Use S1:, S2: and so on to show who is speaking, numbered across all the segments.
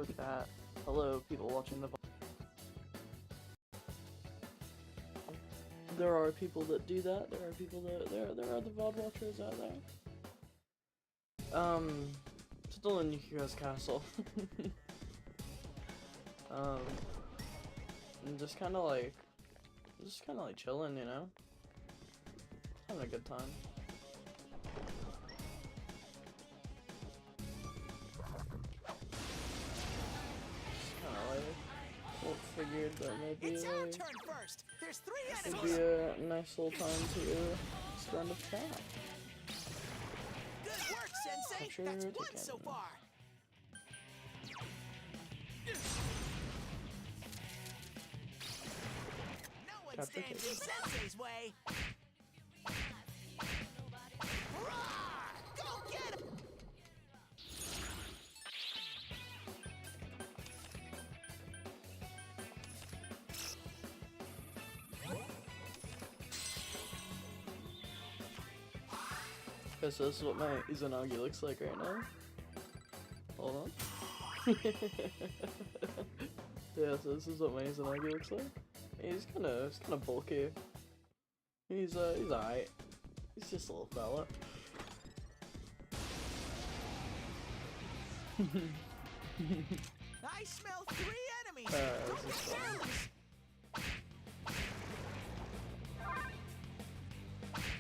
S1: Hello chat. Hello people watching the There are people that do that. There are people that there are the VOD watchers out there. Still in Yukiko's castle. And just kinda like chilling, you know? Having a good time. Figured that maybe
S2: it's our turn first. There's 3
S1: would
S2: enemies.
S1: be a nice little time to spend a chat.
S2: Good work, Sensei.
S1: Sure
S2: That's
S1: to
S2: 1
S1: get
S2: so
S1: it.
S2: far. No one
S1: Chapter
S2: stands
S1: 2.
S2: in Sensei's way. Roar! Go get him!
S1: Okay, so this is what my Izanagi looks like right now. Hold on. Yeah, so this is what my Izanagi looks like. He's kinda bulky. He's alright. He's just a little fella.
S2: I smell 3 enemies.
S1: This
S2: Don't
S1: is
S2: get
S1: fun.
S2: careless.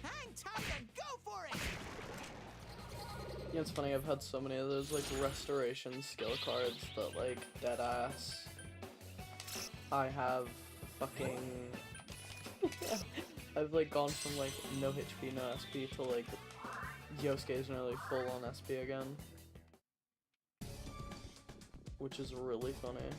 S2: Hang tight and go for it.
S1: Yeah, it's funny, I've had so many of those like restoration skill cards that like deadass. I have fucking I've like gone from like no HP, no SP to like Yosuke's nearly full on SP again. Which is really funny.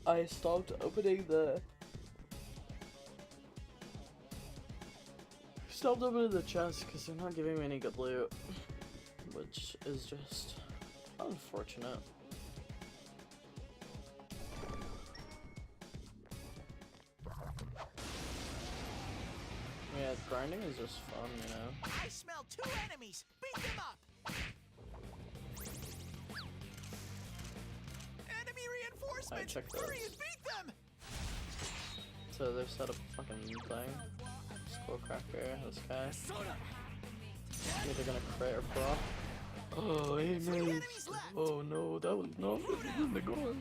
S1: I stopped opening the chest because they're not giving me any good loot, which is just unfortunate. Yeah, grinding is just fun, you know.
S2: I smell 2 enemies. Beat them up. Enemy reinforcements.
S1: check
S2: Hurry
S1: those.
S2: and beat them.
S1: So they've set up a fucking thing. Skullcracker, this guy. Either gonna crit or proc. Oh, he
S2: 3
S1: missed.
S2: enemies left.
S1: Oh no, that was not in the goal.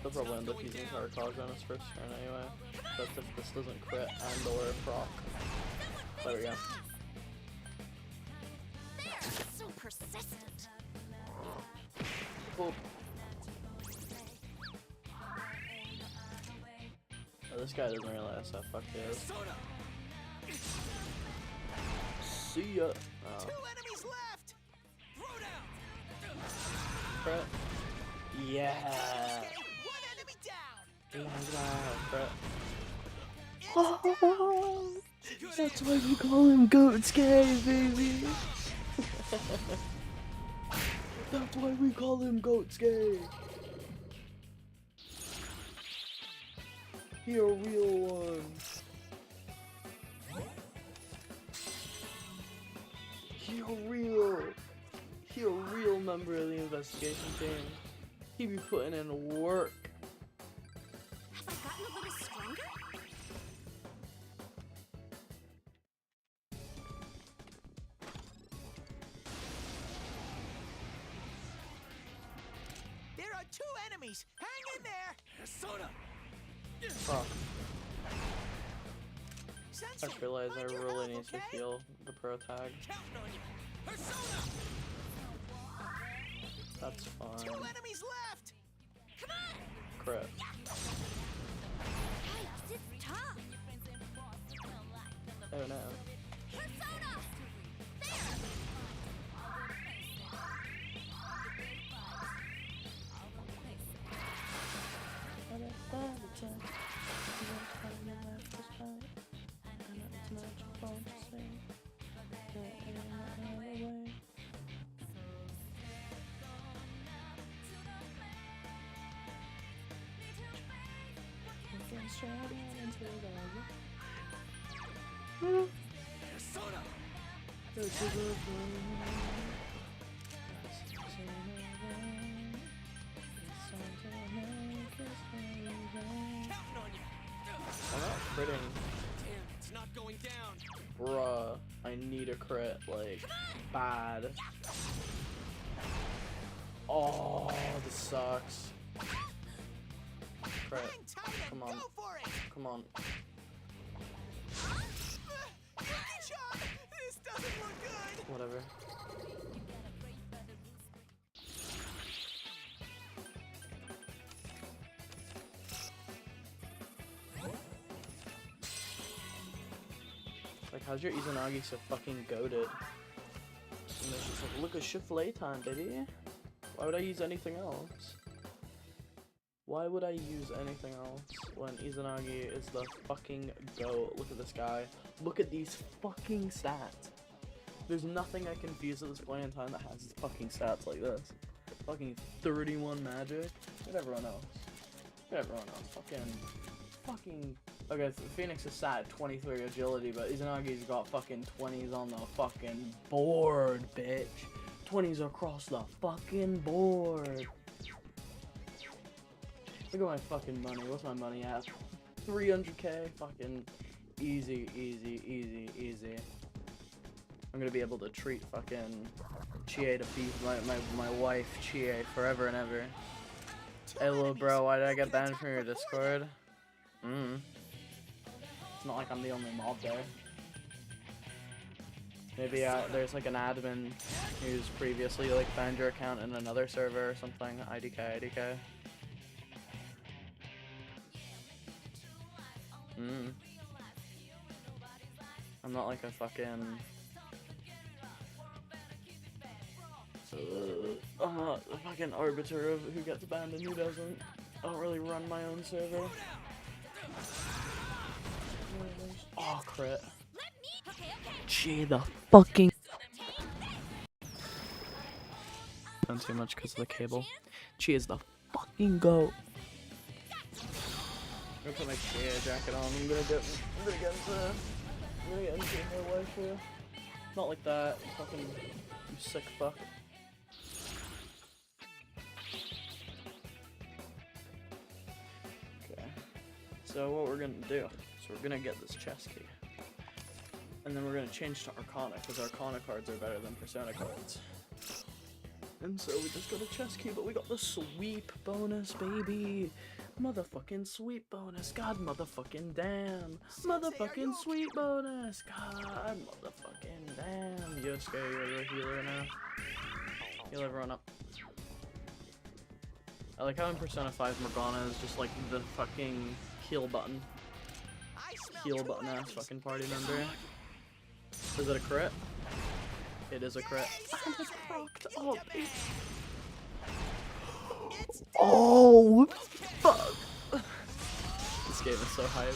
S1: They'll probably end up using Tarkog on his first turn anyway. But if this doesn't crit and or proc. There we go.
S3: They're so persistent.
S1: Cool. Oh, this guy doesn't realize how fucked he is. See ya.
S2: 2
S1: Oh,
S2: enemies left. Throw down.
S1: crit. Yeah.
S2: Okay, 1 enemy down.
S1: Crit.
S2: It's down.
S1: That's why we call him Goatsuke, baby. That's why we call him Goatsuke. He a real one. He a real member of the investigation team. He be putting in work.
S3: Have I gotten a little stronger?
S2: There are 2 enemies. Hang in there.
S1: Oh, I
S2: Sensei,
S1: just realized I
S2: mind your
S1: really
S2: health,
S1: need to
S2: okay?
S1: heal the pro tag.
S2: Counting on you. Persona.
S1: That's
S2: 2
S1: fine.
S2: enemies left.
S3: Come on!
S1: Crit.
S3: Hey, this is tough.
S1: Oh no.
S3: Persona! There!
S2: Counting on you.
S1: I'm not critting.
S2: Damn, it's not going down.
S1: Bruh, I need a crit, like, bad. Oh, this sucks. Crit.
S2: Hang tight and
S1: Come on.
S2: go for it.
S1: Come on.
S2: Good job. This doesn't look good.
S1: Whatever. Like, how's your Izanagi so fucking goated? And it's just like, look at Chiffle time, baby. Why would I use anything else? Why would I use anything else when Izanagi is the fucking GOAT? Look at this guy. Look at these fucking stats. There's nothing I can fuse at this point in time that has these fucking stats like this. Fucking 31 magic. Look at everyone else. Look at everyone else. Fucking. Okay, so Phoenix is sat at 23 agility, but Izanagi's got fucking 20s on the fucking board, bitch. 20s across the fucking board. Look at my fucking money. What's my money at? 300k? Fucking easy, easy, easy, easy. I'm gonna be able to treat fucking Chie to be my wife, Chie, forever and ever. Hey, little bro, why did I get banned from your Discord? It's not like I'm the only mob there. Maybe there's like an admin who's previously like banned your account in another server or something. IDK, IDK. I'm not like a fucking... I'm not a fucking arbiter of who gets banned and who doesn't. I don't really run my own server. Oh, crit. Gee, the fucking... Done too much because of the cable. She is the fucking GOAT. I'm gonna put my Chia jacket on. I'm gonna get into my wife here. Not like that. Fucking, you sick fuck. Okay. So what we're gonna do? So we're gonna get this chest key, and then we're gonna change to Arcana because Arcana cards are better than Persona cards. And so we just got a chest key, but we got the sweep bonus, baby. Motherfucking sweep bonus. God motherfucking damn. Motherfucking sweep bonus. God motherfucking damn. Yosuke, you're the healer now. Heal everyone up. I like how in Persona 5 Morgana is just like the fucking heal button. Heal button ass fucking party member. Is it a crit? It is a crit. And it's fucked up. Oh, fuck. This game is so hype.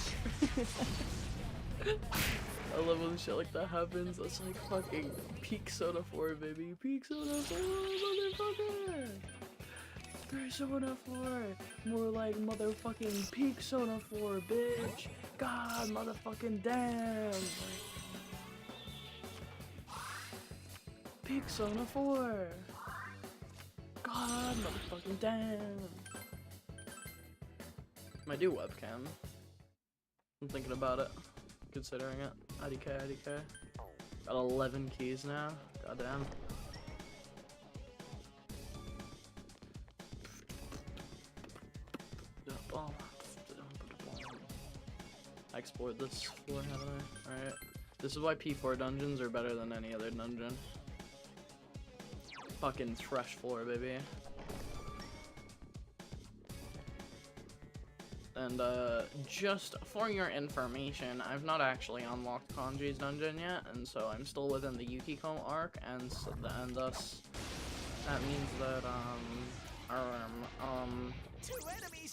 S1: I love when shit like that happens. It's like fucking peak Soda 4, baby. Peak Soda 4, motherfucker. Persona 4. More like motherfucking peak Soda 4, bitch. God, motherfucking damn. Peak Soda 4. God, motherfucking damn. Might do webcam. I'm thinking about it. Considering it. IDK, IDK. Got 11 keys now. Goddamn. I explored this floor, haven't I? Alright. This is why P4 dungeons are better than any other dungeon. Fucking fresh floor, baby. And just for your information, I've not actually unlocked Kanji's dungeon yet, and so I'm still within the Yukiko arc, and thus that means that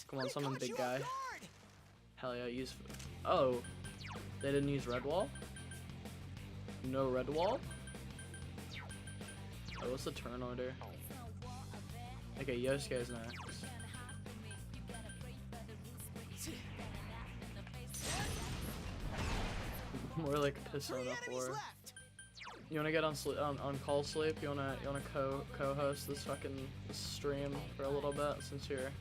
S1: come on, summon big guy. Hell yeah, use. Oh, they didn't use red wall. No red wall. Oh, what's the turn order? Okay, Yosuke's next. More like Persona 4. You wanna get on on call sleep? You wanna co-host this fucking stream for a little bit since you're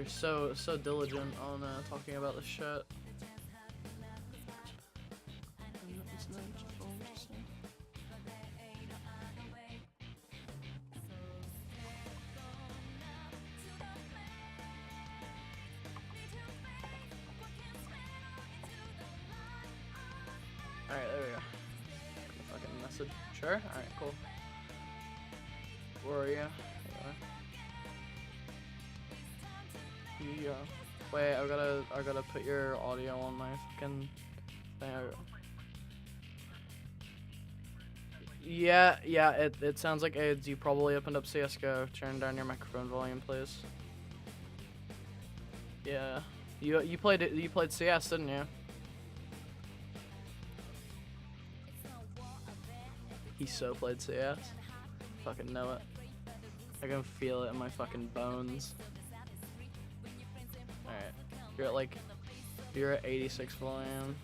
S1: so diligent on talking about this shit. Alright, there we go. Fucking message. Sure? Alright, cool. Where are you? Yeah. Wait, I gotta put your audio on my fucking thing. Yeah, it sounds like AIDS. You probably opened up CSGO. Turn down your microphone volume, please. Yeah. You played CS, didn't you? He so played CS. Fucking know it. I can feel it in my fucking bones. Alright. You're at 86 volume.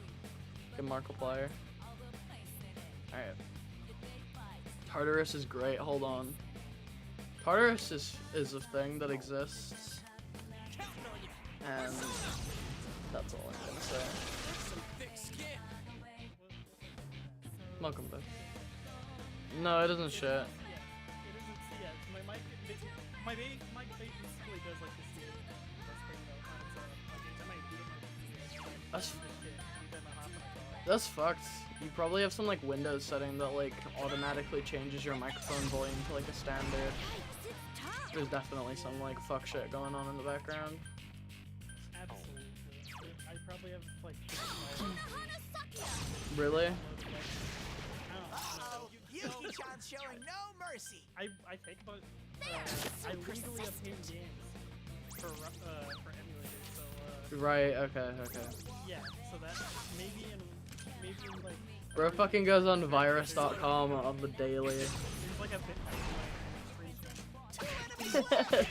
S1: Good Markiplier. Alright. Tartarus is great, hold on. Tartarus is a thing that exists. And that's all I'm gonna say. Welcome back. No, it isn't shit.
S4: Yeah, it isn't CS. My mic basically does like this thing though on its
S1: That's fucked. You probably have some like Windows setting that like automatically changes your microphone volume to like a standard. There's definitely some like fuck shit going on in the background.
S4: Absolutely. I probably have like
S1: Really?
S2: Yuki-chan's showing no mercy.
S4: I think about I legally obtain games for emulators, so
S1: Right, okay.
S4: yeah, so that maybe in like
S1: Bro fucking goes on virus.com on the daily.
S4: there's like a bit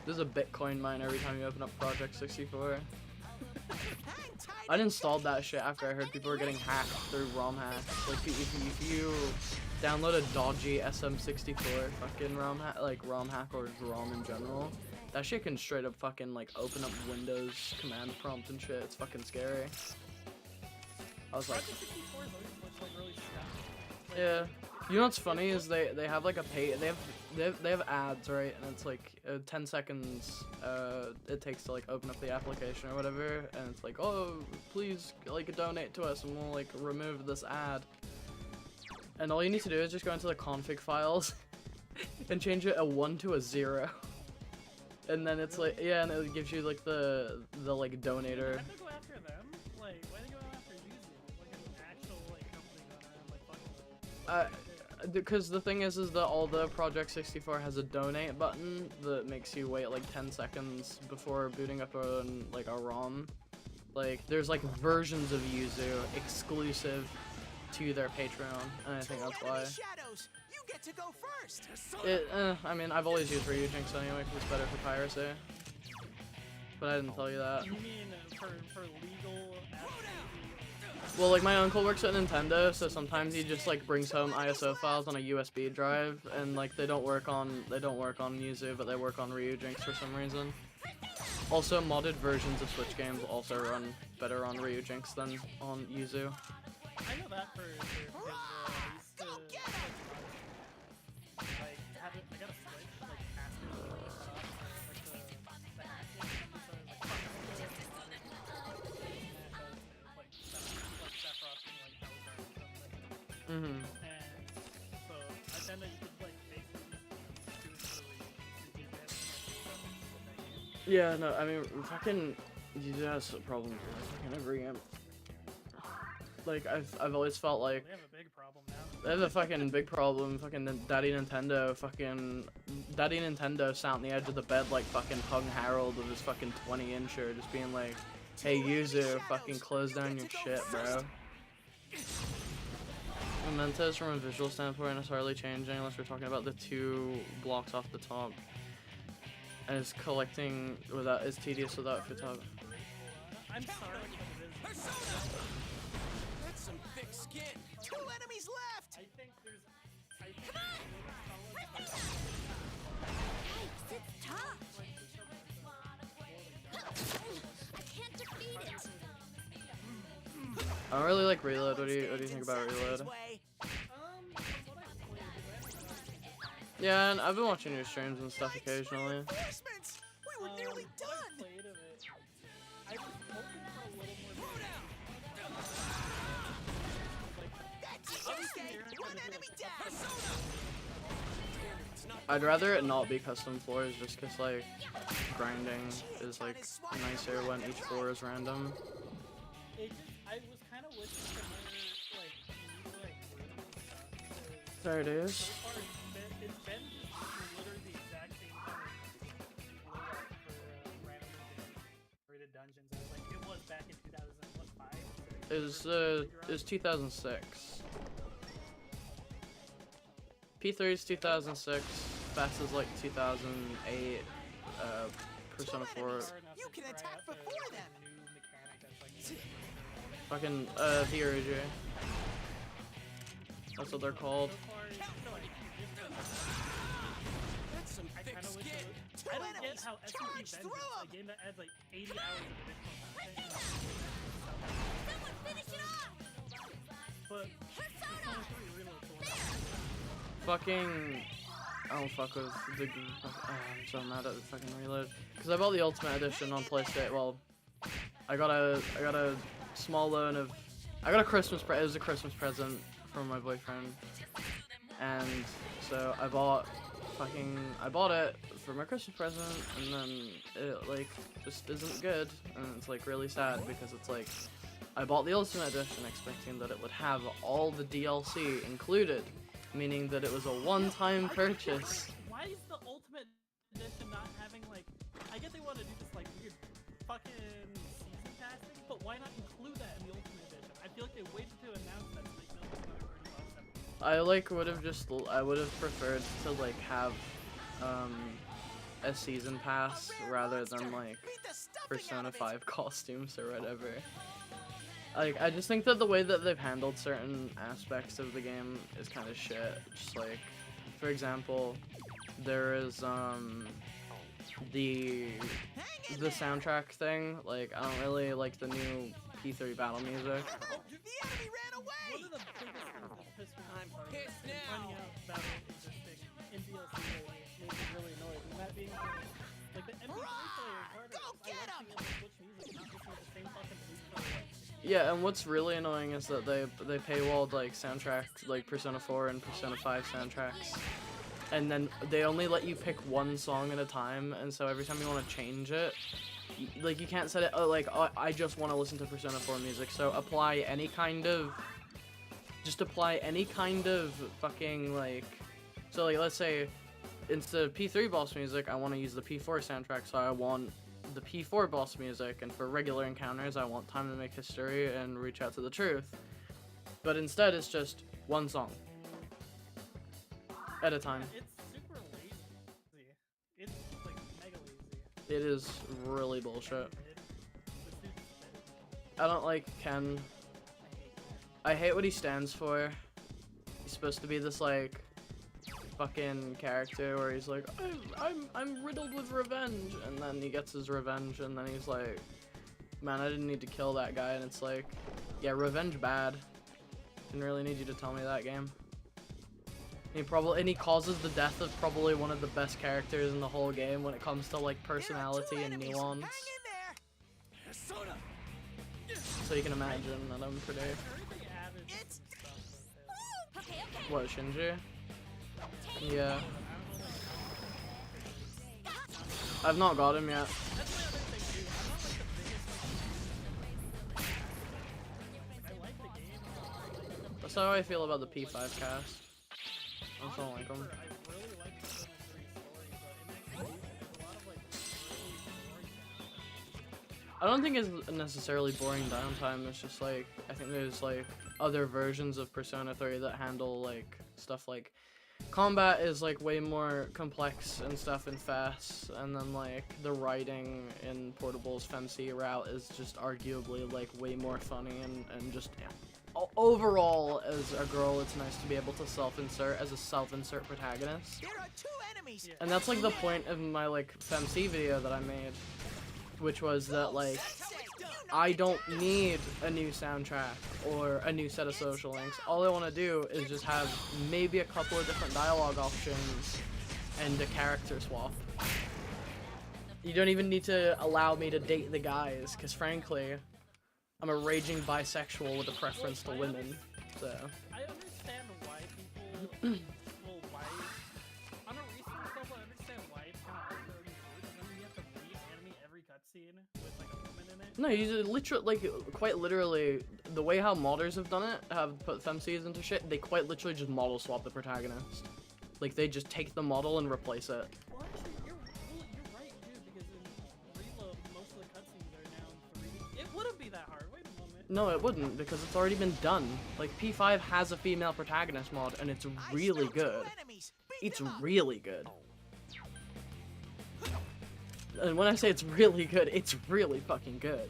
S1: There's a Bitcoin mine every time you open up Project 64. I installed that shit after I heard people were getting hacked through ROM hacks. Like if you download a dodgy SM64 fucking ROM hack, like ROM hack or ROM in general, that shit can straight up fucking like open up Windows command prompt and shit. It's fucking scary. I was like,
S4: Project 64 looks like really stuff.
S1: yeah. You know what's funny is they have like a they have ads, right? And it's like 10 seconds it takes to like open up the application or whatever, and it's like, oh, please like donate to us and we'll like remove this ad. And all you need to do is just go into the config files and change it a 1 to a 0. And then it's like, yeah, and it gives you like the like donator.
S4: Why do they go after them? Like, why do they go after Yuzu? Like an actual like company going around like fucking.
S1: Because the thing is that all the Project 64 has a donate button that makes you wait like 10 seconds before booting up a ROM. Like, there's like versions of Yuzu exclusive to their Patreon, and I think that's why.
S2: Shadows, you get to go first.
S1: I mean, I've always used Ryujinx anyway because it's better for piracy. But I didn't tell you that.
S4: You mean for legal?
S1: Well, like my uncle works at Nintendo, so sometimes he just like brings home ISO files on a USB drive, and like they don't work on Yuzu, but they work on Ryujinx for some reason. Also, modded versions of Switch games also run better on Ryujinx than on Yuzu.
S4: I know that for
S2: Go get him!
S4: like have it, I got a Switch like after the hacking, so like fuck
S1: Mhm.
S4: and so I then you could like basically just do it really
S1: Yeah, no, I mean, fucking Yuzu has problems with fucking every game. Like I've always felt like
S4: they have a big problem now.
S1: they have a fucking big problem. Fucking Daddy Nintendo sat on the edge of the bed like fucking Hung Harold with his fucking 20-incher, just being like, "Hey Yuzu, fucking close down your shit, bro." Mementos from a visual standpoint is hardly changing unless we're talking about the 2 blocks off the top. And it's collecting without is tedious without photography.
S4: I'm sorry, but it is.
S2: That's some thick skin. 2 enemies left.
S3: Yikes, it's tough. I can't defeat it.
S1: I don't really like Reload. What do you think about Reload?
S4: From what I've played,
S1: Yeah, and I've been watching your streams and stuff occasionally.
S2: Reinforcements! We were nearly
S4: what I've
S2: done!
S4: played of it, I was hoping for a little more.
S2: That's
S4: Obviously,
S2: okay!
S4: you're not
S2: One
S4: gonna do
S2: enemy
S4: it.
S2: down!
S1: I'd rather it not be custom floors just cause like grinding is like nicer when each floor is random.
S4: It just, I was kind of wishing for more, like, rhythm and stuff.
S1: There it is.
S4: So far, it's been just literally the exact same kind of layout for randomly generated dungeons as like it was back in 2005.
S1: Is 2006. P3 is 2006. Fast is like 2008. Persona 4.
S2: You can attack before them.
S1: Fucking VRJ. That's what they're called.
S2: That's some
S4: I
S2: thick
S4: kind of wish
S2: skin!
S4: it was,
S2: Two
S4: I don't
S2: enemies!
S4: get how SMP
S2: Charge
S4: Vengeance,
S2: through
S4: a
S2: 'em!
S4: game that adds like 80 hours of additional content,
S3: Someone finish it off.
S4: but
S3: Persona.
S4: Persona 3 Reload's the one.
S1: Fucking. I don't fuck with the. I'm so mad at the fucking Reload. Because I bought the Ultimate Edition on PlayStation. Well, I got a small loan of. I got a Christmas present. It was a Christmas present from my boyfriend. And so I bought it for my Christmas present, and then it like just isn't good, and it's like really sad because it's like I bought the Ultimate Edition expecting that it would have all the DLC included, meaning that it was a one-time purchase.
S4: Why is the Ultimate Edition not having like? I get they want to do this like weird fucking season pass thing, but why not include that in the Ultimate Edition? I feel like they waited to announce that to make no it's another $30
S1: I like would have preferred to like have a season pass rather than like
S2: Beat the stuffing out
S1: Persona
S2: of it.
S1: 5 costumes or whatever. Like, I just think that the way that they've handled certain aspects of the game is kind of shit. Just like, for example, there is the soundtrack thing. Like, I don't really like the new P3 battle music.
S2: The enemy ran
S4: One
S2: away!
S4: of the biggest things that pissed me
S2: I'm
S4: off
S2: pissed
S4: is
S2: now.
S4: finding out about it existing in DLC made me really annoyed, and that being like the MP3 player part
S2: Go
S4: of it,
S2: get
S4: I
S2: 'em!
S4: like being able to switch music, not just with the same fucking loop for like
S1: Yeah, and what's really annoying is that they paywalled like soundtracks, like Persona 4 and Persona 5 soundtracks, and then they only let you pick one song at a time, and so every time you want to change it, like you can't set it I just want to listen to Persona 4 music, so apply any kind of fucking like, so like let's say instead of P3 boss music I want to use the P4 soundtrack, so I want the P4 boss music, and for regular encounters I want Time to Make History and Reach Out to the Truth, but instead it's just one song at a time.
S4: it's super lazy. It's like mega lazy.
S1: It is really bullshit.
S4: Mid. The dude's mid.
S1: I don't like Ken. I hate what he stands for. He's supposed to be this like fucking character where he's like, I'm riddled with revenge, and then he gets his revenge, and then he's like, man, I didn't need to kill that guy, and it's like, yeah, revenge bad. Didn't really need you to tell me that, game. And he causes the death of probably one of the best characters in the whole game when it comes to like personality and nuance.
S2: Hang in there! Persona!
S1: So you can imagine that I'm pretty.
S4: I heard they added
S2: It's-
S4: some stuff with it.
S3: Okay, okay.
S1: What, Shinji? Yeah. I've not got him yet.
S4: That's my other thing too. I'm not like the biggest like I like the game.
S1: That's how I feel about the P5 cast. I don't like them.
S4: I really like the Persona 3 story, but it makes there's a lot of like really boring downtime.
S1: I don't think it's necessarily boring downtime, it's just like, I think there's like other versions of Persona 3 that handle like stuff like combat is like way more complex and stuff and fast, and then like the writing in Portable's Femc route is just arguably like way more funny and just overall, as a girl, it's nice to be able to self-insert as a self-insert protagonist.
S2: There are 2 enemies.
S4: Yeah.
S1: And that's like the point of my like FemC video that I made, which was that like I don't need a new soundtrack or a new set of social links. All I want to do is just have maybe a couple of different dialogue options and a character swap. You don't even need to allow me to date the guys, because frankly, I'm a raging bisexual with a preference to women, so.
S4: I understand why people, well, why, on a recent level, I understand why it's kind of awkward and weird, and then you have to re-animate every cutscene with like a woman in it.
S1: No, you literally, like, quite literally, the way how modders have done it, have put FemCs into shit, they quite literally just model swap the protagonist. Like, they just take the model and replace it.
S4: Well, actually, you're right, dude, because in Reload, most of the cutscenes are now in 3D. It wouldn't be that hard, wait a moment.
S1: No, it wouldn't, because it's already been done. Like, P5 has a female protagonist mod, and it's really good. It's really good. And when I say it's really good, it's really fucking good.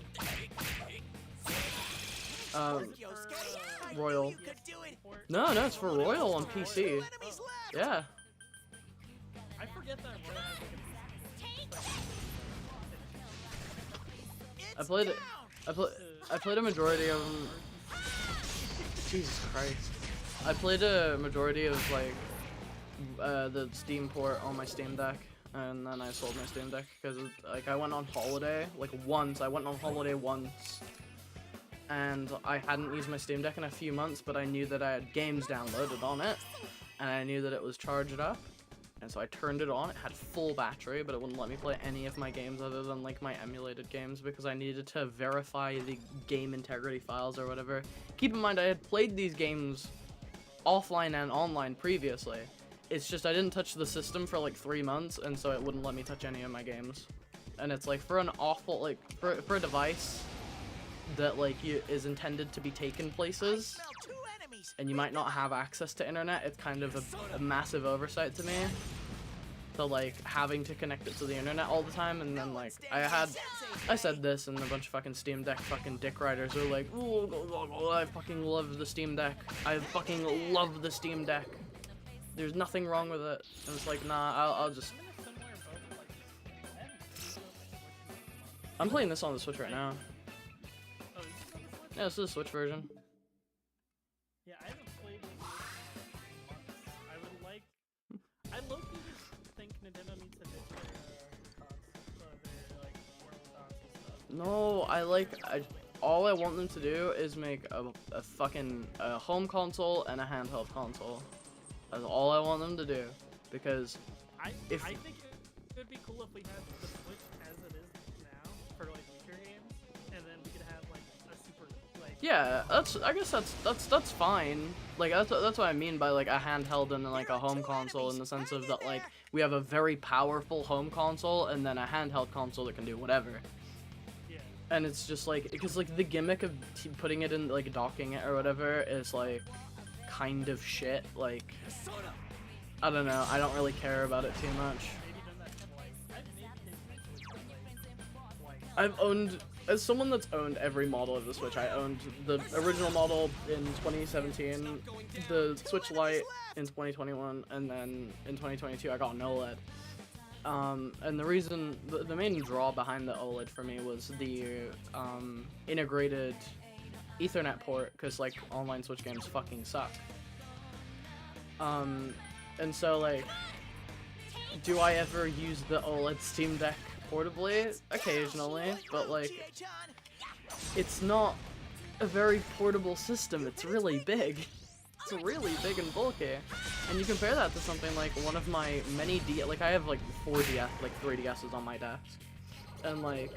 S1: Royal. No, it's for Royal on PC. Yeah.
S4: I forget that Royal has like a
S1: I played a majority of them. Jesus Christ. I played a majority of like the Steam port on my Steam Deck, and then I sold my Steam Deck because like I went on holiday like once. I went on holiday once, and I hadn't used my Steam Deck in a few months, but I knew that I had games downloaded on it, and I knew that it was charged up. And so I turned it on, it had full battery, but it wouldn't let me play any of my games other than like my emulated games because I needed to verify the game integrity files or whatever. Keep in mind, I had played these games offline and online previously. It's just I didn't touch the system for like 3 months, and so it wouldn't let me touch any of my games. And it's like for an awful, like, for a device that like is intended to be taken places, and you might not have access to internet, it's kind of a massive oversight to me. So like having to connect it to the internet all the time, and then like I said this, and a bunch of fucking Steam Deck fucking dick riders are like, oh, I fucking love the Steam Deck. I fucking love the Steam Deck. There's nothing wrong with it. And it's like, nah, I'll just. I'm playing this on the Switch right now. Yeah, this is the Switch version.
S4: Yeah, I haven't played this in months. I would like. I low-key just think Nintendo needs to ditch their like portable consoles stuff.
S1: No, all I want them to do is make a fucking home console and a handheld console. That's all I want them to do, because
S4: I think it would be cool if we had the Switch as it is now for like future games, and then we could have like a super like.
S1: Yeah, I guess that's fine. Like that's what I mean by like a handheld and then like a home console, in the sense of that like we have a very powerful home console and then a handheld console that can do whatever.
S4: Yeah.
S1: And it's just like, because like the gimmick of putting it in like docking it or whatever is like kind of shit. Like I don't know, I don't really care about it too much.
S4: Maybe done that twice.
S1: I've owned, as someone that's owned every model of the Switch, I owned the original model in 2017, the Switch Lite in 2021, and then in 2022 I got an OLED. And the reason, the main draw behind the OLED for me was the integrated Ethernet port, because like online Switch games fucking suck. And so like, do I ever use the OLED Steam Deck portably? Occasionally, but like, it's not a very portable system. It's really big. It's really big and bulky. And you compare that to something like one of my many like I have like 4DS, like 3DSs on my desk. And like,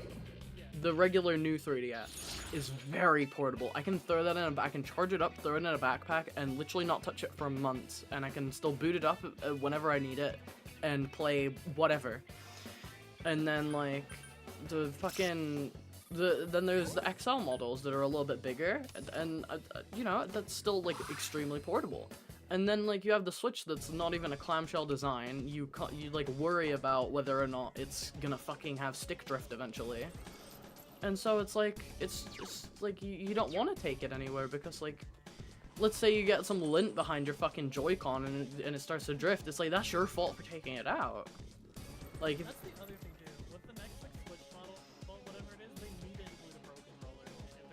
S1: the regular new 3DS is very portable. I can throw that in I can charge it up, throw it in a backpack, and literally not touch it for months. And I can still boot it up whenever I need it and play whatever. And then like, the fucking... then there's the XL models that are a little bit bigger, and you know, that's still like extremely portable. And then like you have the Switch that's not even a clamshell design. You like worry about whether or not it's gonna fucking have stick drift eventually. And so it's like you don't want to take it anywhere because like, let's say you get some lint behind your fucking Joy-Con and it starts to drift. It's like that's your fault for taking it out. Like
S4: That's the other thing too. With the next like Switch model, well, whatever it is, they need to include a Pro controller if they're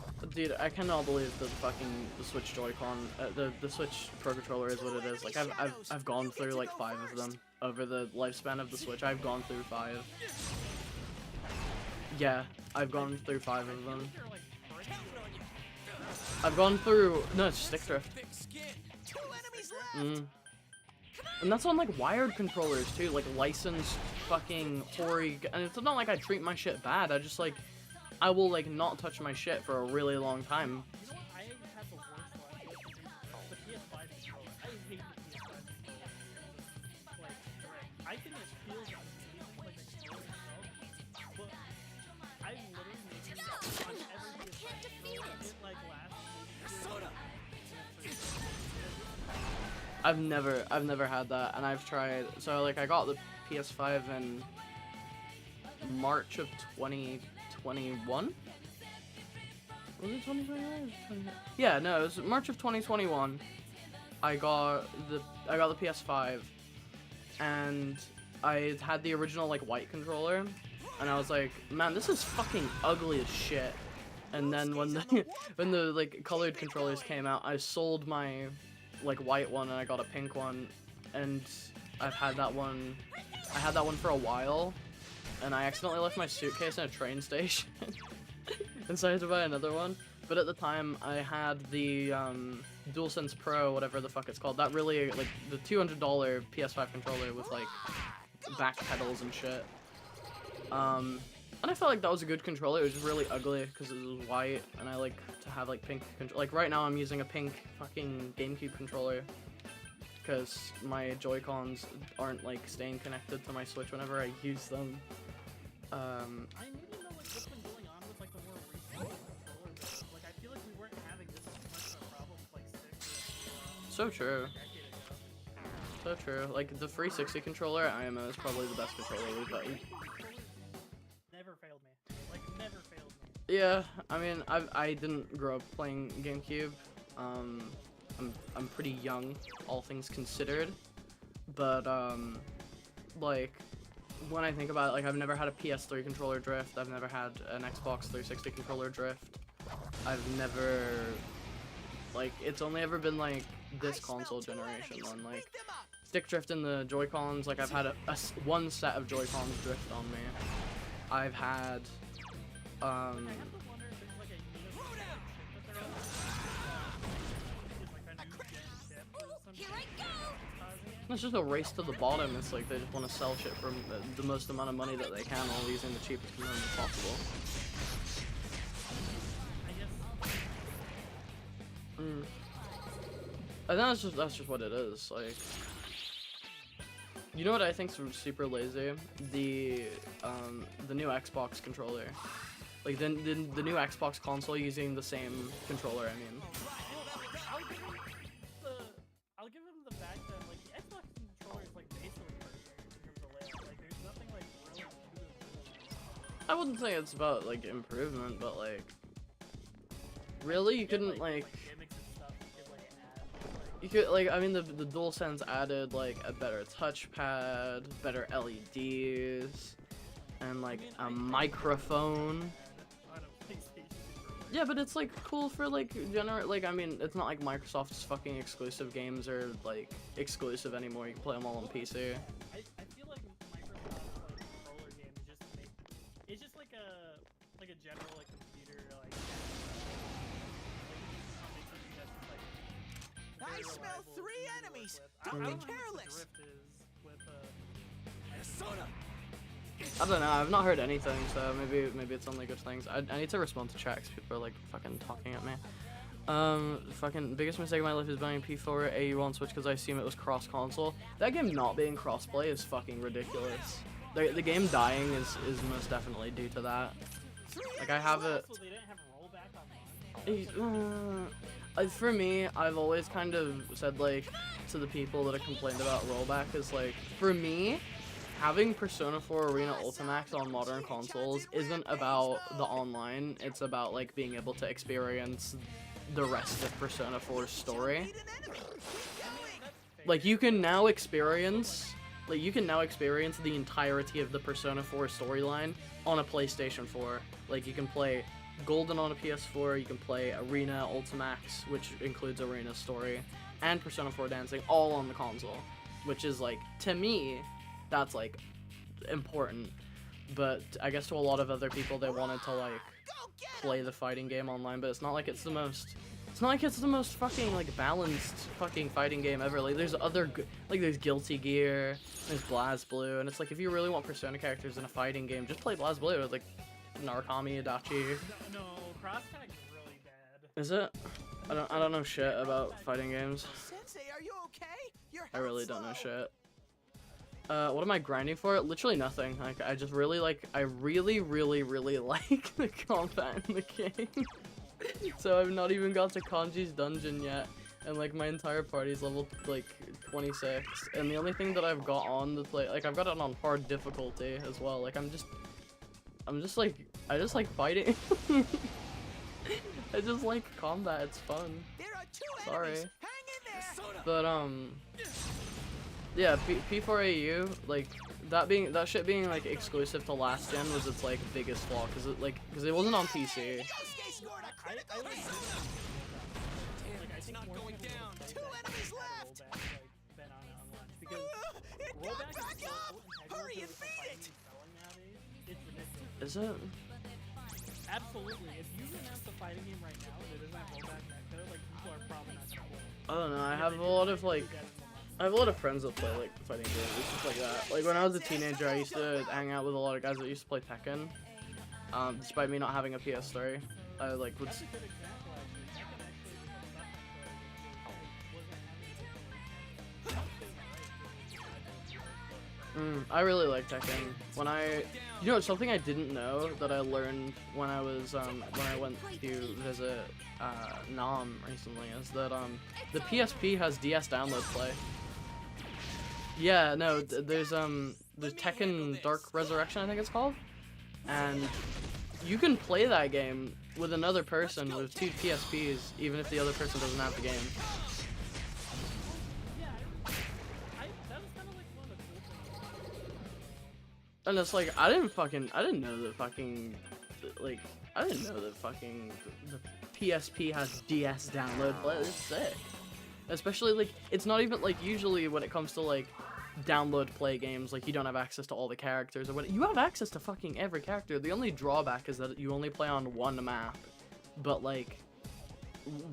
S4: not gonna
S1: dude, I cannot believe that the Switch Joy-Con, the Switch Pro Controller is what it is. Like I've gone through like 5 of them over the lifespan of the Switch. I've gone through 5. Yeah, I've gone through 5 of them.
S4: they're like breaking
S1: I've gone through no, it's stick drift.
S2: Thick skin. 2 enemies left.
S1: And that's on like wired controllers too, like licensed fucking hoary. And it's not like I treat my shit bad. I just like I will like not touch my shit for a really long time.
S4: You know what? I had the worst one. The PS5 controller. I hate the PS5 controller. Like, direct. I think it feels amazing, like the controller itself. But I literally made it on every PS5 controller. It like lasts
S2: Soda.
S1: I've never had that, and I've tried. So like I got the PS5 in March of 2021. Was it 2021? Yeah, no, it was March of 2021. I got the PS5, and I had the original like white controller, and I was like, man, this is fucking ugly as shit. And then when the like colored controllers came out, I sold my like white one and I got a pink one, and I've had that one. I had that one for a while, and I accidentally left my suitcase in a train station, and so I had to buy another one. But at the time, I had the DualSense Pro, whatever the fuck it's called. That really like the $200 PS5 controller with like back pedals and shit. And I felt like that was a good controller. It was just really ugly because it was white, and I like to have like pink control. Like right now, I'm using a pink fucking GameCube controller because my Joy-Cons aren't like staying connected to my Switch whenever I use them.
S4: I need to know like what's been going on with like the more recent controllers. Like I feel like we weren't having this much of a problem with like sticks.
S1: So true.
S4: A decade ago.
S1: So true. Like the 360 controller, IMO is probably the best controller we've got.
S4: Never failed me. Like never failed me.
S1: Yeah, I mean, I didn't grow up playing GameCube. I'm pretty young, all things considered. But like when I think about it, like I've never had a PS3 controller drift. I've never had an Xbox 360 controller drift. I've never like it's only ever been like this console generation one. Like stick drift in the Joy-Cons. Like I've had one set of Joy-Cons drift on me. I've had
S4: I have to wonder if there's like a universal chip that they're out there. It's like a new gen chip or something.
S3: Here I go!
S4: Causing it.
S1: it's just a race to the bottom. It's like they just want to sell shit for the most amount of money that they can while using the cheapest component possible.
S4: I guess.
S1: I think that's just what it is. Like, you know what I think's super lazy? The new Xbox controller. Like the new Xbox console using the same controller. I mean,
S4: I'll give him the fact that like the Xbox controller is like basically perfect in terms of layout. Like there's nothing like really too improved.
S1: I wouldn't say it's about like improvement, but like, really, you couldn't like.
S4: Gimmicks and stuff you could like add.
S1: You could like, I mean, the DualSense added like a better touchpad, better LEDs, and like a microphone.
S4: On a PlayStation controller.
S1: Yeah, but it's like cool for like like I mean, it's not like Microsoft's fucking exclusive games are like exclusive anymore. You can play them all on PC.
S4: I feel like Microsoft's like controller games just make it's just like a general like computer like makes something that's just like
S2: I
S4: very
S2: smell
S4: reliable
S2: 3
S4: to work
S2: enemies.
S4: with.
S2: Don't
S4: I
S2: be
S4: don't know what the
S2: careless.
S4: drift is with
S2: Soda.
S1: I don't know. I've not heard anything, so maybe it's only good things. I need to respond to chat 'cause people are like fucking talking at me. Fucking biggest mistake of my life is buying P4 AU on Switch because I assume it was cross console. That game not being crossplay is fucking ridiculous. The game dying is most definitely due to that. Like I have it.
S4: so they didn't have rollback on
S1: For me, I've always kind of said like to the people that have complained about rollback is like, for me, having Persona 4 Arena Ultimax on modern consoles isn't about the online, it's about like being able to experience the rest of Persona 4's story. Like you can now experience the entirety of the Persona 4 storyline on a PlayStation 4. Like you can play Golden on a PS4, you can play Arena Ultimax, which includes Arena's story, and Persona 4 Dancing all on the console, which is like, to me, that's like important. But I guess to a lot of other people, they wanted to like play the fighting game online, but it's not like it's the most fucking like balanced fucking fighting game ever. Like there's there's Guilty Gear, there's BlazBlue, and it's like if you really want Persona characters in a fighting game, just play BlazBlue. It's like Narukami, Adachi.
S4: No, Cross Tag is really bad.
S1: Is it? I don't know shit about fighting games.
S2: Sensei, are you okay? You're
S1: I really don't know
S2: slow.
S1: shit. What am I grinding for? Literally nothing. Like I just really like I really like the combat in the game. So I've not even got to Kanji's dungeon yet, and like my entire party's level like 26, and the only thing that I've got on the play, like I've got it on hard difficulty as well. Like I'm just like I just like fighting. I just like combat. It's fun.
S2: There are two
S1: Sorry.
S2: enemies. Hang in there.
S1: But yeah, P4AU, like that shit being like exclusive to last gen was its like biggest flaw, because it wasn't on PC.
S2: Yosuke scored a critical hit.
S4: Like, I think
S2: not
S4: more
S2: going
S4: people
S2: down.
S4: will say
S2: Two
S4: that
S2: enemies
S4: that
S2: left.
S4: rollback, like, been on launch, because
S2: It got
S4: rollback
S2: back
S4: is so
S2: up.
S4: integral
S2: Hurry
S4: to
S2: and
S4: the
S2: feed
S4: fighting
S2: it.
S4: selling nowadays. It's ridiculous.
S1: Is it?
S4: Absolutely. If you announce a fighting game right now and it doesn't have rollback netcode, like people are probably not gonna play it.
S1: I don't know. I have a lot of like. I have a lot of friends that play like fighting games, it's just like that. Like when I was a teenager, I used to hang out with a lot of guys that used to play Tekken. Despite me not having a PS3, I like would.
S4: That's a good example, actually. Tekken actually was a suffering
S1: I really like Tekken. You know, something I didn't know that I learned when I was when I went to visit Nam recently is that the PSP has DS download play. Yeah, no, there's Tekken Dark Resurrection, I think it's called, and you can play that game with another person with two PSPs, even if the other person doesn't have the game.
S4: Yeah, that was kind of like one of the cool things.
S1: And it's like I didn't know that the PSP has DS download play. It's sick. Especially like it's not even like usually when it comes to like download play games, like you don't have access to all the characters or what. You have access to fucking every character. The only drawback is that you only play on one map. But like,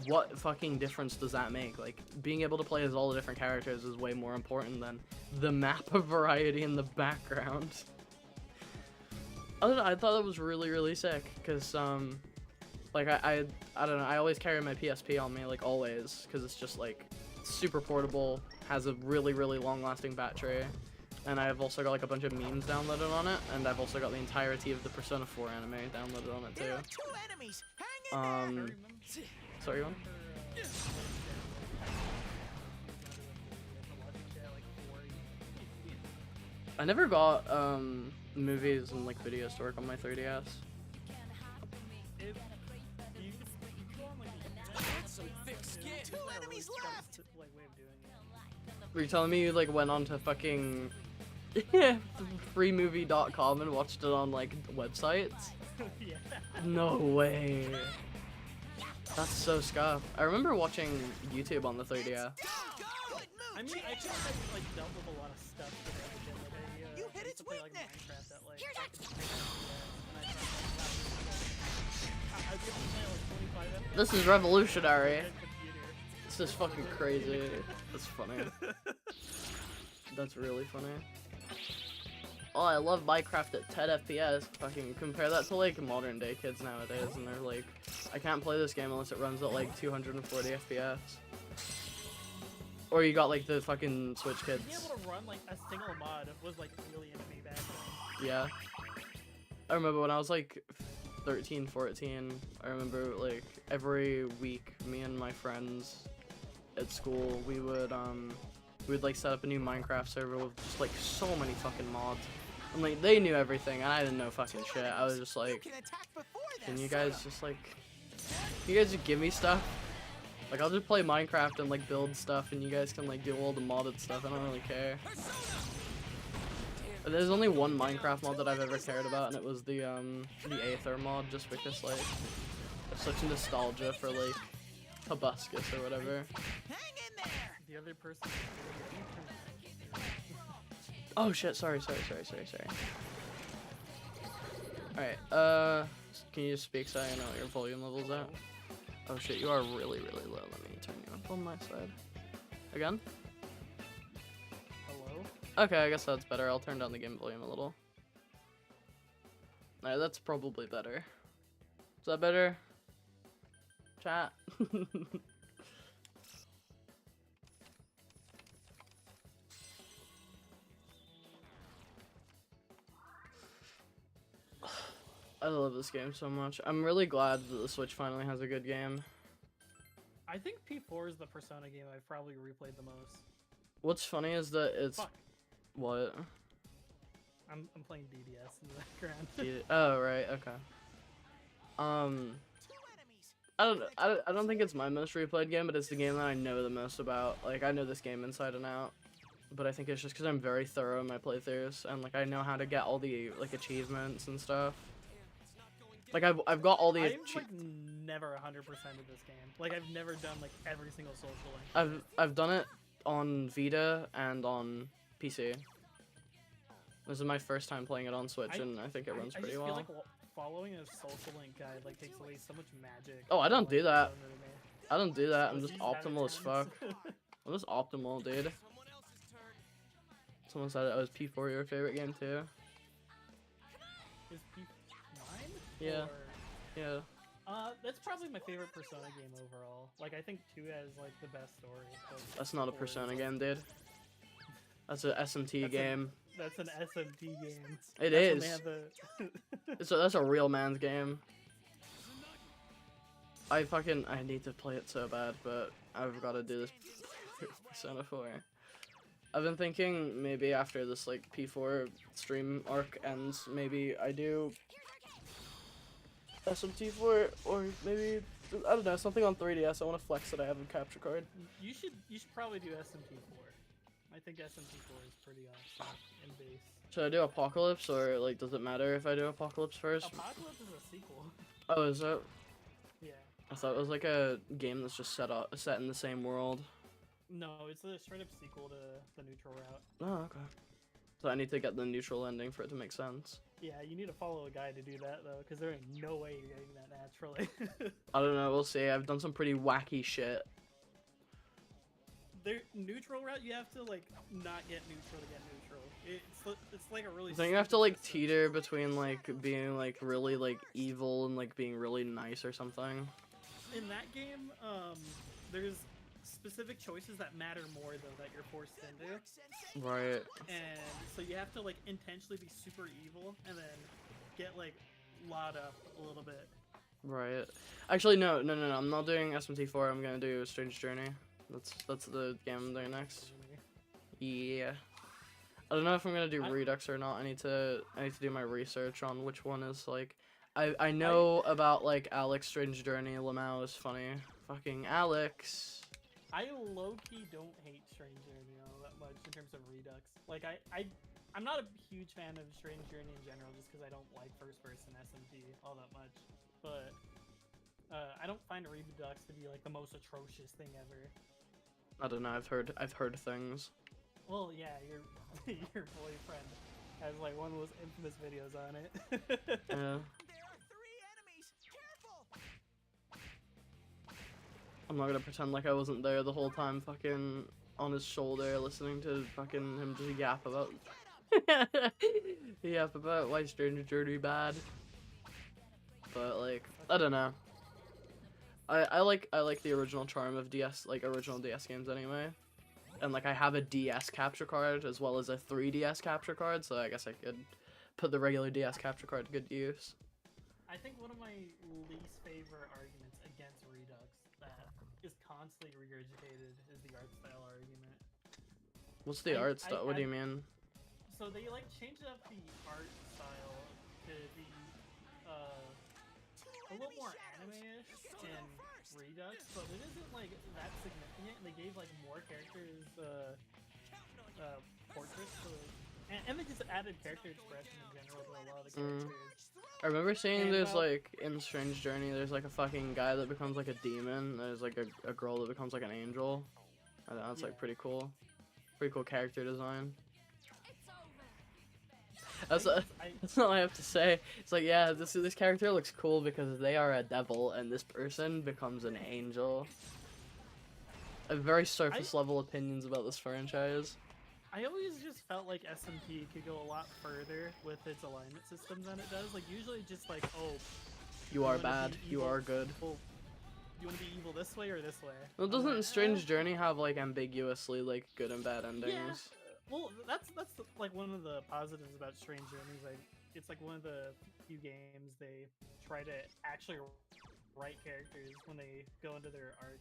S1: what fucking difference does that make? Like, being able to play as all the different characters is way more important than the map of variety in the background. I don't know, I thought that was really sick, because, like, I don't know, I always carry my PSP on me, like, always, because it's just, like, super portable, has a really long-lasting battery, and I've also got, like, a bunch of memes downloaded on it, and I've also got the entirety of the Persona 4 anime downloaded on it,
S2: There
S1: too.
S2: are two enemies. Hang in there.
S1: Sorry, you want? I never got, movies and, like, video to work on my 3DS.
S2: Some thick skin. Two enemies left.
S1: Were you telling me you, like, went on to fucking freemovie.com and watched it on, like, websites?
S4: Yeah.
S1: No way. That's so scuffed. I remember watching YouTube on the 3DS.
S2: Go, go. Good
S4: I
S2: move,
S4: mean, I
S2: Chance.
S4: feel like I've like dealt with a lot of stuff today. Like,
S2: You
S4: I
S2: hit
S4: used
S2: its
S4: to play like
S2: weakness.
S4: Minecraft at like.
S3: Here's
S4: back in the day, and I was able to play like 25 FPS.
S1: This is revolutionary.
S4: on a computer.
S1: This is fucking crazy. That's funny. That's really funny. Oh, I love Minecraft at 10 FPS. Fucking compare that to like modern day kids nowadays, and they're like, I can't play this game unless it runs at like 240 FPS. Or you got like the fucking Switch
S4: Being
S1: kids.
S4: able to run like a single mod was like really into me back then.
S1: Yeah. I remember when I was like 13, 14, I remember like every week me and my friends at school, we would we'd like set up a new Minecraft server with just like so many fucking mods. And like they knew everything and I didn't know fucking shit. I was just like,
S2: Can attack before
S1: can
S2: this.
S1: you guys just like, can you guys just give me stuff? Like I'll just play Minecraft and like build stuff and you guys can like do all the modded stuff. I don't really care. But there's only one Minecraft mod that I've ever cared about and it was the Aether mod, just because like it's such nostalgia for like Hibiscus or whatever.
S2: Hang in there.
S4: The other person.
S1: Oh shit, sorry. Alright, can you just speak so I know what your volume level's at? Oh shit, you are really, really low. Let me turn you up on my side. Again?
S4: Hello?
S1: Okay, I guess that's better. I'll turn down the game volume a little. Alright, that's probably better. Is that better? Chat? I love this game so much. I'm really glad that the Switch finally has a good game.
S4: I think P4 is the Persona game I've probably replayed the most.
S1: What's funny is that it's...
S4: Fuck.
S1: What?
S4: I'm playing DDS in the background.
S1: Oh, right, okay. I don't think it's my most replayed game, but it's the game that I know the most about. Like, I know this game inside and out. But I think it's just because I'm very thorough in my playthroughs, and like I know how to get all the like achievements and stuff. Like I've got all the.
S4: I'm like never 100% of this game. Like I've never done like every single social link.
S1: I've done it on Vita and on PC. This is my first time playing it on Switch, and I think it runs pretty well.
S4: I just feel like following a social link guide like takes away so much magic.
S1: Oh, I don't do that.
S4: Anime.
S1: I don't do that. I'm just
S4: These
S1: optimal as fuck.
S4: attitudes.
S1: I'm just optimal, dude. Someone said it was P4 your favorite game too.
S4: Is P mine?
S1: Yeah.
S4: Or...
S1: Yeah.
S4: That's probably my favorite Persona game overall. Like, I think 2 has, like, the best story. But
S1: That's not a
S4: 4 is,
S1: Persona
S4: like-
S1: game, dude. That's a SMT game.
S4: That's an SMT game.
S1: It
S4: That's when
S1: is.
S4: they have the...
S1: So that's a real man's game. I need to play it so bad, but I've got to do this Persona 4. I've been thinking maybe after this like P4 stream arc ends, maybe I do SMT4 or maybe I don't know, something on 3DS. I want to flex that I have a capture card.
S4: You should probably do SMT4. I think SMT4 is pretty awesome in base.
S1: Should I do Apocalypse or like does it matter if I do Apocalypse first?
S4: Apocalypse is a sequel.
S1: Oh, is it?
S4: Yeah.
S1: I thought it was like a game that's just set in the same world.
S4: No, it's a straight up sequel to the Neutral Route.
S1: Oh, okay. So I need to get the neutral ending for it to make sense.
S4: Yeah, you need to follow a guide to do that though, because there ain't no way you're getting that naturally.
S1: I don't know, we'll see. I've done some pretty wacky shit.
S4: Their neutral route, you have to like not get neutral to get neutral. It's like a really.
S1: Don't you have to like
S4: stupid system.
S1: teeter between like being like really like evil and like being really nice or something?
S4: In that game, there's specific choices that matter more though that you're forced into,
S1: Right.
S4: and so you have to like intentionally be super evil and then get like lot up a little bit.
S1: Right. Actually, no. I'm not doing SMT4. I'm gonna do Strange Journey. That's the game I'm doing next. Yeah. I don't know if I'm gonna do Redux or not. I need to do my research on which one is like. I know about like Alex Strange Journey. Lamau is funny. Fucking Alex.
S4: I low-key don't hate Strange Journey all that much in terms of Redux. Like I'm not a huge fan of Strange Journey in general just because I don't like first-person SMT all that much. But I don't find Redux to be like the most atrocious thing ever.
S1: I don't know. I've heard things.
S4: Well, yeah, your your boyfriend has like one of those infamous videos on it.
S1: Yeah.
S2: There are 3 enemies. Careful.
S1: I'm not gonna pretend like I wasn't there the whole time, fucking on his shoulder, listening to fucking him just yap about why Stranger Journey bad. But like, I don't know. I like the original charm of DS, like original DS games anyway. And like I have a DS capture card as well as a 3DS capture card, so I guess I could put the regular DS capture card to good use.
S4: I think one of my least favorite arguments against Redux that is constantly regurgitated is the art style argument.
S1: What's the
S4: I-
S1: art
S4: I-
S1: style? What do
S4: I-
S1: you mean?
S4: So they like changed up the art style to be a little more anime-ish in Redux, but it isn't like that significant. They gave like more characters portraits, and they just added character expression in general to a lot of the characters.
S1: I remember seeing
S4: And,
S1: there's like in Strange Journey, there's like a fucking guy that becomes like a demon. There's like a girl that becomes like an angel. I think that's
S4: Yeah.
S1: like pretty cool. Pretty cool character design.
S3: It's over.
S1: That's
S4: I-
S1: that's all I have to say. It's like, yeah, this character looks cool because they are a devil and this person becomes an angel. I have very surface level opinions about this franchise.
S4: I always just felt like SMP could go a lot further with its alignment system than it does. Like usually just like, oh,
S1: You are
S4: wanna be
S1: bad, you
S4: evil?
S1: are good.
S4: well, you want to be evil this way or this way?
S1: Well,
S4: I'm
S1: doesn't
S4: like,
S1: Strange Journey have like ambiguously like good and bad endings?
S4: Well, that's like one of the positives about Strange Journeys. Like, it's like one of the few games they try to actually write characters when they go into their arcs.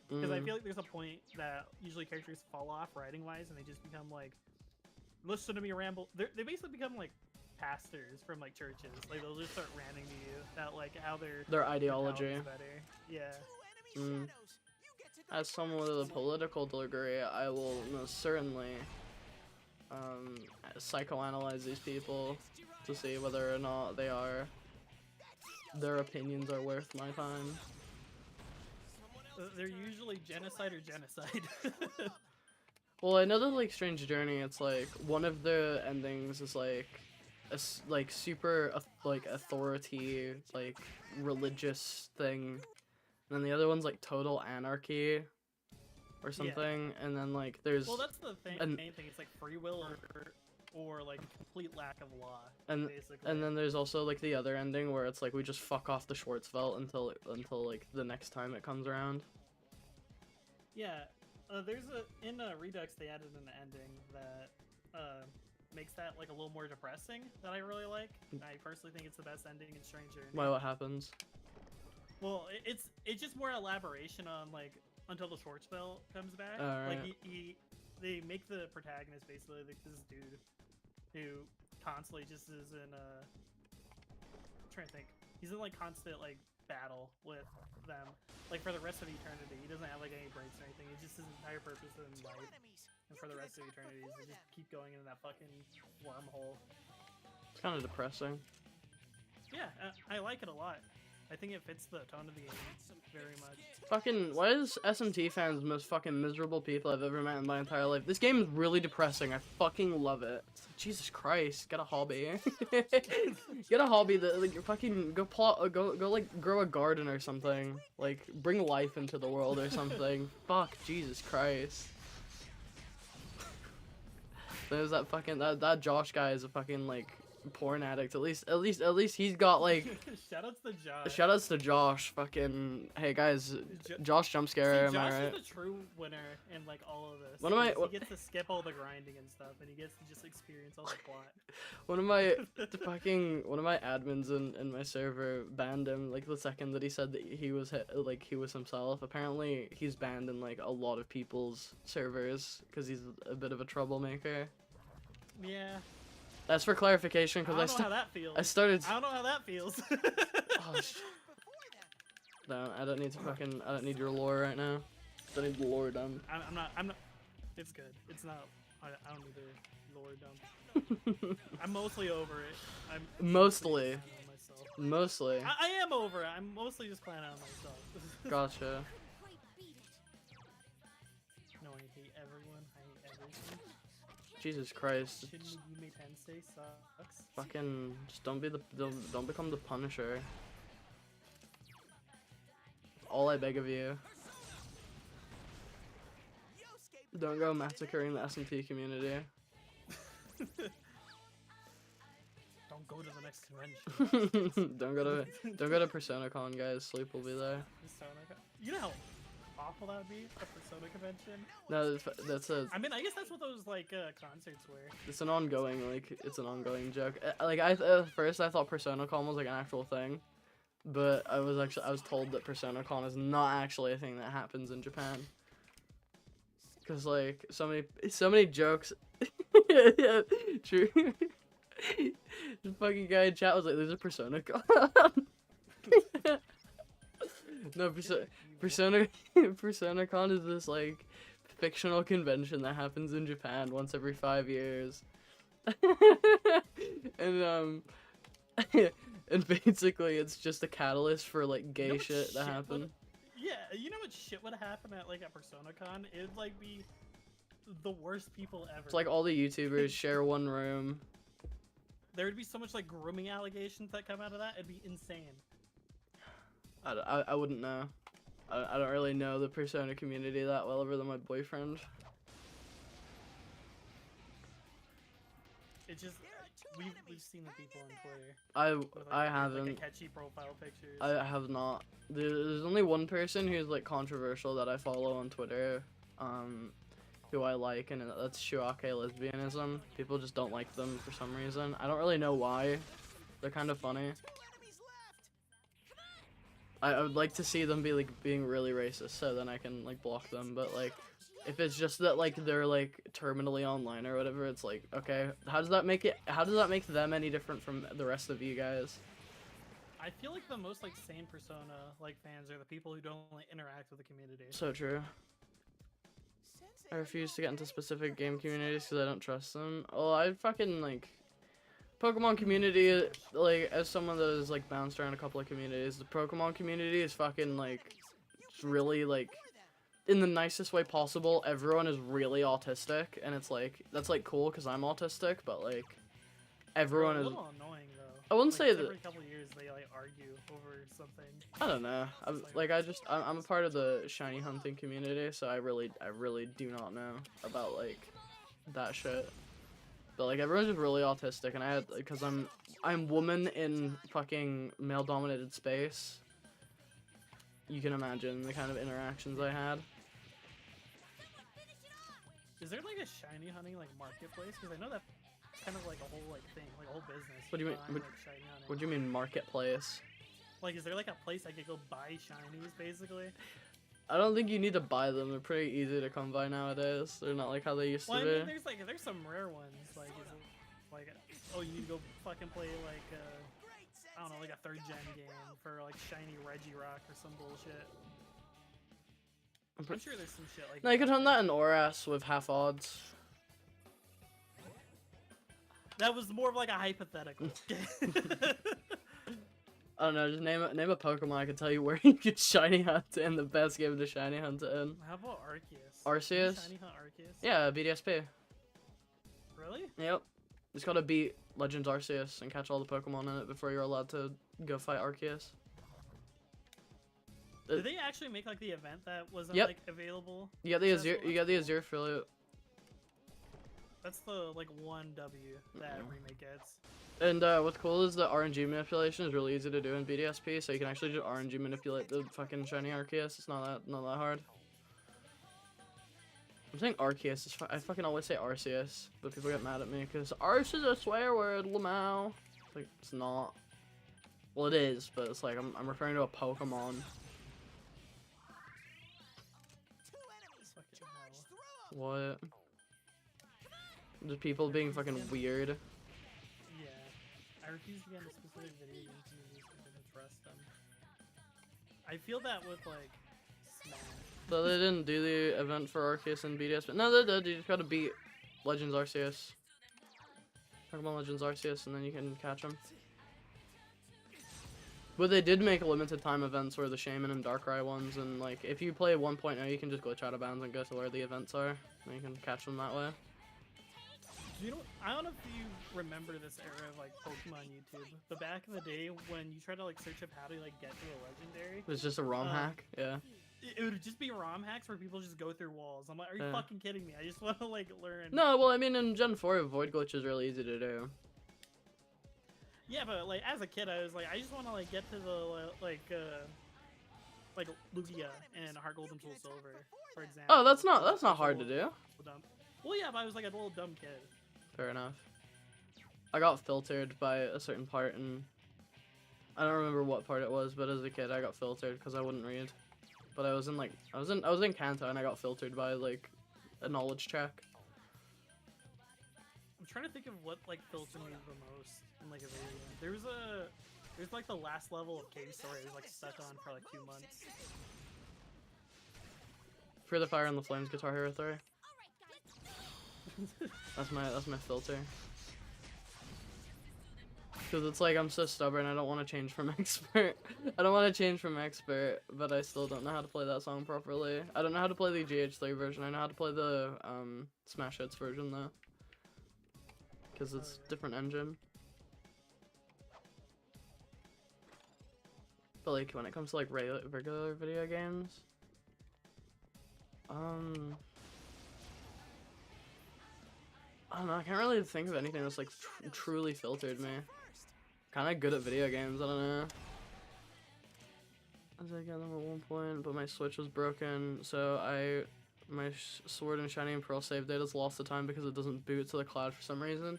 S4: Because I
S1: Mm.
S4: feel like there's a point that usually characters fall off writing wise, and they just become like, listen to me ramble. They basically become like pastors from like churches. Like they'll just start ranting to you about like how
S1: Their ideology.
S4: is better. Yeah.
S1: Mm. As someone with a political degree, I will most certainly psychoanalyze these people to see whether or not their opinions are worth my time.
S4: They're usually genocide or genocide.
S1: Well, I know that like Strange Journey, it's like one of the endings is like like super like authority, like religious thing, and then the other one's like total anarchy or something, and then like there's
S4: Well, that's the thing.
S1: And-
S4: Main thing. It's like free will or like complete lack of law.
S1: and
S4: basically.
S1: and then there's also like the other ending where it's like we just fuck off the Schwarzwelt until like the next time it comes around.
S4: Yeah, there's in Redux they added an ending that makes that like a little more depressing that I really like. I personally think it's the best ending in Strange Journey.
S1: Why? What happens?
S4: Well, it's just more elaboration on like until the Schwarzwelt comes back.
S1: Alright.
S4: Like they make the protagonist basically like this dude who constantly just is in I'm trying to think. He's in like constant like battle with them like for the rest of eternity. He doesn't have like any breaks or anything. It's just his entire purpose in life. And for the rest of eternity, they just keep going into that fucking wormhole.
S1: It's kind of depressing.
S4: Yeah, I like it a lot. I think it fits the tone of the game very much.
S1: Fucking, why is SMT fans the most fucking miserable people I've ever met in my entire life? This game is really depressing. I fucking love it. It's like, Jesus Christ, get a hobby. Get a hobby that like fucking go like grow a garden or something. Like bring life into the world or something. Fuck, Jesus Christ. There's that fucking that Josh guy is a fucking like porn addict. At least he's got like
S4: Shoutouts to Josh.
S1: shoutouts to Josh. Fucking hey guys, Josh jump scare.
S4: See,
S1: Am I
S4: Josh
S1: right?
S4: is the true winner in like all of this.
S1: One of my-
S4: because he gets to skip all the grinding and stuff, and he gets to just experience all the plot.
S1: One of my admins in my server banned him like the second that he said that he was he was himself. Apparently he's banned in like a lot of people's servers because he's a bit of a troublemaker.
S4: Yeah.
S1: That's for clarification
S4: I don't
S1: because
S4: know how that feels.
S1: I started.
S4: I don't know how that feels.
S1: Oh, no, I don't need your lore right now. Don't need the lore done.
S4: I'm not. It's good. It's not. I don't need the lore dump. I'm mostly over it. I'm
S1: Mostly.
S4: just planning on myself.
S1: Mostly.
S4: I am over it. I'm mostly just planning on myself.
S1: Gotcha.
S3: Quite beat it.
S4: No, I hate everyone. I hate everything.
S1: Jesus Christ.
S4: Shin Megami Tensei sucks.
S1: Fucking just don't become the Punisher. All I beg of you. Don't go massacring the SMT community.
S4: Don't go to the next convention.
S1: don't go to PersonaCon, guys. Sleep will be there.
S4: You know how awful that would be, a Persona convention?
S1: No, that's a
S4: I mean, I guess that's what those like concerts were.
S1: it's an ongoing joke. Like at first I thought PersonaCon was like an actual thing, but I was told that PersonaCon is not actually a thing that happens in Japan. Cause like so many jokes. Yeah, true. The fucking guy in chat was like, "There's a Persona Con." No, Persona Con is this like fictional convention that happens in Japan once every 5 years. And and basically it's just a catalyst for like gay
S4: You know what
S1: shit to
S4: would-
S1: happen.
S4: Yeah, you know what shit would happen at like a Persona Con? It'd like be the worst people ever.
S1: It's like all the YouTubers share one room.
S4: There would be so much like grooming allegations that come out of that. It'd be insane.
S1: I wouldn't know. I don't really know the Persona community that well other than my boyfriend.
S4: It just we've seen the people on Twitter. With,
S1: I
S4: like,
S1: haven't.
S4: Like, catchy profile pictures.
S1: I have not. There's only one person who's like controversial that I follow on Twitter, who I like, and that's Shuake Lesbianism. People just don't like them for some reason. I don't really know why. They're kind of funny. I would like to see them be like being really racist, so then I can like block them. But like, if it's just that like they're like terminally online or whatever, it's like, okay, how does that make them any different from the rest of you guys?
S4: I feel like the most like sane Persona like fans are the people who don't like interact with the community.
S1: So true. I refuse to get into specific game communities because I don't trust them. Oh, I fucking like Pokemon community. Like, as someone that has like bounced around a couple of communities, the Pokemon community is fucking like, it's really like, in the nicest way possible. Everyone is really autistic, and it's like that's like cool because I'm autistic, but like everyone
S4: They're a
S1: is.
S4: little annoying though.
S1: I wouldn't
S4: Like,
S1: say that.
S4: every couple of years they like argue over something.
S1: I don't know. I'm a part of the shiny hunting community, so I really do not know about like that shit. But like everyone's just really autistic, and I had because I'm woman in fucking male dominated space. You can imagine the kind of interactions I had.
S4: Is there like a shiny hunting like marketplace? Because I know that's kind of like a whole like thing, like a whole business.
S1: What do you mean?
S4: behind, like, shiny hunting.
S1: What do you mean marketplace?
S4: Like, is there like a place I could go buy shinies basically?
S1: I don't think you need to buy them. They're pretty easy to come by nowadays. They're not like how they used
S4: Well, I
S1: to be.
S4: mean, there's some rare ones. Like, is it, like, oh, you need to go fucking play like I don't know, like a 3rd gen game for like shiny Regirock or some bullshit. I'm sure there's some shit like.
S1: No, you could hunt that in Oras with half odds.
S4: That was more of like a hypothetical.
S1: I don't know, just name a Pokemon I can tell you where you can shiny hunt and the best game to shiny hunt it in.
S4: How about Arceus?
S1: Arceus?
S4: Can you shiny hunt Arceus?
S1: Yeah, BDSP.
S4: Really?
S1: Yep. You just gotta beat Legends Arceus and catch all the Pokemon in it before you're allowed to go fight Arceus.
S4: Did they actually make like the event that wasn't
S1: Yep.
S4: like available?
S1: You got the Azure.
S4: accessible?
S1: You got the Azure affiliate.
S4: That's the like 1W that remake gets.
S1: And what's cool is the RNG manipulation is really easy to do in BDSP, so you can actually just RNG manipulate the fucking shiny Arceus. It's not that hard. I'm saying Arceus. I fucking always say Arceus, but people get mad at me because Arce is a swear word, Lamau. Like it's not. Well, it is, but it's like I'm referring to a Pokemon.
S4: Fucking hell.
S1: What? Just people being fucking weird.
S4: Yeah. I refuse to get into specific video game communities because I don't trust them. I feel that with like Smash.
S1: So they didn't do the event for Arceus and BDS, but no, they did. You just gotta beat Legends Arceus. Pokemon Legends Arceus, and then you can catch them. But they did make limited time events where the Shaman and Darkrai ones, and like if you play 1.0, you can just glitch out of bounds and go to where the events are, and you can catch them that way.
S4: You know, I don't know if you remember this era of like Pokemon YouTube, but back in the day when you try to like search up how to like get to a legendary,
S1: It's just a ROM hack, yeah.
S4: it would just be ROM hacks where people just go through walls. I'm like, are you
S1: Yeah.
S4: fucking kidding me? I just want to like learn.
S1: No, well, I mean, in Gen 4, Void Glitch is really easy to do.
S4: Yeah, but like as a kid, I was like, I just want to like get to the like Lugia and Heart Gold and Soul Silver, for example.
S1: Oh, that's not hard to do.
S4: Dumb. Well, yeah, but I was like a little dumb kid.
S1: Fair enough. I got filtered by a certain part, and I don't remember what part it was, but as a kid, I got filtered because I wouldn't read. But I was in Kanto, and I got filtered by like a knowledge check.
S4: I'm trying to think of what like filtered me the most in like a video game. There's like the last level of Cave Story I was like stuck on for like 2 months.
S1: For the Fire and the Flames Guitar Hero 3. That's my filter. Because it's like I'm so stubborn, I don't want to change from expert. I don't want to change from expert, but I still don't know how to play that song properly. I don't know how to play the GH3 version. I know how to play the Smash Hits version though. Because it's different engine. But like when it comes to like regular video games, I don't know, I can't really think of anything that's like truly filtered me. Kind of good at video games, I don't know. I got them at one point, but my Switch was broken, so my Sword and Shining Pearl save data's lost the time because it doesn't boot to the cloud for some reason.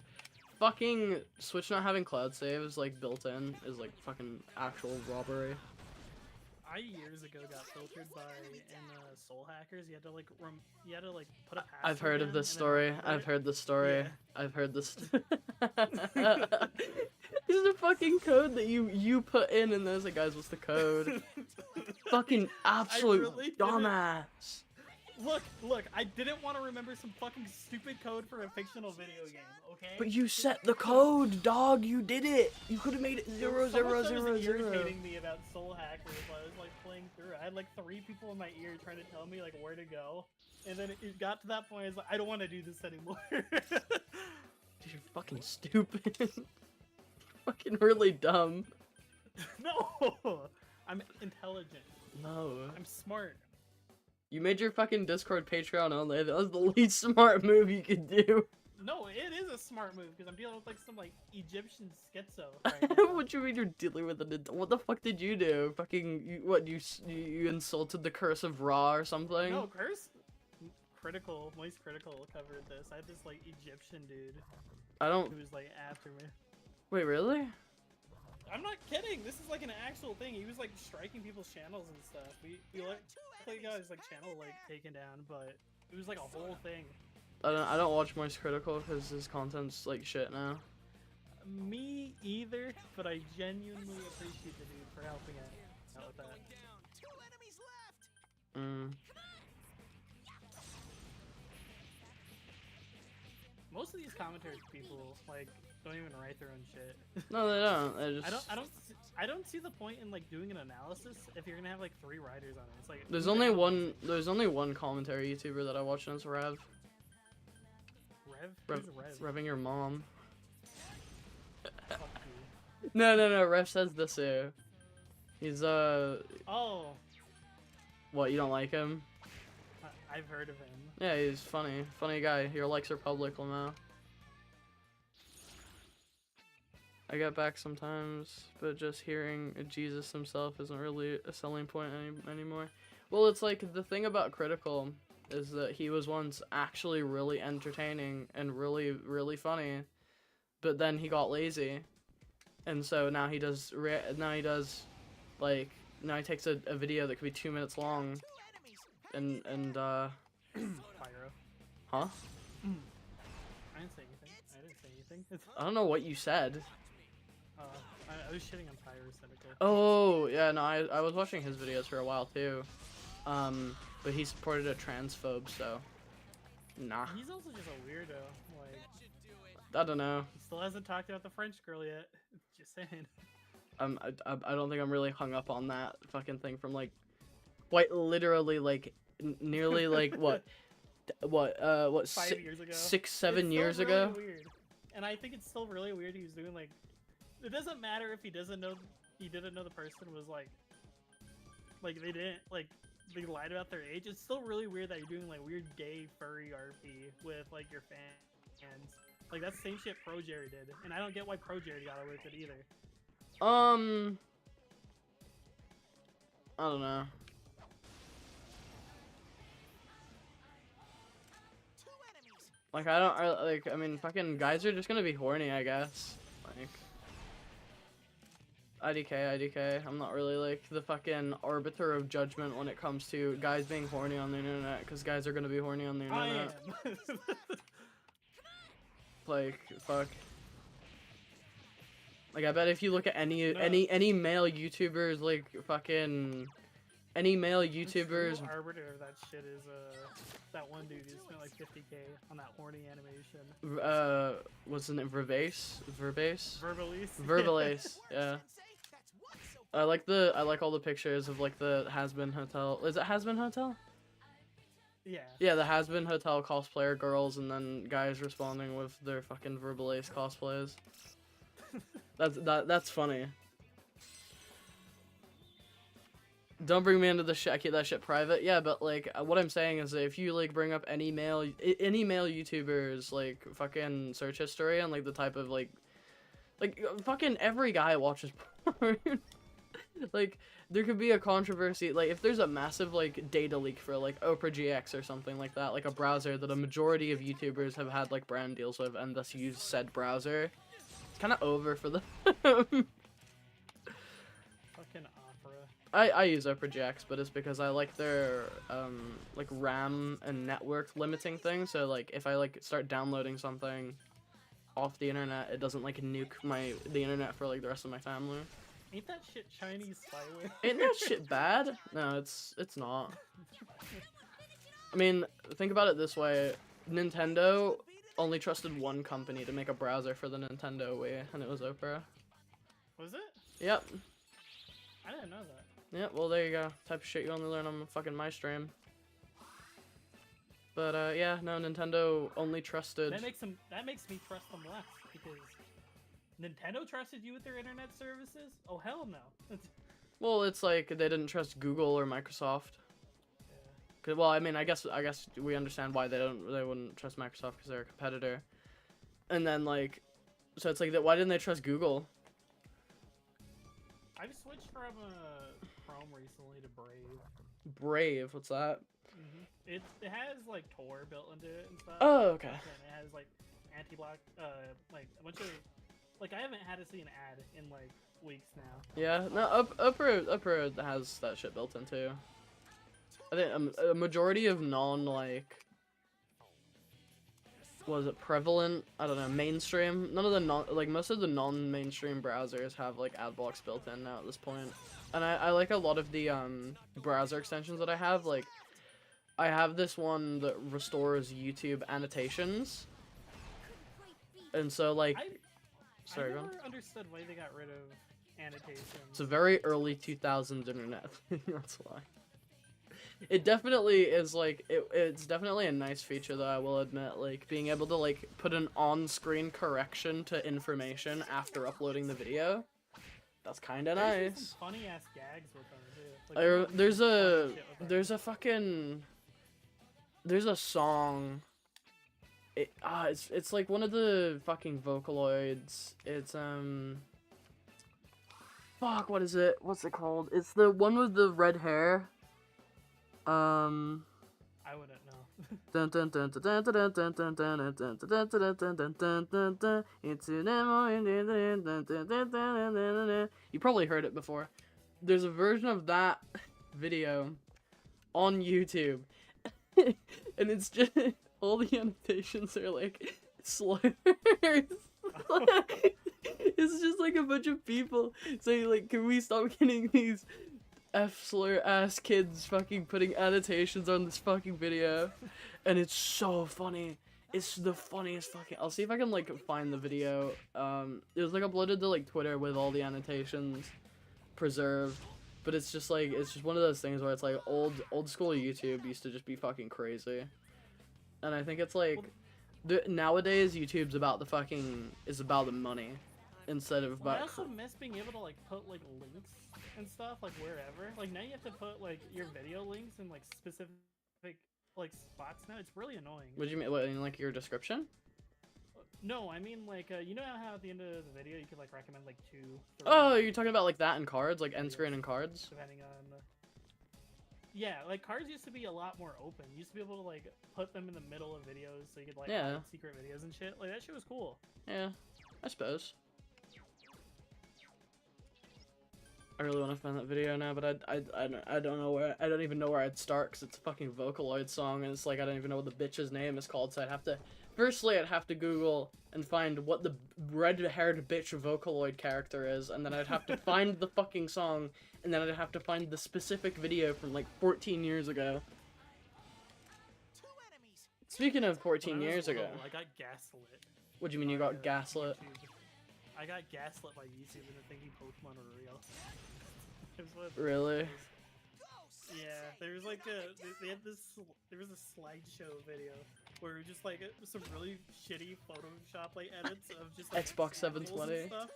S1: Fucking Switch not having cloud saves like built in is like fucking actual robbery.
S4: I years ago got filtered by Soul Hackers. You had to like put a password.
S1: I've heard of this story. I've heard this story.
S4: Yeah.
S1: I've heard this. This is a fucking code that you put in, and there's like, guys, what's the code? Fucking absolute
S4: really
S1: dumbass.
S4: Look, I didn't want to remember some fucking stupid code for a fictional video game, okay?
S1: But you set the code, dog. You did it. You could have made it 0
S4: Someone
S1: 0
S4: that
S1: 0
S4: was
S1: 0.
S4: irritating me about Soul Hackers while I was like playing through it. I had like 3 people in my ear trying to tell me like where to go, and then it got to that point. I was like, I don't want to do this anymore.
S1: Dude, you're fucking stupid. Fucking really dumb.
S4: No, I'm intelligent.
S1: No.
S4: I'm smart.
S1: You made your fucking Discord Patreon only. That was the least smart move you could do.
S4: No, it is a smart move because I'm dealing with like some like Egyptian schizo. Right now.
S1: What you mean you're dealing with it? What the fuck did you do? Fucking, you insulted the curse of Ra or something?
S4: No, Moist Critical covered this. I had this like Egyptian dude
S1: I don't.
S4: who was like after me.
S1: Wait, really?
S4: I'm not kidding. This is like an actual thing. He was like striking people's channels and stuff. We like got his like channel like taken down, but it was like a whole thing.
S1: I don't watch Moist Critical because his content's like shit now.
S4: Me either, but I genuinely appreciate the dude for helping out with that.
S2: Two enemies left.
S4: Most of these commentary people like don't even write their own shit.
S1: No, they don't. They just.
S4: I don't see the point in like doing an analysis if you're gonna have like 3 writers on it. It's like
S1: There's only one. There's only one commentary YouTuber that I watch, and it's Rev.
S4: Rev? Who's Rev?
S1: Revving your mom.
S4: Fuck you.
S1: No. Rev says this here. He's
S4: Oh,
S1: What? You don't like him?
S4: I've heard of him.
S1: Yeah, he's funny guy. Your likes are public, Lamau. I get back sometimes, but just hearing Jesus himself isn't really a selling point anymore. Well, it's like the thing about Critical is that he was once actually really entertaining and really funny, but then he got lazy, and so now he takes a video that could be 2 minutes long, and
S4: Pyro.
S1: huh?
S4: I didn't say anything.
S1: I don't know what you said.
S4: I was shitting on Pyro Cynical.
S1: Oh, yeah, no, I was watching his videos for a while too. But he supported a transphobe, so nah.
S4: He's also just a weirdo. Like,
S1: I don't know.
S4: he still hasn't talked about the French girl yet. Just saying.
S1: I don't think I'm really hung up on that fucking thing from like quite literally like nearly like what
S4: 5 years ago.
S1: 6, 7
S4: It's
S1: years
S4: still
S1: ago.
S4: really weird. And I think it's still really weird he was doing like, it doesn't matter if he didn't know the person was like they lied about their age. It's still really weird that you're doing like weird gay furry RP with like your fans. Like that's the same shit Pro Jerry did, and I don't get why Pro Jerry got away with it either.
S1: I don't know. Like I mean fucking guys are just gonna be horny, I guess. Like IDK. I'm not really like the fucking arbiter of judgment when it comes to guys being horny on the internet, because guys are gonna be horny on the
S4: I
S1: internet.
S4: am.
S1: Like, fuck. Like, I bet if you look at any
S4: No.
S1: any male YouTubers, like fucking any male YouTubers,
S4: The true arbiter of that shit is that one dude who spent like 50K on that horny animation.
S1: what's his name? Verbase.
S4: Verbally.
S1: Verbalace. Yeah. I like all the pictures of like the Has-Been Hotel. Is it Has-Been Hotel?
S4: Yeah.
S1: Yeah, the Has-Been Hotel cosplayer girls, and then guys responding with their fucking Verbalace cosplays. That's funny. Don't bring me into the shit. I keep that shit private. Yeah, but like, what I'm saying is that if you like bring up any male YouTubers like fucking search history and like the type of like fucking every guy watches porn. Like, there could be a controversy, like, if there's a massive, like, data leak for, like, Opera GX or something like that, like a browser that a majority of YouTubers have had, like, brand deals with and thus use said browser, it's kind of over for them.
S4: Fucking Opera.
S1: I use Opera GX, but it's because I like their, like, RAM and network limiting thing, so, like, if I, like, start downloading something off the internet, it doesn't, like, nuke the internet for, like, the rest of my family.
S4: Ain't that shit Chinese spyware?
S1: Ain't that shit bad? No, it's not. I mean, think about it this way. Nintendo only trusted one company to make a browser for the Nintendo Wii, and it was Opera.
S4: Was it?
S1: Yep.
S4: I didn't know that.
S1: Yep, well there you go. Type of shit you only learn on fucking my stream. But yeah, no, Nintendo only trusted...
S4: That makes me trust them less, because Nintendo trusted you with their internet services? Oh hell no.
S1: Well, it's like they didn't trust Google or Microsoft.
S4: Yeah.
S1: Well, I mean, I guess we understand why they wouldn't trust Microsoft, because they're a competitor. And then like, so it's like that. Why didn't they trust Google?
S4: I've switched from Chrome recently to Brave.
S1: Brave, what's that?
S4: It has like Tor built into it and stuff.
S1: Oh, okay.
S4: And it has like anti-block, like a bunch of, like I haven't had to see an ad in like weeks now.
S1: Yeah, no, Opera has that shit built in too. I think a majority of was it prevalent? I don't know, mainstream. None of the most of the non-mainstream browsers have like ad blocks built in now at this point. And I like a lot of the browser extensions that I have. Like, I have this one that restores YouTube annotations. And so like, sorry,
S4: I
S1: go on.
S4: never understood why they got rid of annotations.
S1: It's a very early 2000s internet thing, that's why. It definitely is like, it's definitely a nice feature though, I will admit, like being able to like put an on-screen correction to information after uploading the video. That's kind of nice.
S4: Some funny ass gags with them too. Like,
S1: There's a
S4: funny
S1: there's a song. It's like one of the fucking Vocaloids. It's fuck, what is it? What's it called? It's the one with the red hair.
S4: I wouldn't know.
S1: Dun dun dun dun dun dun dun dun dun dun dun dun dun dun dun dun. It's an You probably heard it before. There's a version of that video on YouTube, and it's just all the annotations are like slurs. It's just like a bunch of people saying like, "Can we stop getting these F-slur ass kids fucking putting annotations on this fucking video?" And it's so funny. It's the funniest fucking... I'll see if I can like find the video. It was like uploaded to like Twitter with all the annotations preserved. But it's just like, it's just one of those things where it's like old school YouTube used to just be fucking crazy. And I think it's like, nowadays YouTube's about the fucking, is about the money instead of
S4: Well, I
S1: about...
S4: also miss being able to like put like links and stuff like wherever. Like now you have to put like your video links in like specific like spots now. It's really annoying.
S1: What do you mean, what, in like your description?
S4: No, I mean like you know how at the end of the video you could like recommend like 2, 3,
S1: Oh, you're talking about like that in cards, like end screen and cards?
S4: depending on yeah, like cards used to be a lot more open. You used to be able to like put them in the middle of videos so you could like
S1: Yeah.
S4: hide secret videos and shit. Like that shit was cool.
S1: Yeah, I suppose. I really want to find that video now, but I don't know where, I don't even know where I'd start, because it's a fucking Vocaloid song, and it's like, I don't even know what the bitch's name is called, so I'd have to, firstly, I'd have to Google and find what the red-haired bitch Vocaloid character is, and then I'd have to find the fucking song, and then I'd have to find the specific video from, like, 14 years ago.
S2: 2 enemies.
S1: Speaking of 14
S4: When I was
S1: years ago,
S4: little, I got gaslit.
S1: what do you mean you
S4: by,
S1: got gaslit?
S4: YouTube. I got gaslit by YouTube into thinking Pokemon were real. It was one of
S1: Really?
S2: Ghosts.
S4: Yeah, there was like they had this, there was a slideshow video where it was just like some really shitty Photoshop like edits of just like
S1: Xbox
S4: animals
S1: 720.
S4: and stuff.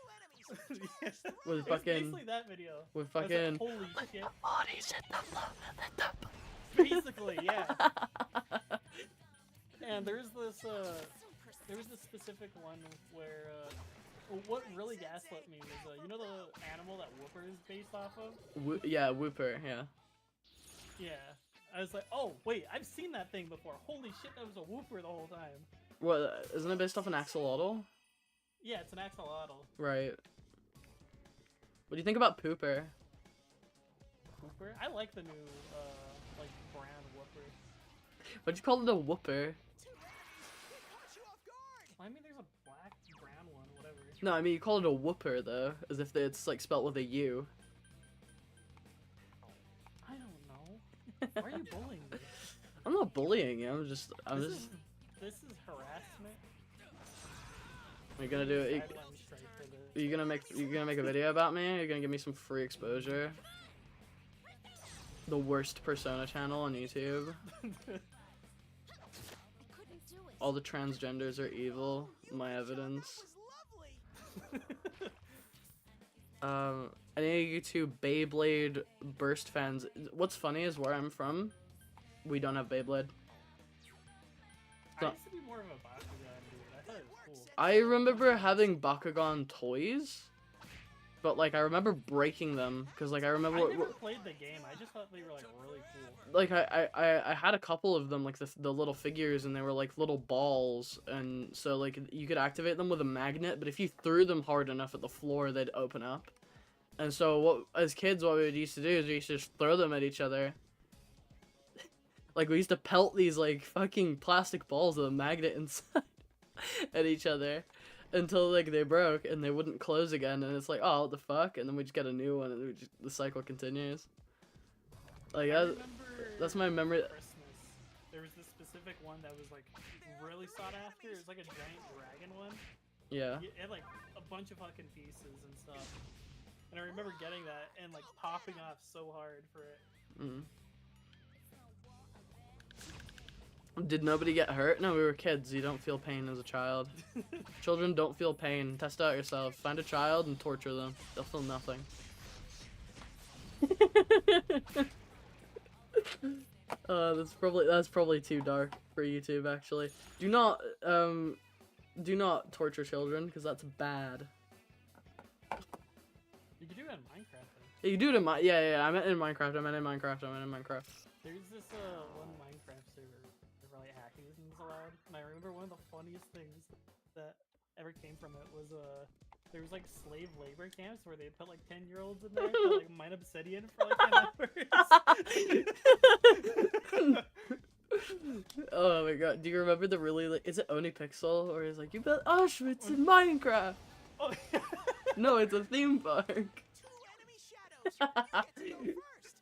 S2: 2 enemies.
S4: Yeah.
S1: With
S4: It was
S1: fucking,
S4: basically that video.
S1: with
S4: I was like,
S1: fucking,
S4: holy shit.
S1: bodies at the floor, at the
S4: Basically, yeah. And there's this there was this specific one where what really gaslit me was you know the animal that Whooper is based off of?
S1: yeah, Whooper, yeah.
S4: Yeah. I was like, oh wait, I've seen that thing before. Holy shit, that was a Whooper the whole time.
S1: What, isn't it based off an axolotl?
S4: Yeah, it's an axolotl.
S1: Right. What do you think about Pooper?
S4: Whooper? I like the new like brown Whooper.
S1: What'd you call it, a whooper?
S2: 2 enemies. It caught you off guard.
S4: Well, I mean, there's a black, brown one, whatever.
S1: No, I mean, you call it a whooper, though, as if it's, like, spelt with a U.
S4: I don't know. Why are you bullying me?
S1: I'm not bullying you, I'm just,
S4: This is harassment.
S1: You're gonna do it,
S4: Sideline strike for this.
S1: you're gonna make a video about me? You're gonna give me some free exposure? The worst Persona channel on YouTube.
S3: I couldn't do it.
S1: All the transgenders are evil, my evidence.
S2: That was lovely.
S1: Any of you two Beyblade Burst fans, what's funny is where I'm from, we don't have Beyblade.
S4: I used to be more of a Bakugan dude. I thought it was cool.
S1: I remember having Bakugan toys, but like I remember breaking them because like I remember
S4: I never played the game. I just thought they were like really cool.
S1: like I had a couple of them, like the little figures, and they were like little balls, and so like you could activate them with a magnet, but if you threw them hard enough at the floor, they'd open up. And so what as kids what we would used to do is we used to just throw them at each other. Like we used to pelt these like fucking plastic balls with a magnet inside at each other until like they broke and they wouldn't close again, and it's like, oh, what the fuck, and then we just get a new one and the cycle continues. Like
S4: I remember
S1: that's my memory.
S4: Christmas. There was this specific one that was like really sought after. It was like a giant dragon one.
S1: Yeah.
S4: It had like a bunch of fucking pieces and stuff. And I remember getting that and like popping off so hard for it.
S1: Mm. Did nobody get hurt? No, we were kids. You don't feel pain as a child. Children don't feel pain. Test out yourself. Find a child and torture them. They'll feel nothing. That's probably too dark for YouTube. Actually, do not torture children because that's bad.
S4: You could do it in Minecraft though.
S1: Yeah, you do it in yeah. I meant in Minecraft.
S4: There's this one Minecraft server where like hacking things allowed, and I remember one of the funniest things that ever came from it was there was like slave labor camps where they put like 10-year-olds in there to like mine obsidian for like 10 hours.
S1: Oh my god, do you remember the really like, is it Onipixel or is like you built Auschwitz in Minecraft?
S4: Oh,
S1: No, it's a theme park.
S2: 2 enemy shadows. You get to go first.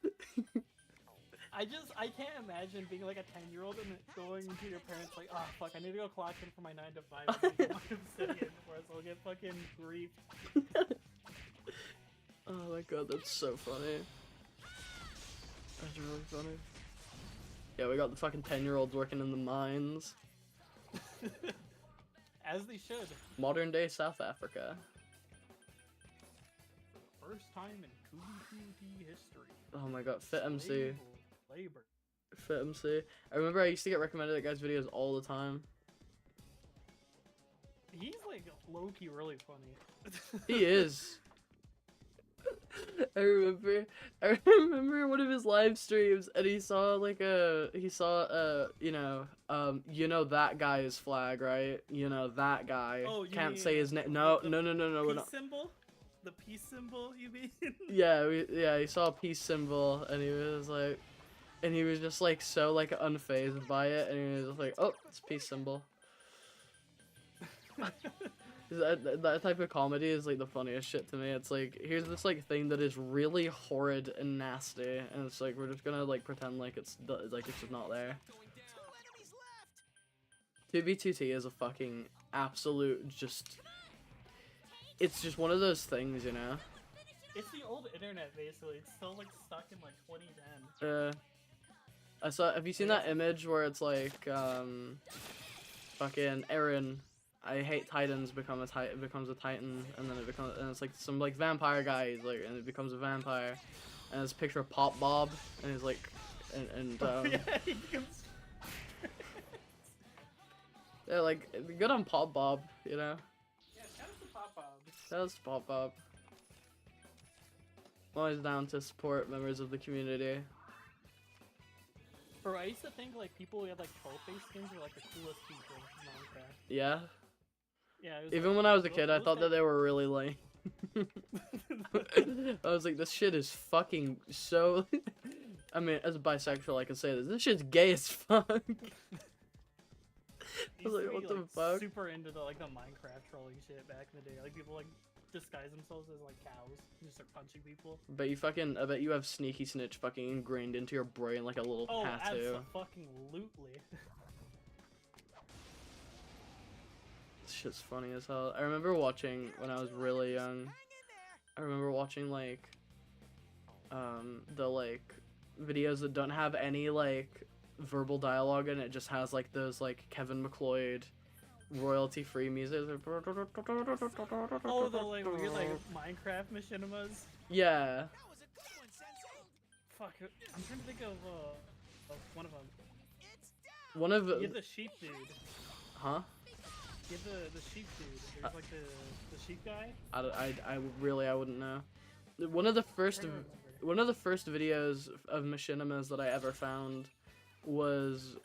S4: I can't imagine being like a 10-year-old and going to your parents like, oh fuck, I need to go clock in for my 9 to 5 and get my obsidian or else I'll get fucking griefed.
S1: Oh my god, that's so funny. That's really funny. Yeah, we got the fucking 10-year-olds working in the mines.
S4: As they should.
S1: Modern day South Africa.
S4: First time in Kubi history.
S1: Oh my god, FitMC.
S4: Slave labor.
S1: FitMC. I remember I used to get recommended that guy's videos all the time.
S4: He's like low-key really funny.
S1: He is. I remember one of his live streams and he saw you know that guy's flag, right? You know that guy.
S4: Oh, you
S1: can't
S4: mean
S1: say his name. No,
S4: the
S1: we're
S4: peace
S1: not.
S4: symbol? The peace symbol, you mean?
S1: Yeah, he saw a peace symbol, and he was like, and he was just like so like unfazed by it, and he was just like, oh, it's a peace symbol. That type of comedy is like the funniest shit to me. It's like, here's this like thing that is really horrid and nasty, and it's like we're just gonna like pretend like it's just not there. 2v2t is a fucking absolute just. It's just one of those things, you know.
S4: It's the old internet, basically. It's still like stuck in like 2010.
S1: I saw. Have you seen that image where it's like, fucking Aaron, I hate Titans becomes a Titan, and then it's like some like vampire guy, he's like, and it becomes a vampire, and it's a picture of Pop Bob, and he's like,
S4: Yeah, he becomes...
S1: they're like, good on Pop Bob, you know.
S4: Yeah, shout out to Pop Bob.
S1: That was Pop Bob. Always down to support members of the community.
S4: Bro, I used to think like people who had like troll face skins were like the coolest people in Minecraft.
S1: Yeah.
S4: Yeah. It was,
S1: Even
S4: like,
S1: when I was a
S4: those-
S1: kid, I
S4: those
S1: thought that
S4: guys-
S1: they were really lame. I was like, this shit is fucking so. I mean, as a bisexual, I can say this. This shit's gay as fuck.
S4: used
S1: I was like,
S4: to
S1: what
S4: be,
S1: the fuck?
S4: Super into the like the Minecraft trolling shit back in the day. Like people like disguise themselves as like cows and just start punching people.
S1: But you fucking, I bet you have sneaky snitch fucking ingrained into your brain like a little
S4: Oh,
S1: tattoo.
S4: absolutely.
S1: This shit's funny as hell. I remember watching when I was really young. I remember watching like, the like videos that don't have any like verbal dialogue and it just has like those like Kevin McLeod royalty-free music.
S4: Oh, the like weird like Minecraft machinimas.
S1: Yeah.
S4: Fuck, I'm trying to think of one of them.
S1: One of
S4: You have the sheep dude.
S1: huh?
S4: You have the sheep dude. There's like the sheep guy.
S1: I wouldn't know. One of the first
S4: Trying to remember.
S1: one of the first videos of machinimas that I ever found was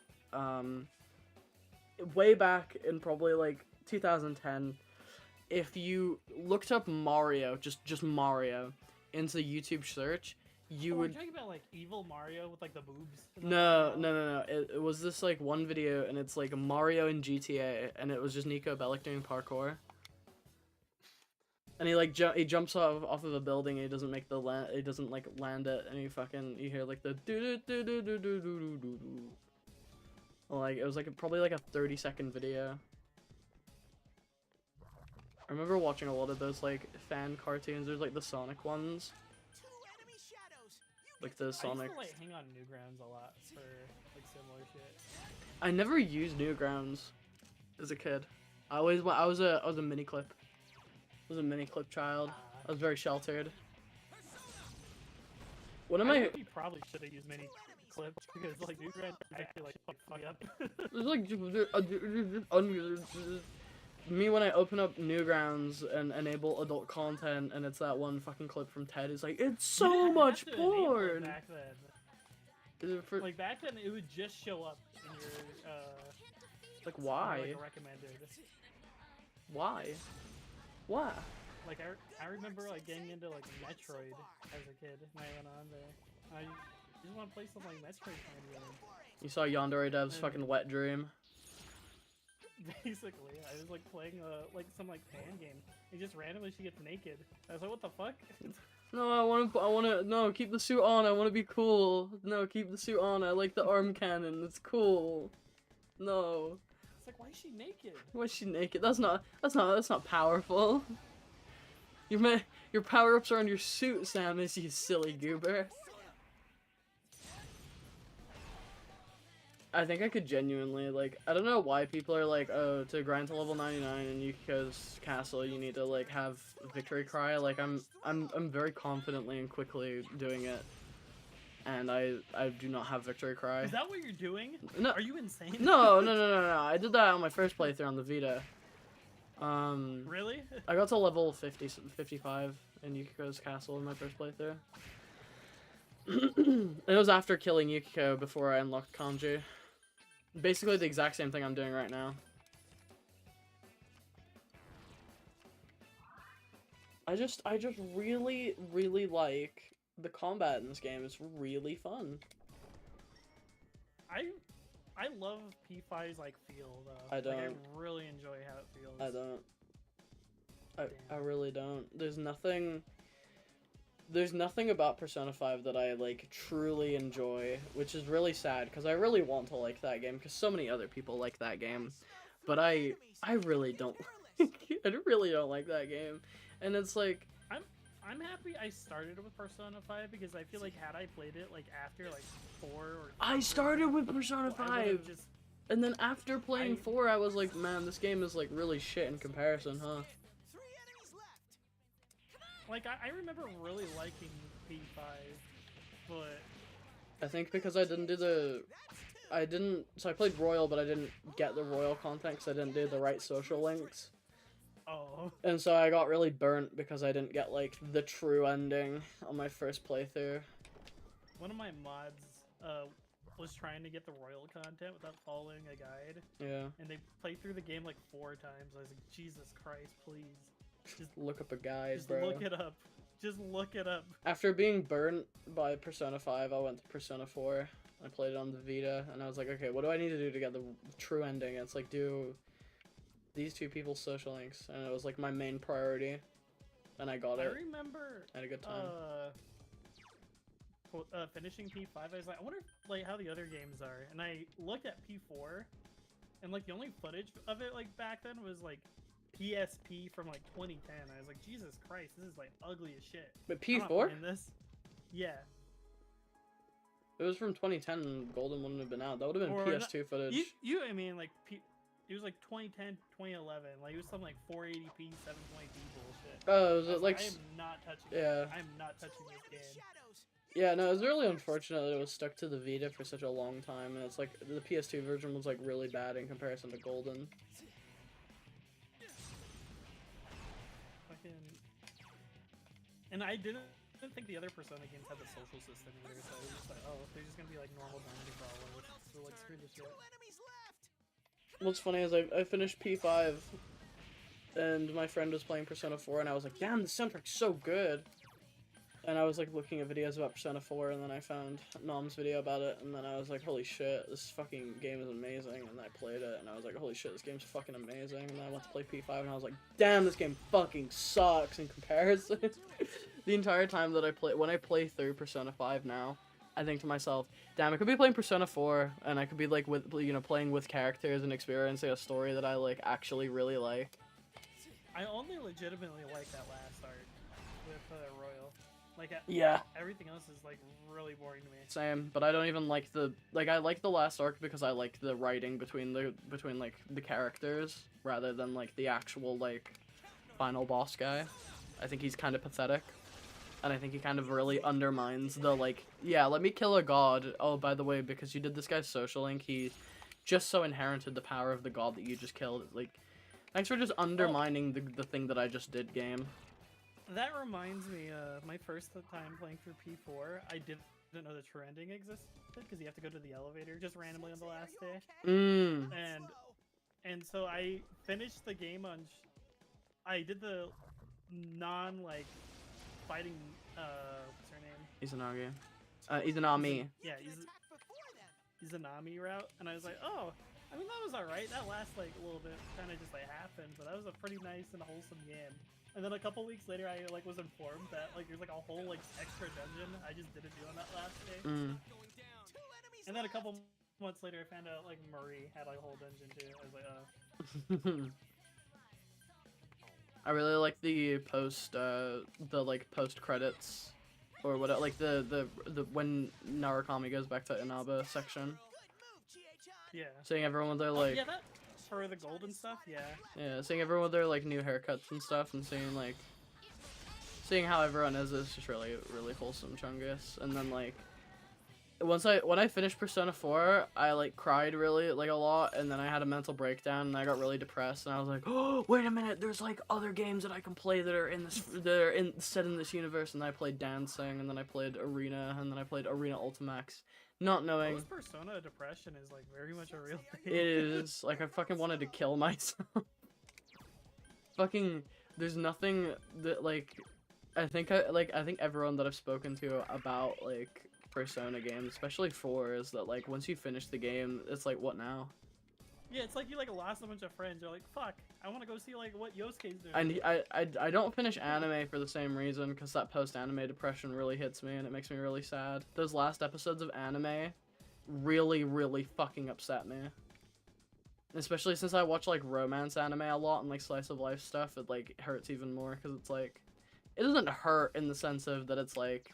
S1: way back in probably like 2010. If you looked up Mario, just Mario, into the YouTube search, you
S4: Oh,
S1: would.
S4: You're talking about like evil Mario with like the boobs. and
S1: No.
S4: the-
S1: It was this like one video, and it's like Mario in GTA, and it was just Nico Bellic doing parkour. And he like he jumps off of a building, and he doesn't make the land. He doesn't like land it, and you hear like the do do do do do do do do do. Like it was like probably like a 30-second video. I remember watching a lot of those like fan cartoons. There's like the Sonic ones, like the
S4: I used
S1: Sonic.
S4: to like hang on Newgrounds a lot for like similar shit.
S1: I never used Newgrounds as a kid. I was a mini clip. I was a mini clip child. I was very sheltered. One of
S4: I
S1: my
S4: think you probably should have used mini clips because like Newgrounds actually like fuck up.
S1: there's like me when I open up Newgrounds and enable adult content, and it's that one fucking clip from Ted. It's like it's
S4: You
S1: so
S4: didn't have
S1: much
S4: to enable it
S1: porn.
S4: Back then.
S1: Is it for,
S4: Like back then, it would just show up in your
S1: like why?
S4: like recommended.
S1: Why? Why?
S4: Like I remember like getting into like Metroid as a kid, and I went on there. I just want to play some like Metroid kind of game.
S1: You saw Yandere Dev's fucking wet dream.
S4: Basically, I was like playing like some like fan game, and just randomly she gets naked. I was like, what the fuck?
S1: No, I wanna, no, keep the suit on, I wanna be cool. No, keep the suit on, I like the arm cannon, it's cool. No.
S4: It's like, why is she naked?
S1: Why is she naked? That's not powerful. Your power-ups are on your suit, Samus, you silly goober. I think I could genuinely, like, I don't know why people are like, oh, to grind to level 99 in Yukiko's castle, you need to, like, have Victory Cry. Like, I'm very confidently and quickly doing it. And I do not have Victory Cry.
S4: Is that what you're doing?
S1: No.
S4: Are you insane?
S1: No. I did that on my first playthrough on the Vita.
S4: Really?
S1: I got to level 55 in Yukiko's castle in my first playthrough. It was after killing Yukiko before I unlocked Kanji. Basically the exact same thing I'm doing right now. I just really, really like the combat in this game. It's really fun.
S4: I love P5's like feel though.
S1: I
S4: Like, I
S1: don't.
S4: really enjoy how it feels.
S1: I don't. I
S4: Damn.
S1: really don't. There's nothing about Persona 5 that I like truly enjoy, which is really sad because I really want to like that game because so many other people like that game, but I really don't. I really don't like that game, and it's like
S4: I'm happy I started with Persona 5 because I feel like had I played it like after like 4 or
S1: I started with Persona
S4: I would've
S1: 5,
S4: just
S1: and then after playing
S4: I-
S1: 4, I was like, man, this game is like really shit in comparison, huh?
S2: 3 enemies left.
S4: like I remember really liking P5, but
S1: I think because I didn't do the so I played Royal, but I didn't get the Royal content because I didn't do the right social links.
S4: oh
S1: And so I got really burnt because I didn't get, like, the true ending on my first playthrough.
S4: one of my mods was trying to get the royal content without following a guide,
S1: Yeah.
S4: and they played through the game like 4 times. I was like, Jesus Christ, please, just
S1: Look up a guide,
S4: just
S1: bro.
S4: look it up. Just look it up.
S1: After being burnt by Persona 5, I went to Persona 4. I played it on the Vita, and I was like, okay, what do I need to do to get the true ending? It's like, do these 2 people's social links, and it was, like, my main priority. And I got
S4: I
S1: it.
S4: remember
S1: I had a good time.
S4: finishing P5. I was like, I wonder like how the other games are, and I looked at P4, and like the only footage of it like back then was like PSP from like 2010. I was like, Jesus Christ, this is like ugly as shit.
S1: But
S4: I'm not
S1: P4?
S4: playing this. Yeah.
S1: It was from 2010, and Golden wouldn't have been out. That would have been
S4: Or
S1: PS2 footage.
S4: I mean like it was like 2010, 2011. Like it was some like 480p, 720p bullshit.
S1: Oh, was
S4: I
S1: it
S4: was
S1: like...
S4: I am not touching.
S1: Yeah.
S4: I am not touching this game.
S2: Shadows.
S1: Yeah, no, it was really unfortunate that it was stuck to the Vita for such a long time, and it's like, the PS2 version was like really bad in comparison to Golden.
S4: Fucking. And I didn't think the other Persona games had the social system either, so I was just like, oh, they're just gonna be like normal dungeon crawlers. So like, screw this shit.
S2: 2 enemies left.
S1: What's funny is I finished P5, and my friend was playing Persona 4, and I was like, damn, the soundtrack's so good! And I was like looking at videos about Persona 4, and then I found Nom's video about it, and then I was like, holy shit, this fucking game is amazing, and I played it, and I was like, holy shit, this game's fucking amazing, and then I went to play P5, and I was like, damn, this game fucking sucks in comparison. The entire time that when I play through Persona 5 now, I think to myself, damn, I could be playing Persona 4, and I could be like playing with characters and experiencing a story that I like actually really like.
S4: I only legitimately like that last arc with Royal. Like,
S1: Yeah.
S4: everything else is like really boring to me.
S1: Same, but I don't even like I like the last arc because I like the writing between like the characters rather than like the actual like final boss guy. I think he's kind of pathetic, and I think he kind of really undermines the like, yeah, let me kill a god. Oh, by the way, because you did this guy's social link, he just so inherited the power of the god that you just killed. Like, thanks for just undermining the thing that I just did, game.
S4: That reminds me, my first time playing through P4, I didn't know the true ending existed because you have to go to the elevator just randomly on the last day.
S1: Mm.
S4: And so I finished the game on. I did the non fighting. What's her name?
S1: Izanagi. Izanami.
S4: Yeah, Izanami route, and I was like, oh, I mean that was alright. That last a little bit kind of just happened, but that was a pretty nice and wholesome game. And then a couple weeks later, I was informed that there's a whole extra dungeon I just didn't do on that last day.
S1: Mm.
S4: And then a couple months later, I found out Marie had a whole dungeon too. I was like, oh.
S1: I really like the post credits, or what, the when Narukami goes back to Inaba section.
S4: Yeah.
S1: Seeing everyone with their
S4: yeah, that for the golden stuff. Yeah.
S1: seeing everyone with their new haircuts and stuff, and seeing how everyone is just really wholesome, Chungus. And then when I finished Persona 4, I cried really a lot, and then I had a mental breakdown and I got really depressed, and I was like, oh, wait a minute, there's other games that I can play that are set in this universe. And I played Dancing, and then I played Arena, and then I played Arena Ultimax, not knowing
S4: Post-Persona depression is very much a real thing.
S1: it is I fucking wanted to kill myself. Fucking there's nothing that like I think everyone that I've spoken to about like Persona games, especially 4, is that like once you finish the game, it's like what now?
S4: Yeah, it's like you like lost a bunch of friends. You're like, fuck, I want to go see like what Yosuke's doing.
S1: I don't finish anime for the same reason, because that post-anime depression really hits me and it makes me really sad. Those last episodes of anime really fucking upset me. Especially since I watch like romance anime a lot and like slice of life stuff, it like hurts even more, because it's like it doesn't hurt in the sense of that it's like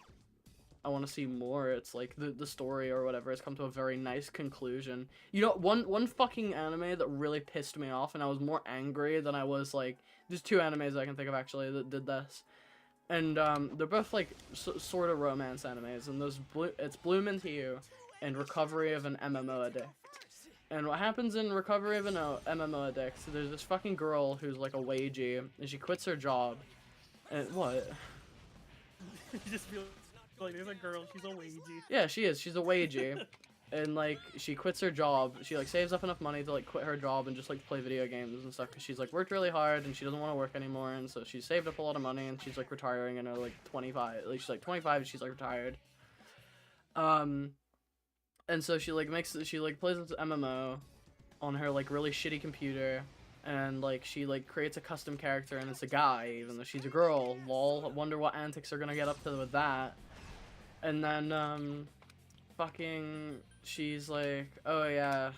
S1: I want to see more. It's like the story or whatever has come to a very nice conclusion. You know, one fucking anime that really pissed me off, and I was more angry than I was like. There's 2 animes I can think of actually that did this, and they're both like sort of romance animes, and it's Bloom Into You and Recovery of an MMO Addict. And what happens in Recovery of an MMO Addict? So there's this fucking girl who's like a wagey, and she quits her job. And what?
S4: You just feel like there's a girl, she's a wagey.
S1: Yeah, she is. She's a wagey. And like she quits her job. She like saves up enough money to like quit her job and just like play video games and stuff, because she's like worked really hard and she doesn't want to work anymore, and so she saved up a lot of money and she's like retiring in her like 25. Like she's like 25 and she's like retired. And so she like plays this MMO on her like really shitty computer, and like she like creates a custom character, and it's a guy even though she's a girl. Lol, I wonder what antics are gonna get up to with that. And then fucking she's like, oh yeah,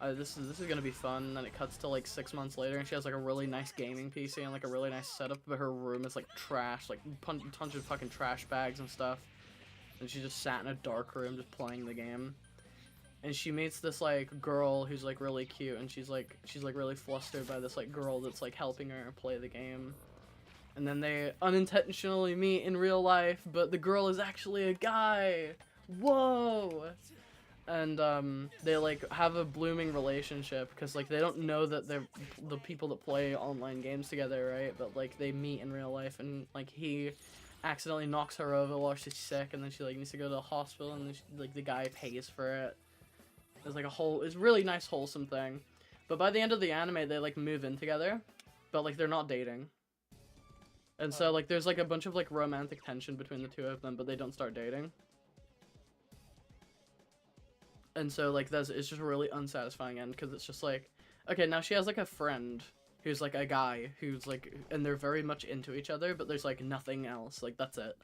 S1: this is gonna be fun. And then it cuts to like 6 months later, and she has like a really nice gaming PC and like a really nice setup, but her room is like trash, like tons of fucking trash bags and stuff. And she just sat in a dark room just playing the game. And she meets this like girl who's like really cute, and she's like really flustered by this like girl that's like helping her play the game. And then they unintentionally meet in real life, but the girl is actually a guy. Whoa! And they like have a blooming relationship, because like they don't know that they're the people that play online games together, right? But like they meet in real life, and like he accidentally knocks her over while she's sick, and then she like needs to go to the hospital, and then like the guy pays for it. It's like it's a really nice wholesome thing. But by the end of the anime, they like move in together, but like they're not dating. And so like there's like a bunch of like romantic tension between the 2 of them, but they don't start dating. And so like it's just a really unsatisfying end, because it's just like, okay, now she has like a friend who's like a guy who's like, and they're very much into each other, but there's like nothing else, like that's it.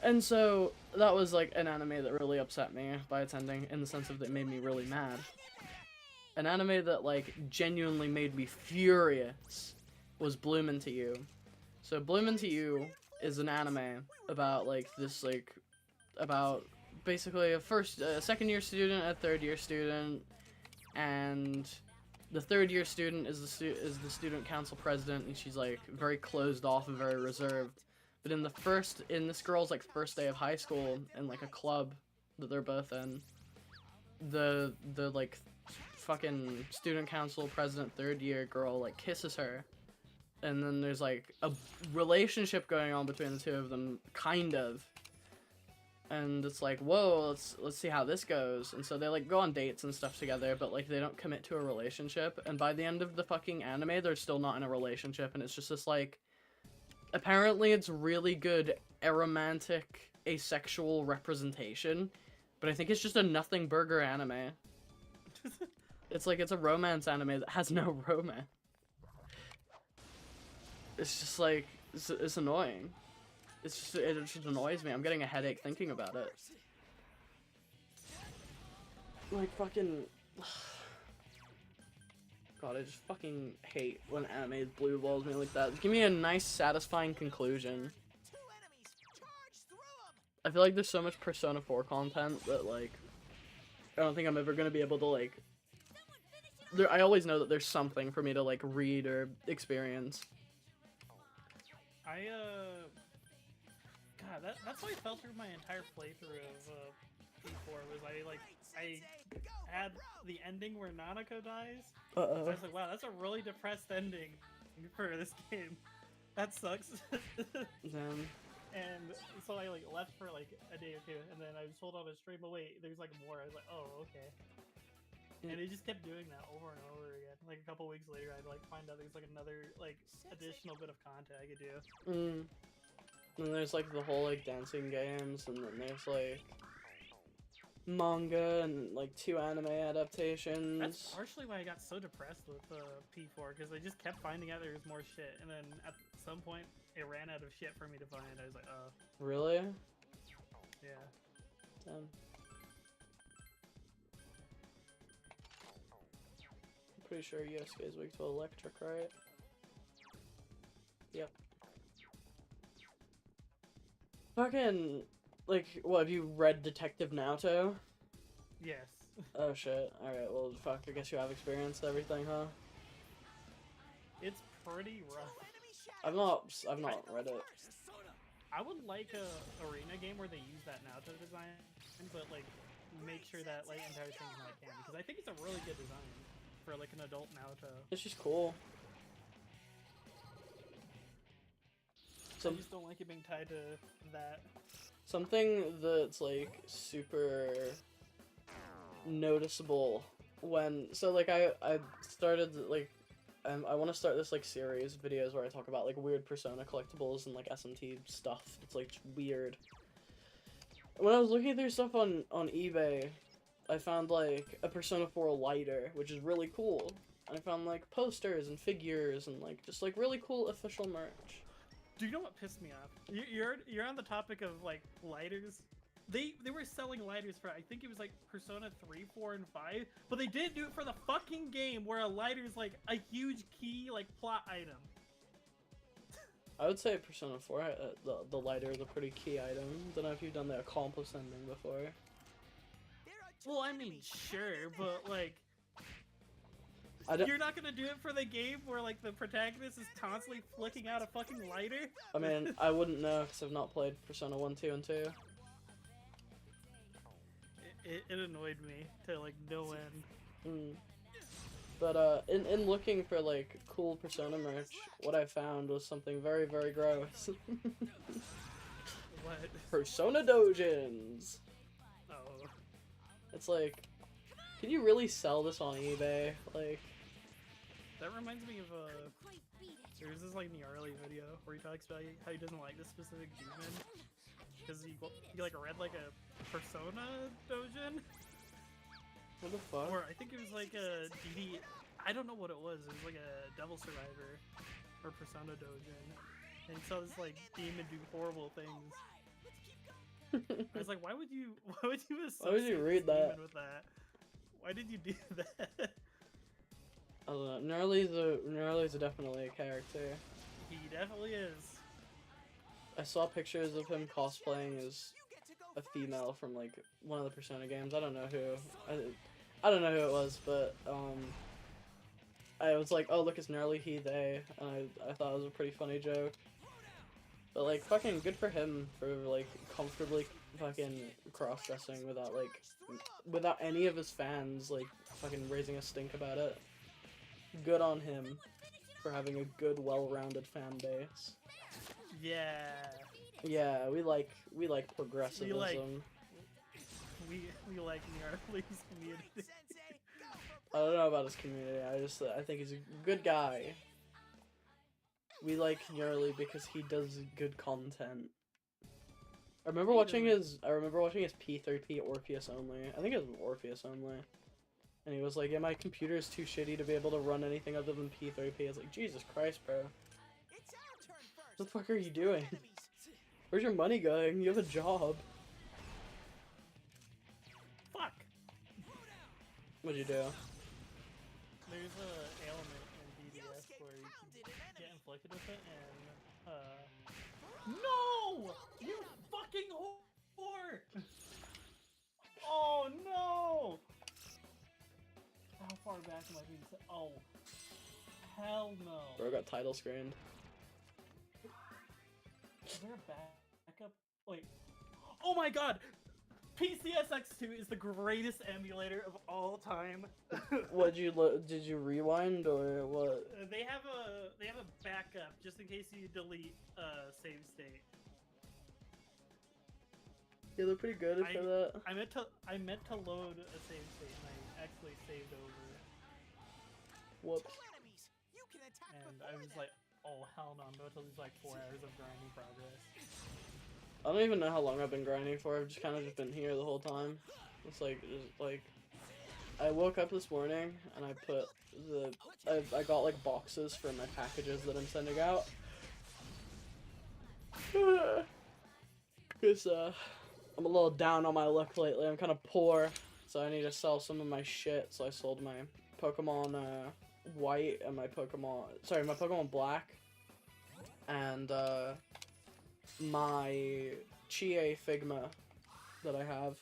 S1: And so that was like an anime that really upset me by its ending, in the sense of that it made me really mad. An anime that like genuinely made me furious was Bloom Into You. So Bloom Into You is an anime about like this like about basically a second year student, a third year student, and the third year student is the student council president, and she's like very closed off and very reserved. But in this girl's like first day of high school, in like a club that they're both in, the like fucking student council president third year girl like kisses her, and then there's like a relationship going on between the 2 of them, kind of. And it's like, whoa, let's see how this goes. And so they like go on dates and stuff together, but like they don't commit to a relationship. And by the end of the fucking anime, they're still not in a relationship, and it's just this like, apparently it's really good aromantic asexual representation, but I think it's just a nothing burger anime. It's like it's a romance anime that has no romance. It's just like it's annoying. It just annoys me. I'm getting a headache thinking about it. Like fucking God, I just fucking hate when anime blue balls me like that. Just give me a nice, satisfying conclusion. I feel like there's so much Persona 4 content that, like, I don't think I'm ever gonna be able to, like... I always know that there's something for me to, like, read or experience.
S4: God, that's how I felt through my entire playthrough of P4, was I had the ending where Nanako dies.
S1: Uh-oh.
S4: I was like, wow, that's a really depressed ending for this game. That sucks.
S1: Damn.
S4: And so I like left for like a day or 2, and then I was told on a stream, but wait, there's like more. I was like, oh, okay. And it just kept doing that over and over again. Like a couple weeks later, I'd like find out there's like another like additional bit of content I could do.
S1: And there's like the whole like dancing games, and then there's like manga and like 2 anime adaptations.
S4: That's partially why I got so depressed with P4, because I just kept finding out there was more shit, and then at some point it ran out of shit for me to find. I was like, oh.
S1: Really?
S4: Yeah.
S1: Damn. I'm pretty sure Yosuke is weak to electric, right? Yep. Fucking, like, what, have you read Detective Naruto?
S4: Yes.
S1: Oh shit, alright, well, fuck, I guess you have experienced everything, huh?
S4: It's pretty rough.
S1: I've not read it.
S4: I would like a arena game where they use that Naruto design, but like make sure that like entire thing's not canon, because I think it's a really good design for like an adult Naruto.
S1: It's just cool.
S4: I just don't like it being tied to that.
S1: Something that's like super noticeable when I started like I want to start this like series of videos where I talk about like weird Persona collectibles and like SMT stuff. It's like weird. When I was looking through stuff on eBay, I found like a Persona 4 lighter, which is really cool. I found like posters and figures and like just like really cool official merch.
S4: Do you know what pissed me off? You're on the topic of like lighters. They were selling lighters for, I think it was like Persona 3, 4, and 5, but they didn't do it for the fucking game where a lighter is like a huge key like plot item.
S1: I would say Persona 4, the lighter is a pretty key item. Don't know if you've done the accomplice ending before.
S4: Well, I mean, sure, but like, you're not gonna do it for the game where like the protagonist is constantly flicking out a fucking lighter?
S1: I mean, I wouldn't know because I've not played Persona 1, 2, and 2.
S4: It annoyed me to like no end.
S1: But in looking for like cool Persona merch, what I found was something very, very gross.
S4: What?
S1: Persona Dojins!
S4: Oh.
S1: It's like, can you really sell this on eBay? Like,
S4: That reminds me of there's this like gnarly video where he talks about how he doesn't like this specific demon because he like read like a Persona Dojin,
S1: what the fuck?
S4: or I think it was like a DD. I don't know what it was. It was like a Devil Survivor or Persona Dojin, and he saw this like demon do horrible things. I was like, why would you associate
S1: read
S4: this
S1: that?
S4: demon with that? Why did you do that?
S1: I don't know. Nerly's definitely a character.
S4: He definitely is.
S1: I saw pictures of him cosplaying as a female from like one of the Persona games. I don't know who. I don't know who it was, but I was like, oh look, it's Nerly, he, they, and I thought it was a pretty funny joke. But like, fucking good for him for like comfortably fucking cross-dressing without any of his fans like fucking raising a stink about it. Good on him for having a good, well-rounded fan base.
S4: Yeah.
S1: Yeah, we like progressivism.
S4: We like Nerly's community.
S1: I don't know about his community. I think he's a good guy. We like Nerly because he does good content. I remember watching his P3P Orpheus only. I think it was Orpheus only. And he was like, yeah, my computer is too shitty to be able to run anything other than P3P. I was like, Jesus Christ, bro. What the fuck are you doing? Where's your money going? You have a job.
S4: Fuck!
S1: What'd you do?
S4: There's a ailment in DDS where you can get inflicted with it and, No! You fucking whore! Oh no! How far back am I being set? Oh. Hell no.
S1: Bro got title screened.
S4: Is there a backup? Wait. Oh my god! PCSX2 is the greatest emulator of all time.
S1: Did you rewind or what?
S4: They have a backup just in case you delete save state.
S1: Yeah, they're pretty good for that.
S4: I meant to load a save state and actually saved over,
S1: Whoops.
S2: Two enemies. You can attack
S4: and
S2: before
S4: I was
S2: them.
S4: like, oh hell no, I'm about to lose like 4 hours of grinding progress.
S1: I don't even know how long I've been grinding for. I've just kind of just been here the whole time. It's like, I woke up this morning and I put I got like boxes for my packages that I'm sending out. Cause I'm a little down on my luck lately. I'm kind of poor, so I need to sell some of my shit. So I sold my Pokemon White and my Pokemon Black, and my Chie Figma that I have.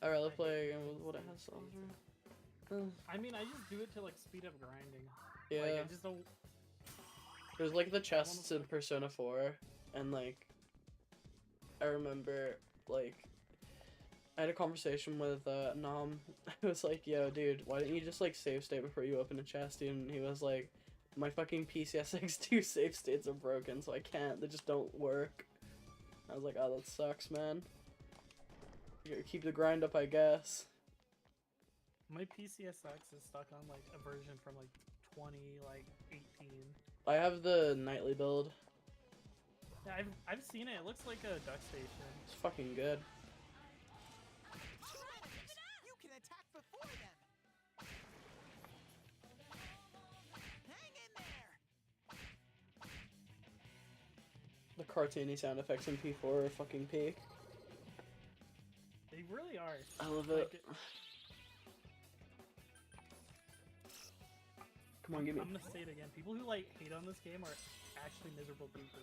S1: I rather play a game with what it has to offer.
S4: I mean, I just do it to like speed up grinding.
S1: Yeah.
S4: Like, I just don't.
S1: There's like the chests in Persona 4, and like, I remember like, I had a conversation with Nam. I was like, yo, dude, why didn't you just like save state before you open a chest? And he was like, my fucking PCSX2 save states are broken, so I can't. They just don't work. I was like, oh, that sucks, man. You gotta keep the grind up, I guess.
S4: My PCSX is stuck on like a version from like 2018.
S1: I have the nightly build.
S4: Yeah, I've seen it. It looks like a duck station.
S1: It's fucking good.
S2: Two enemies. You can attack before them. Hang in there.
S1: The cartoony sound effects in P4 are fucking peak.
S4: They really are.
S1: I love it.
S4: Like,
S1: Come on, give me.
S4: I'm gonna say it again. People who like hate on this game are actually miserable people.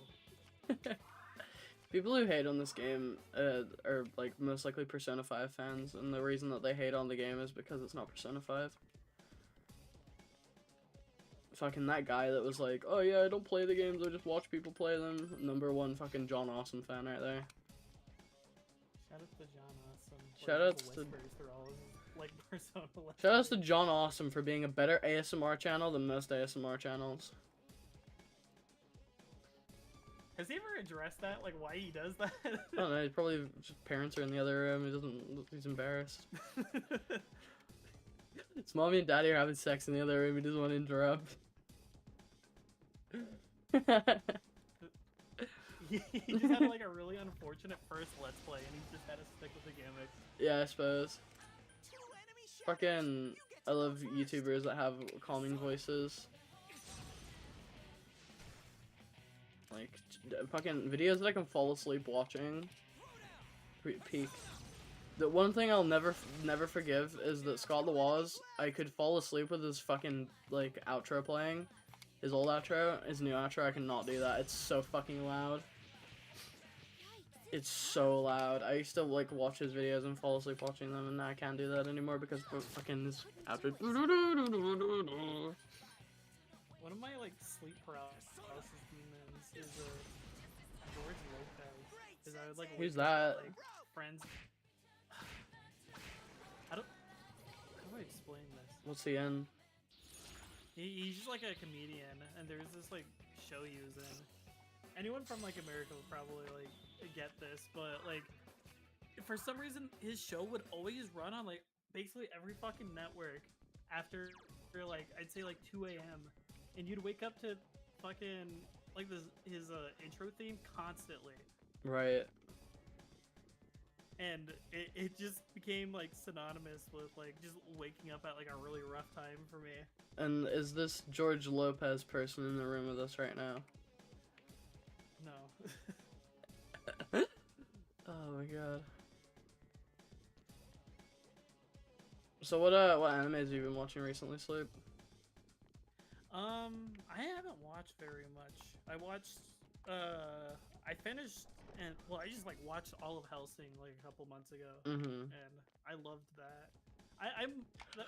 S1: People who hate on this game are like most likely Persona 5 fans, and the reason that they hate on the game is because it's not Persona 5. Fucking that guy that was like, oh yeah, I don't play the games, I just watch people play them. #1 fucking John Awesome fan right there.
S4: Shout out to John Awesome.
S1: Shout
S4: like,
S1: outs
S4: the
S1: to-
S4: whispers through all of his, like Persona.
S1: Shout outs to John Awesome for being a better ASMR channel than most ASMR channels.
S4: Has he ever addressed that? Like why he does that?
S1: I don't know, probably just parents are in the other room, he's embarrassed. His mommy and daddy are having sex in the other room, he doesn't want to interrupt.
S4: he just had like a really unfortunate first Let's Play, and he just had to stick with the gimmick.
S1: Yeah, I suppose.
S2: Two enemy shadows.
S1: Fucking,
S2: You get
S1: I
S2: to
S1: love
S2: go
S1: YouTubers that have calming voices. Like, fucking videos that I can fall asleep watching. Peak. The one thing I'll never forgive is that Scott Laws, I could fall asleep with his fucking, like, outro playing. His old outro, his new outro, I cannot do that. It's so fucking loud. It's so loud. I used to, like, watch his videos and fall asleep watching them, and now I can't do that anymore because fucking his outro.
S4: One of my like sleep paralysis demons is George Lopez. Is I would like
S1: Who's
S4: wake up
S1: that?
S4: at, like friends. I don't. How do I explain this?
S1: What's the end?
S4: He's just like a comedian, and there's this like show he was in. Anyone from like America would probably like get this, but like for some reason his show would always run on like basically every fucking network after like I'd say like 2 a.m. and you'd wake up to fucking like his intro theme constantly,
S1: Right.
S4: and it just became like synonymous with like just waking up at like a really rough time for me.
S1: And is this George Lopez person in the room with us right now?
S4: No.
S1: Oh my god. So what animes have you been watching recently, Sleep?
S4: I haven't watched very much. I watched, I finished, and well, I just like watched all of Hellsing like a couple months ago,
S1: Mm-hmm.
S4: and I loved that.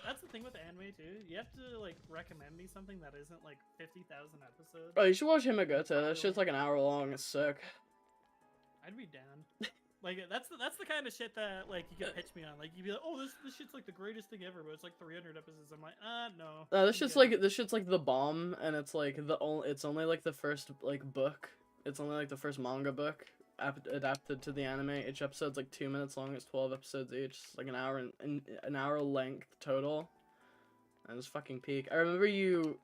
S4: That's the thing with anime too. You have to like recommend me something that isn't like 50,000 episodes.
S1: Oh, you should watch Himagota. That shit's like an hour long. It's sick.
S4: I'd be down. Like that's the kind of shit that like you could pitch me on. Like you'd be like, oh, this shit's like the greatest thing ever, but it's like 300 episodes. I'm like, no.
S1: This shit's like the bomb, and it's like it's only like the first like book. It's only like the first manga book, adapted to the anime. Each episode's like 2 minutes long. It's 12 episodes each. It's like an hour length total. And it's fucking peak. I remember you.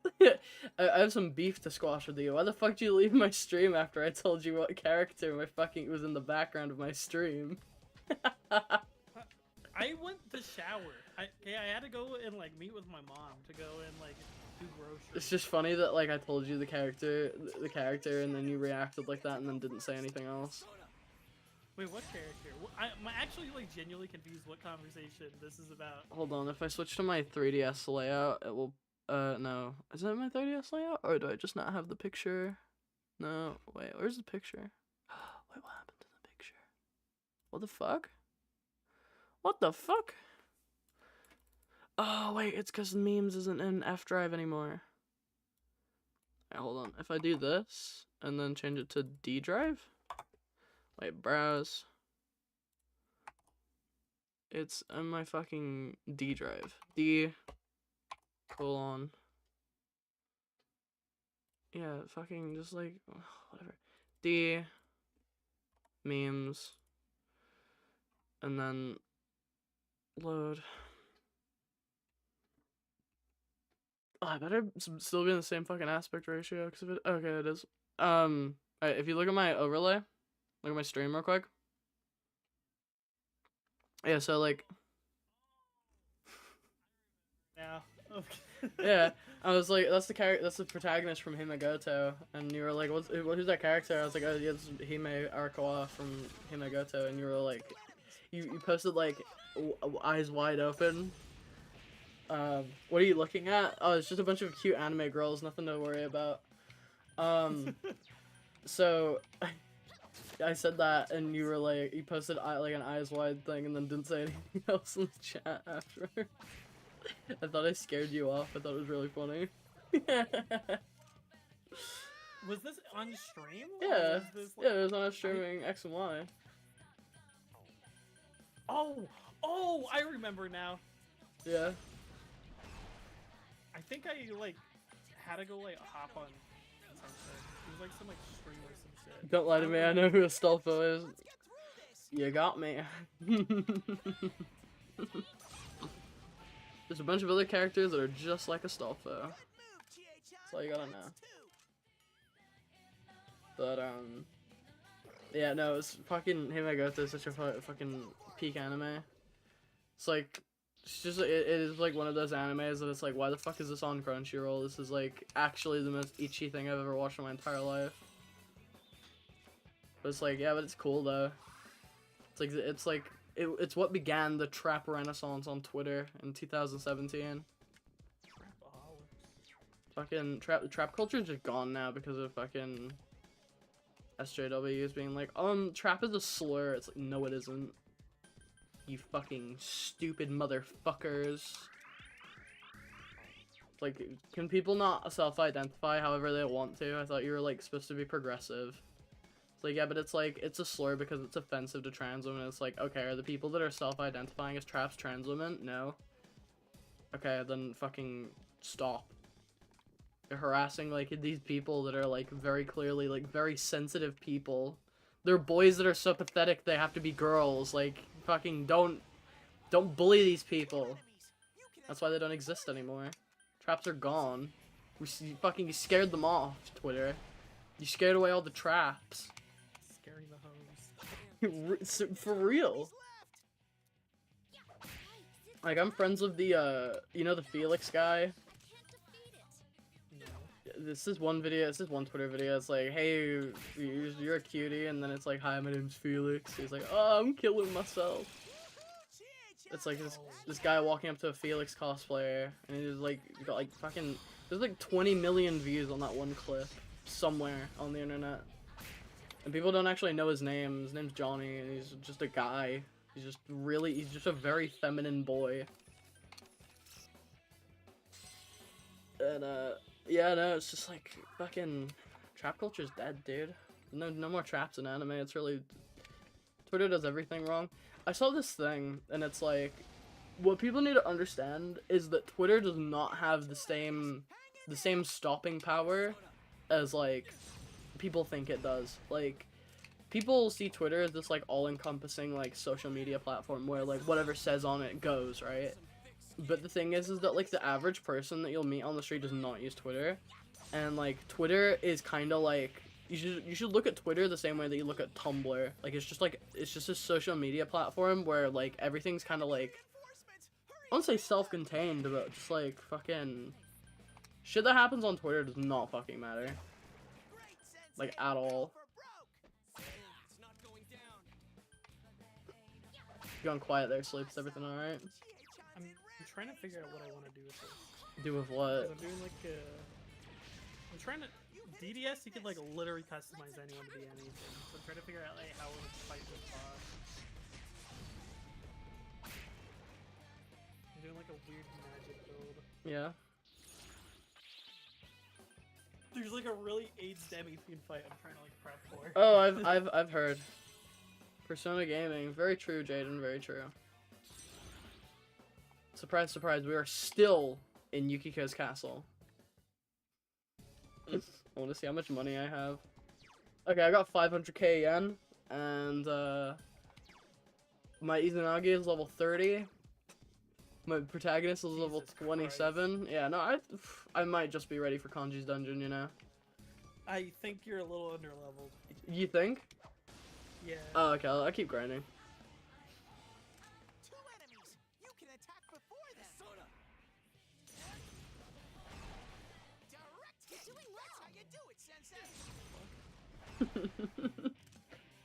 S1: I have some beef to squash with you. Why the fuck did you leave my stream after I told you what character was in the background of my stream?
S4: I went to shower. I had to go and like meet with my mom to go and like do groceries.
S1: It's just funny that like I told you the character, and then you reacted like that and then didn't say anything else.
S4: Wait, what character? I'm actually like genuinely confused what conversation this is about.
S1: Hold on, if I switch to my 3DS layout, it will. No, is that my 3DS layout, or do I just not have the picture? No, wait, where's the picture? Wait, what happened to the picture? What the fuck? What the fuck? Oh, wait, it's because memes isn't in F Drive anymore. Wait, hold on. If I do this, and then change it to D Drive? Wait, browse. It's in my fucking D Drive. D... colon. Yeah, fucking just like... whatever. D... memes. And then... load. Oh, I better still be in the same fucking aspect ratio, because if it... okay, it is. Alright, if you look at my overlay, look at my stream real quick. Yeah, so like...
S4: Yeah. Okay.
S1: yeah, I was like, that's the protagonist from Himegoto, and you were like, who's that character? I was like, oh, yeah, it's Hime Arakawa from Himegoto, and you were like, you posted like, eyes wide open. What are you looking at? Oh, it's just a bunch of cute anime girls, nothing to worry about. So, I said that, and you were like, you posted like an eyes wide thing, and then didn't say anything else in the chat after. I thought I scared you off. I thought it was really funny.
S4: Was this on stream?
S1: Yeah,
S4: Was this, like...
S1: yeah, it was on streaming X and Y.
S4: Oh, I remember now.
S1: Yeah.
S4: I think I like had to go like hop on something. It was like some like stream or some shit.
S1: Don't lie to me. I know who Astolfo is. You got me. There's a bunch of other characters that are just like Astolfo. That's all you gotta know. But yeah, no, it's fucking Himegoto is such a fucking peak anime. It's like, it's just it is like one of those animes that it's like, why the fuck is this on Crunchyroll? This is like actually the most ecchi thing I've ever watched in my entire life. But it's like, yeah, but it's cool though. It's like it's what began the trap renaissance on Twitter in 2017. Fucking trap culture is just gone now because of fucking SJWs being like, trap is a slur. It's like, no, it isn't. You fucking stupid motherfuckers. Like, can people not self-identify however they want to? I thought you were like supposed to be progressive. It's like, yeah, but it's like, it's a slur because it's offensive to trans women. It's like, okay, are the people that are self-identifying as traps trans women? No. Okay, then fucking stop. You're harassing like these people that are like very clearly like very sensitive people. They're boys that are so pathetic they have to be girls. Like, fucking don't bully these people. That's why they don't exist anymore. Traps are gone. You fucking scared them off, Twitter. You scared away all the traps.
S4: Scaring the hoes.
S1: For real. Like, I'm friends with the, you know, the Felix guy? This is one video, this is one Twitter video, it's like, hey, you're a cutie, and then it's like, hi, my name's Felix. He's like, oh, I'm killing myself. It's like this guy walking up to a Felix cosplayer, and he's like, got like fucking, there's like 20 million views on that one clip, somewhere on the internet. And people don't actually know his name. His name's Johnny, and he's just a guy. He's just a very feminine boy. And, yeah, no, it's just like, fucking, trap culture's dead, dude. No more traps in anime. It's really, Twitter does everything wrong. I saw this thing, and it's like, what people need to understand is that Twitter does not have the same stopping power as, like, people think it does. Like, people see Twitter as this like all-encompassing like social media platform where like whatever says on it goes, right? But the thing is that like the average person that you'll meet on the street does not use Twitter, and like Twitter is kind of like you should look at Twitter the same way that you look at Tumblr. Like it's just a social media platform where like everything's kind of like, I won't say self-contained, but just like fucking shit that happens on Twitter does not fucking matter, like at all. You gone quiet there, Sleep? Is everything alright?
S4: I'm trying to figure out what I want to do with this.
S1: Do with
S4: 'Cause
S1: what?
S4: I'm doing like I'm trying to DDS. You could like literally customize anyone to be anything. So I'm trying to figure out like how I would fight this boss. I'm doing like a weird magic build.
S1: Yeah.
S4: There's like a really AIDS demi theme fight I'm trying to like prep for.
S1: Oh, I've heard. Persona Gaming, very true, Jaden, very true. Surprise, surprise, we are still in Yukiko's castle. I want to see how much money I have. Okay, I got 500k yen, and my Izanagi is level 30. My protagonist is level
S4: Jesus
S1: 27.
S4: Christ.
S1: Yeah, no, I might just be ready for Kanji's dungeon, you know.
S4: I think you're a little underleveled.
S1: You think?
S4: Yeah.
S1: Oh, okay, I'll keep grinding.
S2: Two enemies. You can attack before them. Direct hit. Doing well. That's how you do it, Sensei.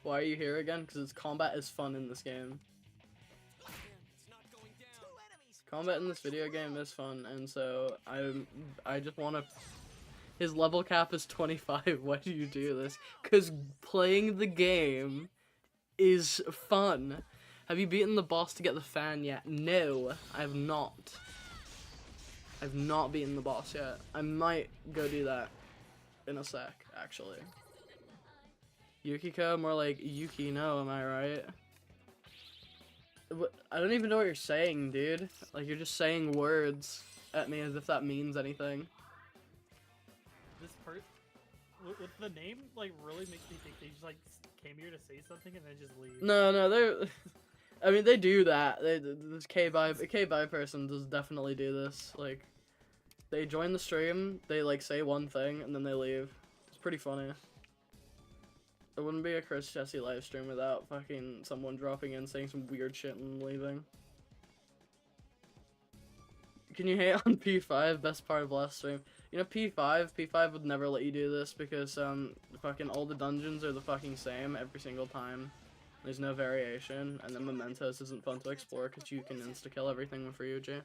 S1: Why are you here again? Because combat is fun in this game.
S2: Two enemies.
S1: Combat in this video game is fun, and so I just want to. His level cap is 25. Why do you do this? Because playing the game is fun. Have you beaten the boss to get the fan yet? No, I have not. I've not beaten the boss yet. I might go do that in a sec, actually. Yukiko, more like Yukino, am I right? I don't even know what you're saying, dude. Like, you're just saying words at me as if that means anything.
S4: This part with the name like really makes me think they just like came here to say something and then just leave.
S1: No, they're. I mean, they do that. This K-Bai person does definitely do this. Like, they join the stream, they like say one thing, and then they leave. It's pretty funny. It wouldn't be a Chris Jesse live stream without fucking someone dropping in, saying some weird shit and leaving. Can you hate on P5? Best part of last stream. You know, P5 would never let you do this because fucking all the dungeons are the fucking same every single time. There's no variation, and then Mementos isn't fun to explore because you can insta-kill everything with Ryuji.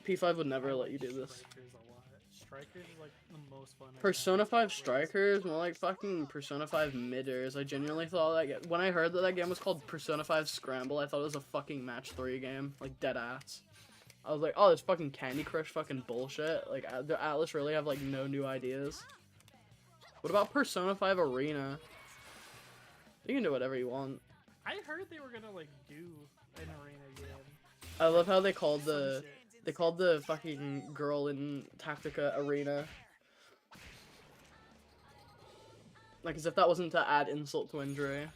S1: P5 would never let you do this.
S4: Strikers a lot. Strikers is like the most fun. I've
S1: Persona
S4: had.
S1: 5 Strikers, more like fucking Persona 5 Midders. I genuinely thought that when I heard that game was called Persona 5 Scramble, I thought it was a fucking match 3 game, like dead ass. I was like, oh, this fucking Candy Crush fucking bullshit. Like, the Atlas really have like no new ideas. What about Persona 5 Arena? You can do whatever you want.
S4: I heard they were gonna like do an arena game.
S1: I love how they called
S4: Some
S1: the
S4: shit.
S1: fucking girl in Tactica Arena. Like, as if that wasn't to add insult to injury.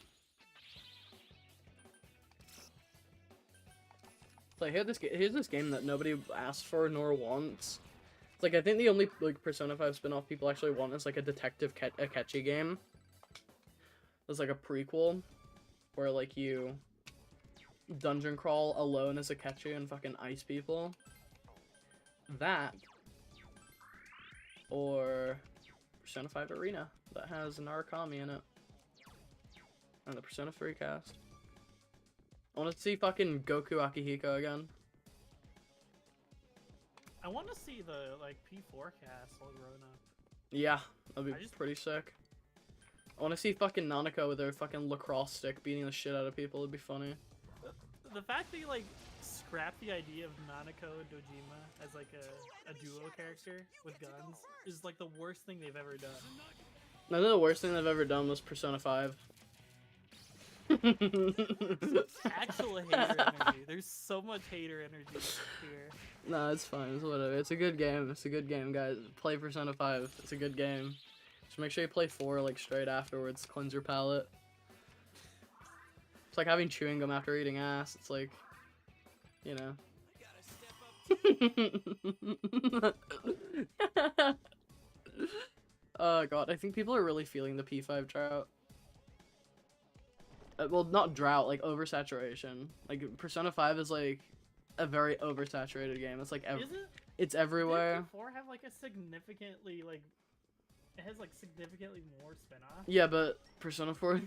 S1: Like, here's this game that nobody asked for nor wants. It's like, I think the only like Persona 5 spin-off people actually want is like a Detective Akechi game. It's like a prequel where like you dungeon crawl alone as Akechi and fucking ice people. That or Persona 5 Arena that has Narukami in it. And the Persona 3 cast. I want to see fucking Goku Akihiko again.
S4: I want to see the like P4 cast all grown up.
S1: Yeah, that'd be
S4: I just-
S1: pretty sick. I want to see fucking Nanako with her fucking lacrosse stick beating the shit out of people. It'd be funny.
S4: The fact that you like scrapped the idea of Nanako and Dojima as like a duo character with guns is like the worst thing they've ever done.
S1: I think the worst thing they've ever done was Persona 5.
S4: Actual hater energy. There's so much hater energy here.
S1: Nah, it's fine. It's whatever. It's a good game. It's a good game, guys. Play Persona 5. It's a good game. Just make sure you play 4 like straight afterwards. Cleanse your palate. It's like having chewing gum after eating ass. It's like, you know. Oh god, I think people are really feeling the P5 drought. Well, not drought, like oversaturation. Like Persona 5 is like a very oversaturated game. It's like
S4: Is it?
S1: it's everywhere.
S4: Did 4 have like a significantly like it has like significantly more spin-off?
S1: Yeah, but Persona 4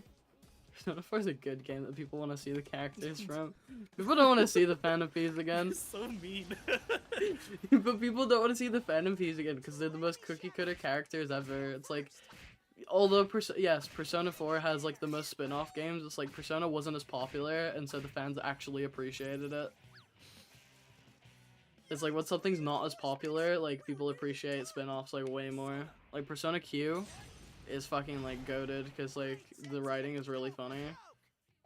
S1: Persona 4 is a good game that people want to see the characters from. People don't want to see the Phantom Thieves again.
S4: So mean.
S1: But people don't want to see the Phantom Thieves again because they're the most cookie cutter characters ever. It's like, although yes, Persona 4 has like the most spin-off games, it's like Persona wasn't as popular, and so the fans actually appreciated it. It's like when something's not as popular, like people appreciate spin-offs like way more. Like Persona Q is fucking like goated because like the writing is really funny.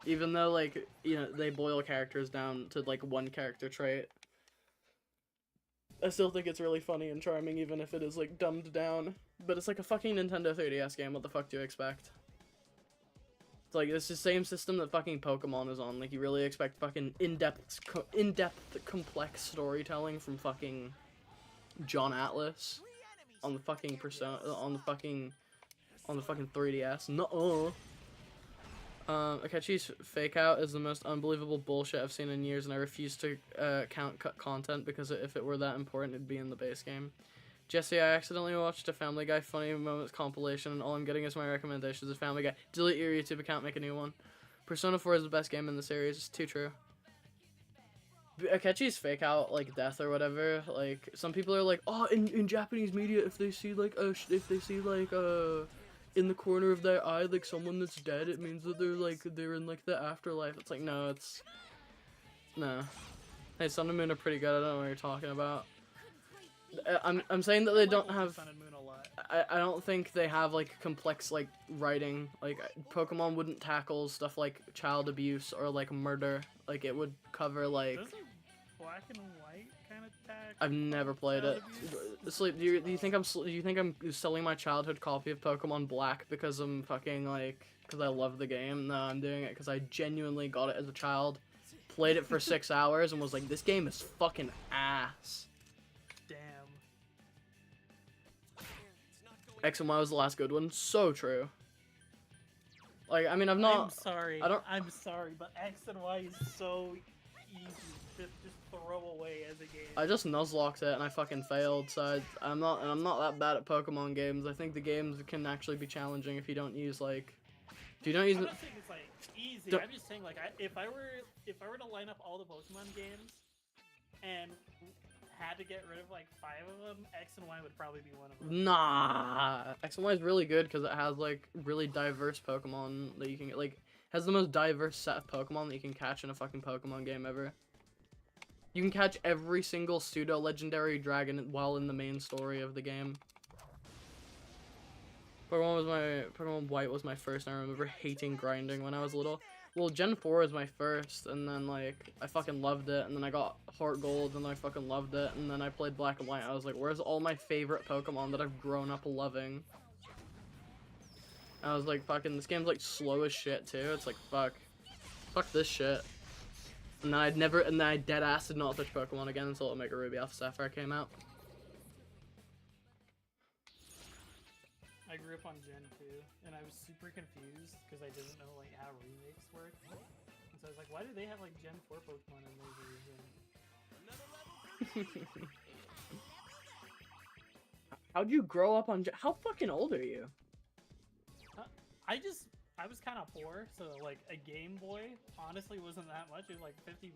S1: Even though like, you know, they boil characters down to like one character trait. I still think it's really funny and charming even if it is like dumbed down. But it's like a fucking Nintendo 3DS game, what the fuck do you expect? It's like, it's the same system that fucking Pokemon is on. Like, you really expect fucking in-depth, complex storytelling from fucking John Atlas on the fucking Persona, on the fucking 3DS. No. Akechi's fake out is the most unbelievable bullshit I've seen in years, and I refuse to count cut content because if it were that important, it'd be in the base game. Jesse, I accidentally watched a Family Guy Funny Moments compilation, and all I'm getting is my recommendations of Family Guy. Delete your YouTube account, make a new one. Persona 4 is the best game in the series. It's too true. Akechi's fake out, like, death or whatever, like, some people are like, oh, in Japanese media, if they see, like, in the corner of their eye, like, someone that's dead, it means that they're in, like, the afterlife. It's like, no, it's... No. Hey, Sun and Moon are pretty good, I don't know what you're talking about. I'm saying that they don't have...
S4: Sun and Moon a lot.
S1: I don't think they have, like, complex, like, writing. Like, Pokemon wouldn't tackle stuff like child abuse or, like, murder. Like, it would cover, like...
S4: Doesn't Black and White kind of tag?
S1: I've never played it. Sleep, do you think I'm selling my childhood copy of Pokemon Black because I'm fucking, like... Because I love the game? No, I'm doing it because I genuinely got it as a child. Played it for 6 hours and was like, this game is fucking ass.
S4: Damn.
S1: X and Y was the last good one. So true. Like, I mean, I'm not...
S4: I'm sorry. I'm sorry, but X and Y is so easy to just throw away as a game.
S1: I just nuzlocked it and I fucking failed, so I'm not that bad at Pokemon games. I think the games can actually be challenging if you don't use, like... If you don't use...
S4: I'm not saying it's, like, easy. I'm just saying, like, if I were to line up all the Pokemon games and had to get rid of, like, 5 of them, X and Y would probably be one of them.
S1: Nah! X and Y is really good because it has, like, really diverse Pokemon that you can get, like... Has the most diverse set of Pokemon that you can catch in a fucking Pokemon game ever. You can catch every single pseudo-legendary dragon while in the main story of the game. Pokemon White was my first, and I remember hating grinding when I was little. Well, Gen 4 was my first, and then, like, I fucking loved it, and then I got Heart Gold, and I fucking loved it, and then I played Black and White. I was like, where's all my favorite Pokemon that I've grown up loving? I was like, fucking, this game's, like, slow as shit, too. It's like, fuck this shit. And then I dead-ass did not touch Pokemon again until Omega Ruby Alpha Sapphire came out.
S4: I grew up on Gen 2, and I was super confused because I didn't know, like, how remakes work. And so I was like, why do they have, like, Gen 4 Pokemon in their version?
S1: How'd you grow up on How fucking old are you?
S4: I was kind of poor, so, like, a Game Boy honestly wasn't that much. It was, like, $50.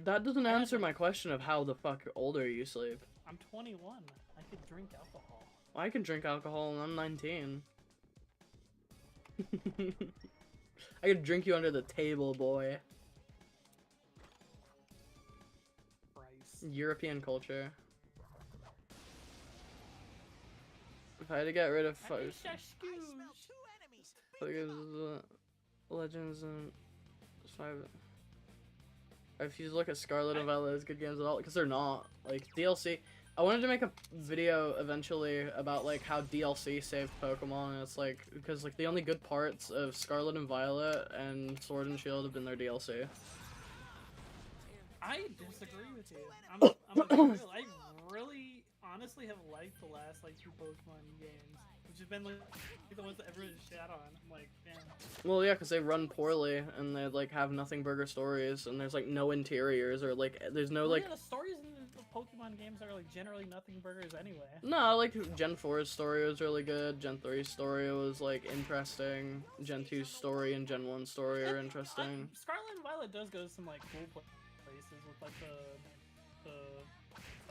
S1: That doesn't answer my question of how the fuck old are you, Sleep.
S4: I'm 21. I could drink alcohol.
S1: I can drink alcohol and I'm 19. I could drink you under the table, boy.
S4: Price.
S1: European culture. If I had to get rid of Legends and 5. I refuse to look at Scarlet and Violet's good games at all because they're not. Like DLC. I wanted to make a video eventually about like how DLC saved Pokemon, and it's like because like the only good parts of Scarlet and Violet and Sword and Shield have been their DLC.
S4: I disagree with you. I really, honestly have liked the last like 2 Pokemon games, which have been like the ones that everyone shat on. I'm like, damn.
S1: Well, yeah, because they run poorly and they like have nothing burger stories, and there's like no interiors or like there's no like.
S4: Yeah, the stories in the Pokemon games are like generally nothing burgers anyway.
S1: No, like Gen 4's story was really good. Gen 3's story was like interesting. Gen 2's story and Gen 1's story are interesting.
S4: Scarlet and Violet does go to some like cool places with like the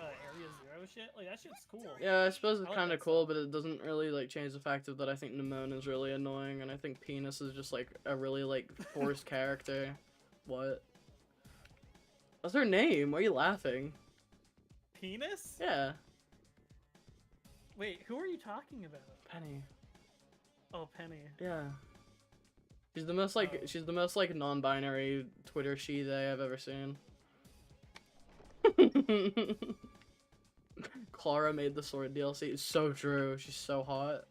S4: Area Zero shit. Like that shit's cool.
S1: Yeah, I suppose it's
S4: I like
S1: kind of
S4: that
S1: cool, but it doesn't really like change the fact of that I think Nemone is really annoying, and I think Penis is just like a really like forced character. What? What's her name? Why are you laughing?
S4: Penis?
S1: Yeah,
S4: Wait, who are you talking about?
S1: Penny.
S4: Oh, Penny.
S1: Yeah. She's the most like
S4: Oh.
S1: she's the most like non-binary Twitter she-they I've ever seen. Clara made the Sword DLC. It's so true. She's so hot.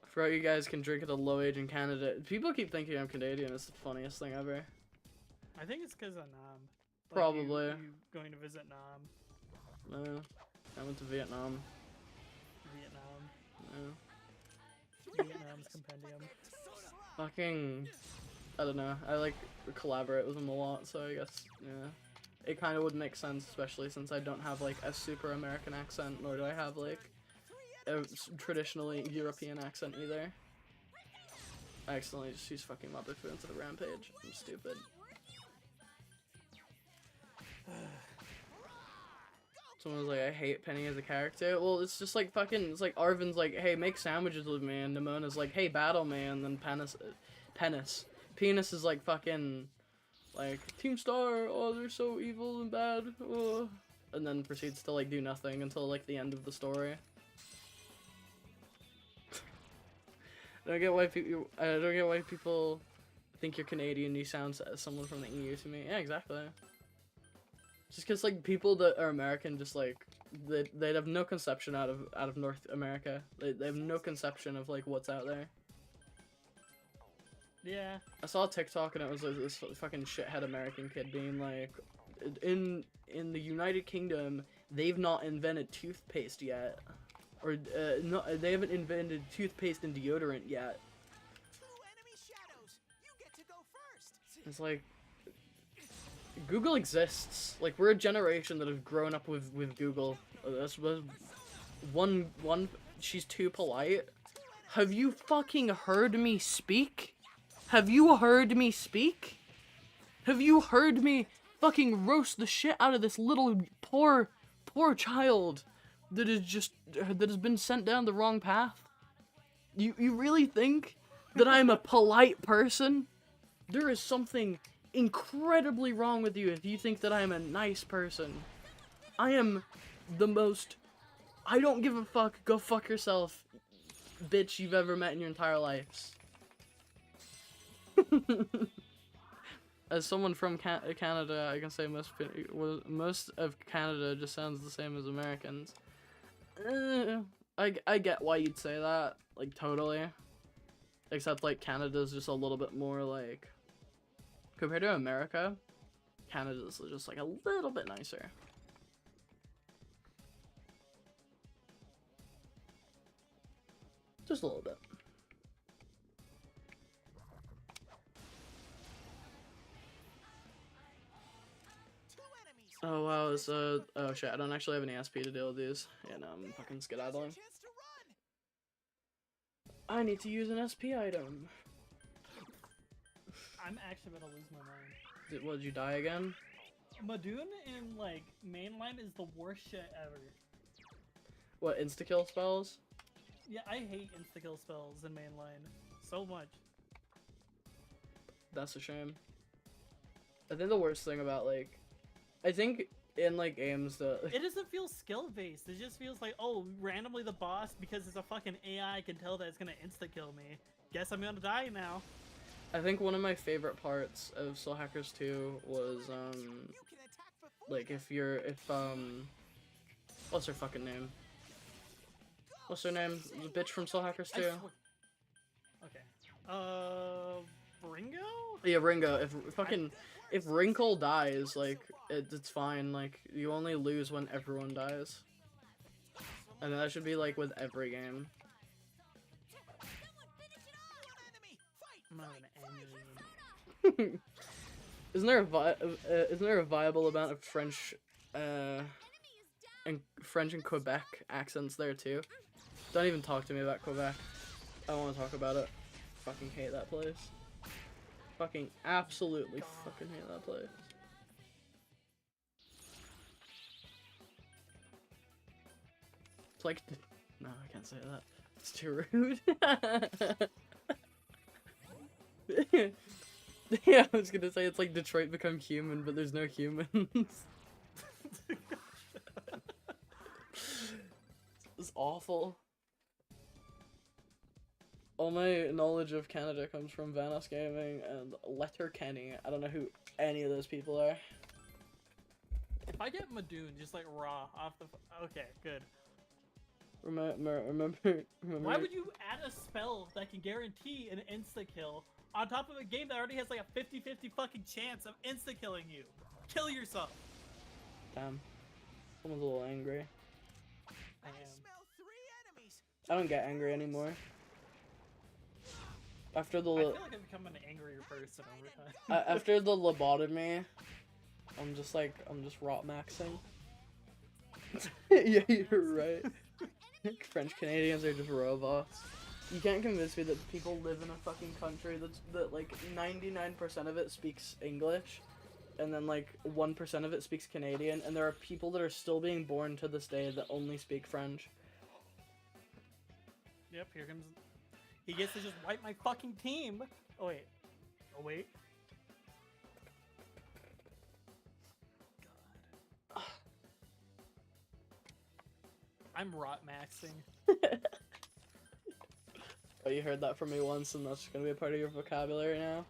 S1: I forgot you guys can drink at a low age in Canada. People keep thinking I'm Canadian. It's the funniest thing ever.
S4: I think it's because of Nam. Like,
S1: Probably.
S4: You going to visit Nam.
S1: No. I went to Vietnam.
S4: Vietnam.
S1: No.
S4: Vietnam's compendium.
S1: Fucking... I don't know. I like collaborate with them a lot, so I guess, yeah. It kind of would make sense, especially since I don't have like a super American accent, nor do I have like a traditionally European accent either. I accidentally just used fucking Motherfoot into the rampage. I'm stupid. Someone was like, I hate Penny as a character. Well, it's just like fucking, it's like Arvin's like, hey, make sandwiches with me, and Nemona's like, hey, battle man, then Penis is like fucking, like, Team Star, oh, they're so evil and bad, oh. And then proceeds to like do nothing until like the end of the story. I don't get why people think you're Canadian. You sound as someone from the EU to me. Yeah, exactly. Just because like people that are American, just like they'd have no conception out of North America. They have no conception of like what's out there.
S4: Yeah.
S1: I saw a TikTok and it was like this fucking shithead American kid being like, in the United Kingdom, they've not invented toothpaste yet, or no, they haven't invented toothpaste and deodorant yet.
S2: Two enemy shadows. You get to go first.
S1: It's like, Google exists. Like, we're a generation that have grown up with Google. That's one. She's too polite. Have you fucking heard me speak? Have you heard me speak? Have you heard me fucking roast the shit out of this little poor child that has been sent down the wrong path? You really think that I'm a polite person? There is something incredibly wrong with you if you think that I am a nice person. I am the most I don't give a fuck, go fuck yourself bitch you've ever met in your entire lives. As someone from Canada, I can say most of Canada just sounds the same as Americans. I get why you'd say that, like, totally. Except, like, Canada's just a little bit more, like, compared to America, Canada's just, like, a little bit nicer. Just a little bit. Oh wow, it's oh shit, I don't actually have any SP to deal with these. Yeah, no, I'm fucking skedaddling. I need to use an SP item.
S4: I'm actually gonna lose my mind.
S1: Did you die again?
S4: Madoon in like mainline is the worst shit ever.
S1: What, insta-kill spells?
S4: Yeah, I hate insta-kill spells in mainline so much.
S1: That's a shame. I think the worst thing about, like, I think in, like, games that...
S4: It doesn't feel skill-based. It just feels like, oh, randomly the boss, because it's a fucking AI, can tell that it's gonna insta-kill me. Guess I'm gonna die now.
S1: I think one of my favorite parts of Soul Hackers 2 was, Like if what's her fucking name? What's her name? The bitch from Soul Hackers 2?
S4: Okay. Ringo?
S1: Yeah, Ringo. If Wrinkle dies, like it's fine. Like you only lose when everyone dies, and that should be like with every game.
S4: I'm not gonna end it.
S1: Isn't there a viable amount of French, and French and Quebec accents there too? Don't even talk to me about Quebec. I don't want to talk about it. Fucking hate that place. Fucking absolutely fucking hate that place. It's like, no, I can't say that. It's too rude. Yeah, I was gonna say it's like Detroit become human, but there's no humans. It's awful. All my knowledge of Canada comes from Vanos Gaming and Letterkenny. I don't know who any of those people are.
S4: If I get Madoon just like raw off the okay, good.
S1: Remember.
S4: Why would you add a spell that can guarantee an insta kill on top of a game that already has like a 50-50 fucking chance of insta killing you? Kill yourself.
S1: Damn. Someone's a little angry.
S4: I am.
S2: Smell 3 enemies.
S1: I don't get angry anymore. After the
S4: I feel like I've become an angrier person over time.
S1: after the lobotomy, I'm just rot maxing. Yeah, you're right. French Canadians are just robots. You can't convince me that people live in a fucking country that like 99% of it speaks English, and then like 1% of it speaks Canadian, and there are people that are still being born to this day that only speak French.
S4: Yep, here comes. He gets to just wipe my fucking team. Oh wait. Oh wait. God. I'm rot maxing.
S1: Oh, you heard that from me once, and that's gonna be a part of your vocabulary now.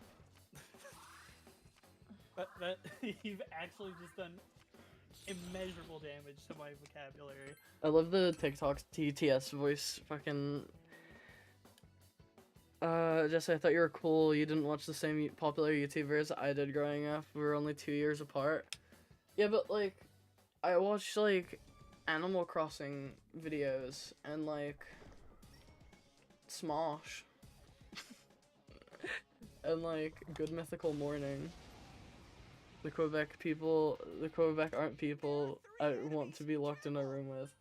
S4: That you've actually just done immeasurable damage to my vocabulary.
S1: I love the TikTok TTS voice fucking. Jesse, I thought you were cool. You didn't watch the same popular YouTubers I did growing up. We were only 2 years apart. Yeah, but like, I watched like Animal Crossing videos and like Smosh and like Good Mythical Morning. The Quebec people, the Quebec aren't people I want to be locked in a room with.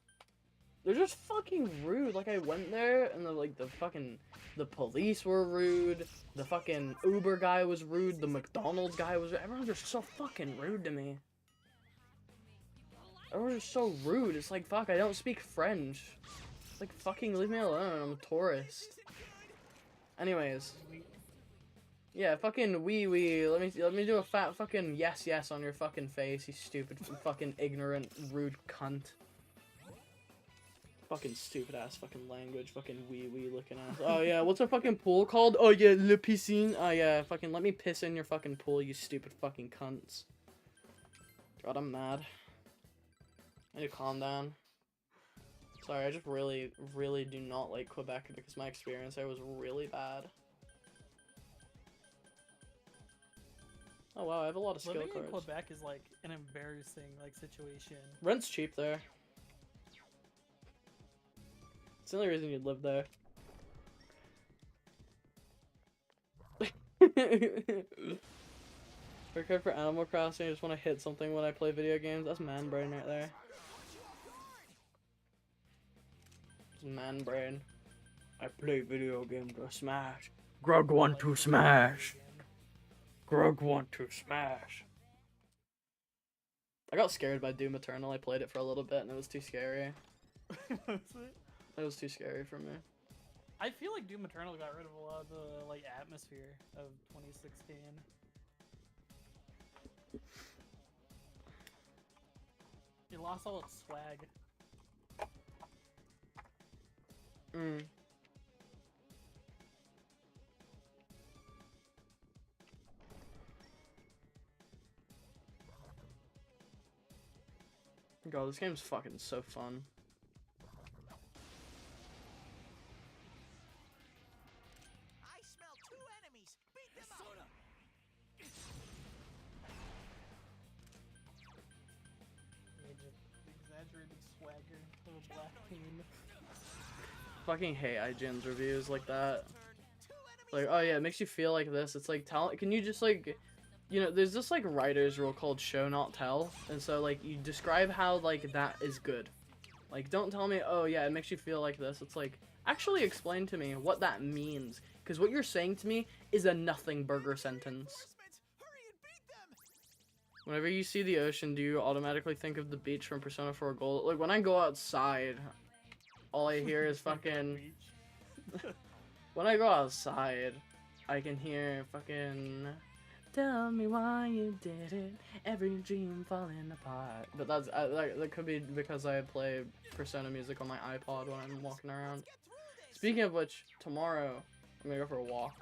S1: They're just fucking rude. Like, I went there and the police were rude. The fucking Uber guy was rude. The McDonald's guy was rude. Everyone's just so fucking rude to me. Everyone's just so rude. It's like, fuck, I don't speak French. It's like, fucking leave me alone. I'm a tourist. Anyways. Yeah, fucking wee. Let me do a fat fucking yes on your fucking face, you stupid fucking ignorant rude cunt. Fucking stupid ass fucking language, fucking wee looking ass. Oh yeah, what's our fucking pool called? Oh yeah, le piscine. Oh yeah, fucking let me piss in your fucking pool, you stupid fucking cunts. God, I'm mad. I need to calm down. Sorry, I just really do not like Quebec because my experience there was really bad. Oh wow, I have a lot of skill
S4: Living
S1: cards.
S4: in Quebec is like an embarrassing like situation.
S1: Rent's cheap there. It's the only reason you'd live there. Prepared for Animal Crossing, I just want to hit something when I play video games. That's man brain right there. It's man brain. I play video games to smash. Grug want to smash. Grug want to smash. I got scared by Doom Eternal. I played it for a little bit and it was too scary. It was too scary for me.
S4: I feel like Doom Eternal got rid of a lot of the like atmosphere of 2016. It lost all its swag.
S1: God, this game's fucking so fun.
S2: I smell 2 enemies. Beat them up.
S4: Exaggerated swagger of a black team.
S1: Fucking hate IGN's reviews like that.
S2: Turn 2 enemies.
S1: Like, oh yeah, it makes you feel like this. It's like, can you just like, you know, there's this like writer's rule called show not tell, and so like you describe how like that is good. Like, don't tell me, oh yeah, it makes you feel like this. It's like, actually explain to me what that means, because what you're saying to me is a nothing burger sentence.
S2: Reinforcements. Hurry and beat them.
S1: Whenever you see the ocean, do you automatically think of the beach from Persona 4 Gold? Like, when I go outside, all I hear is fucking... When I go outside, I can hear fucking... Tell me why you did it, every dream falling apart. But that's, that could be because I play Persona music on my iPod when I'm walking around.
S2: Get through this.
S1: Speaking of which, tomorrow, I'm gonna go for a walk.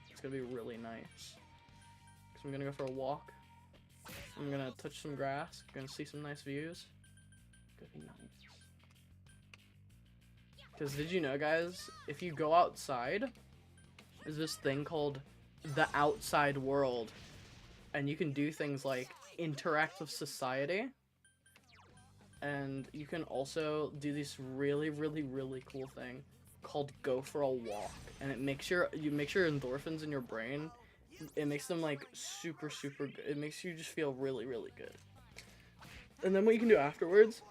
S1: It's gonna be really nice. So I'm gonna go for a walk. I'm gonna touch some grass. Gonna see some nice views. Gonna be nice. Because did you know, guys, if you go outside, there's this thing called the outside world, and you can do things like interact with society, and you can also do this really cool thing called go for a walk, and it makes your endorphins in your brain, it makes them like super good. It makes you just feel really good. And then what you can do afterwards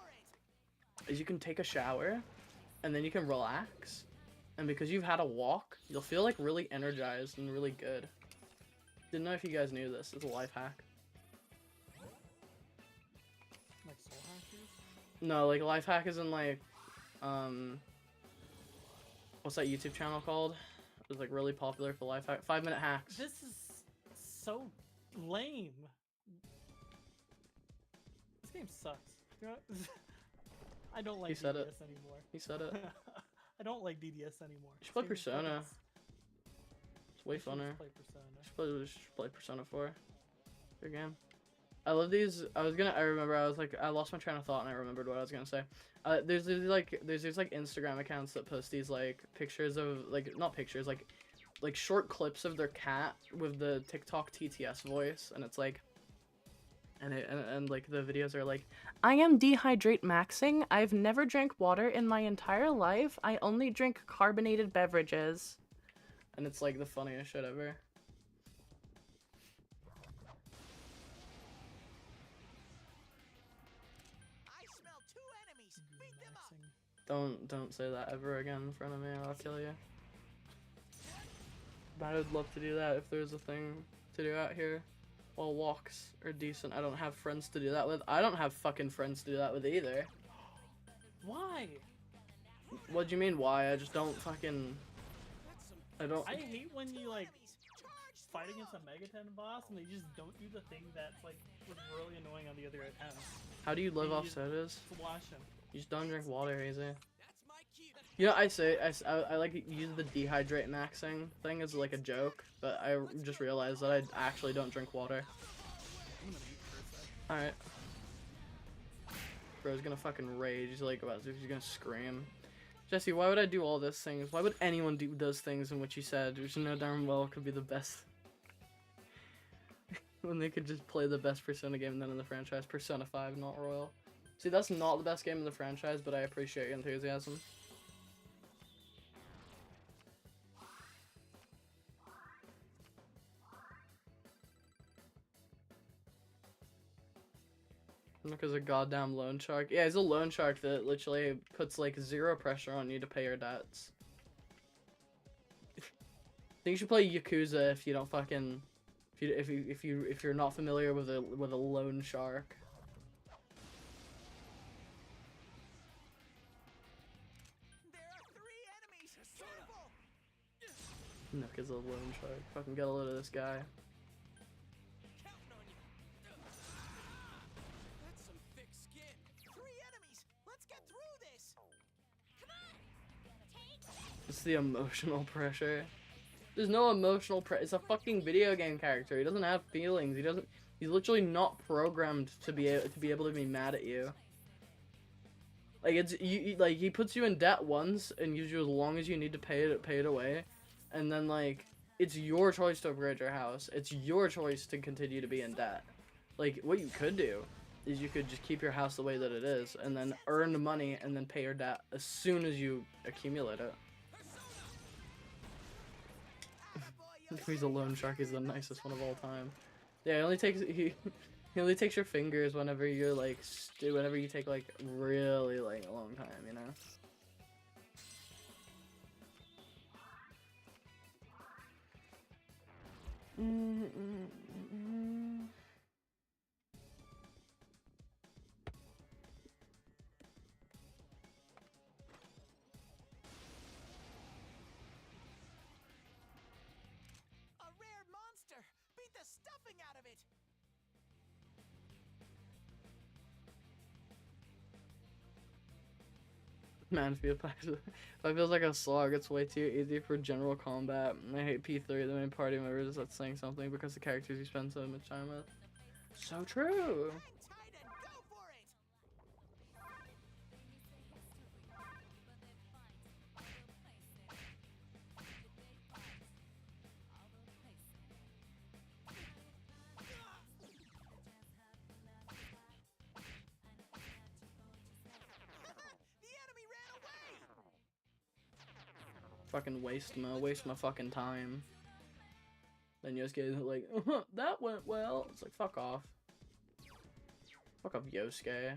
S1: is you can take a shower, and then you can relax, and because you've had a walk, you'll feel like really energized and really good. Didn't know if you guys knew this. It's a life hack.
S4: Like soul hackers?
S1: No, like life hack isn't like, what's that YouTube channel called? It was like really popular for life hack. 5-minute hacks.
S4: This is so lame. This game sucks. You know what? I don't like
S1: He said
S4: DDS
S1: it.
S4: anymore.
S1: He said it.
S4: I don't like DDS anymore.
S1: You should play
S4: This game
S1: Persona.
S4: sucks.
S1: It's way
S4: I should
S1: funner.
S4: just play Persona.
S1: We should play Persona 4. Good game. I love these. I remember I was like, I lost my train of thought and I remembered what I was gonna say. There's these like Instagram accounts that post these like pictures of like, not pictures, like short clips of their cat with the TikTok TTS voice, and it's like, and like the videos are like, I am dehydrate maxing. I've never drank water in my entire life. I only drink carbonated beverages. And it's like the funniest shit ever.
S2: I smell 2 enemies. Beat them up.
S4: Maxing.
S1: Don't say that ever again in front of me, or I'll kill you. But I would love to do that if there's a thing to do out here. While walks are decent. I don't have friends to do that with. I don't have fucking friends to do that with either.
S4: Why?
S1: What do you mean why? I just don't fucking... I don't...
S4: I hate when you like
S2: Charge
S4: fight against a Megaton boss and they just don't do the thing that's like was really annoying on the other attempts.
S1: How do you live
S4: You
S1: off
S4: just
S1: sodas?
S4: Flush him.
S1: You just don't drink water, Hazy.
S2: That's my cue.
S1: You know, I like to use the dehydrate maxing thing as like a joke, but I just realized that I actually don't drink water.
S4: I'm gonna mute for a sec.
S1: Alright. Bro's gonna fucking rage. He's like, he's gonna scream. Jesse, why would I do all those things? Why would anyone do those things in which you said, which you know darn well could be the best? When they could just play the best Persona game then in the franchise. Persona 5, not Royal. See, that's not the best game in the franchise, but I appreciate your enthusiasm. Because a goddamn loan shark. Yeah, he's a loan shark that literally puts like 0 pressure on you to pay your debts. I think you should play Yakuza if you don't fucking, if you're not familiar with a loan shark.
S2: There are 3 enemies. Careful.
S1: Nook is a loan shark. Fucking get a load of this guy.
S2: Counting on you. That's some thick skin. 3 enemies. Let's get through this.
S1: It's the emotional pressure. There's no emotional it's a fucking video game character. He doesn't have feelings. He's literally not programmed to be able to be mad at you. Like it's like he puts you in debt once and gives you as long as you need to pay it away, and then like it's your choice to upgrade your house. It's your choice to continue to be in debt. Like what you could do is you could just keep your house the way that it is and then earn money and then pay your debt as soon as you accumulate it. He's a loan shark. He's the nicest one of all time. Yeah, he only takes your fingers whenever you're like whenever you take like really like a long time, you know.
S2: A rare monster! Beat the stuffing out of it!
S1: Man, if I feels like a slog, it's way too easy for general combat. I hate P3, the main party members that's saying something because the characters you spend so much time with. So true!
S2: Hang tight and go for it! The enemy ran away!
S1: Fucking waste my fucking time. Then Yosuke like, that went well. It's like, fuck off. Fuck off, Yosuke.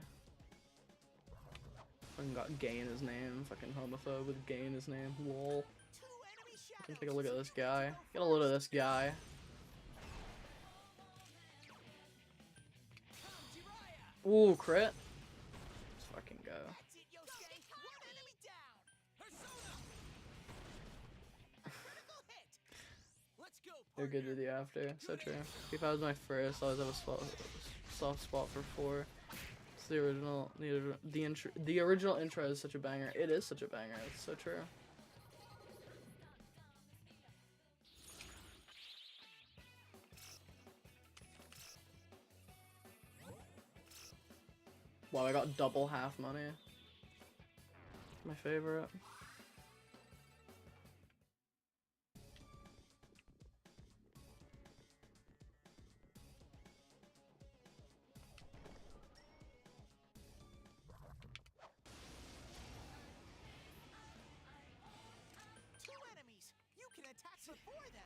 S1: Fucking got gay in his name. Fucking homophobe with gay in his name. Lol.
S2: Two enemy
S1: Can
S2: shadows!
S1: take a look at this guy. Get a look at this guy. Ooh, crit. Let's fucking go.
S2: That's it, Yosuke! One enemy down! Persona! Critical hit! Let's go,
S1: They're good with you after. So true. If I was my first, I always have a soft spot for 4. It's the original. The original intro is such a banger. It is such a banger. It's so true. Wow, I got double half money. My favorite.
S2: Two enemies! You can attack before them!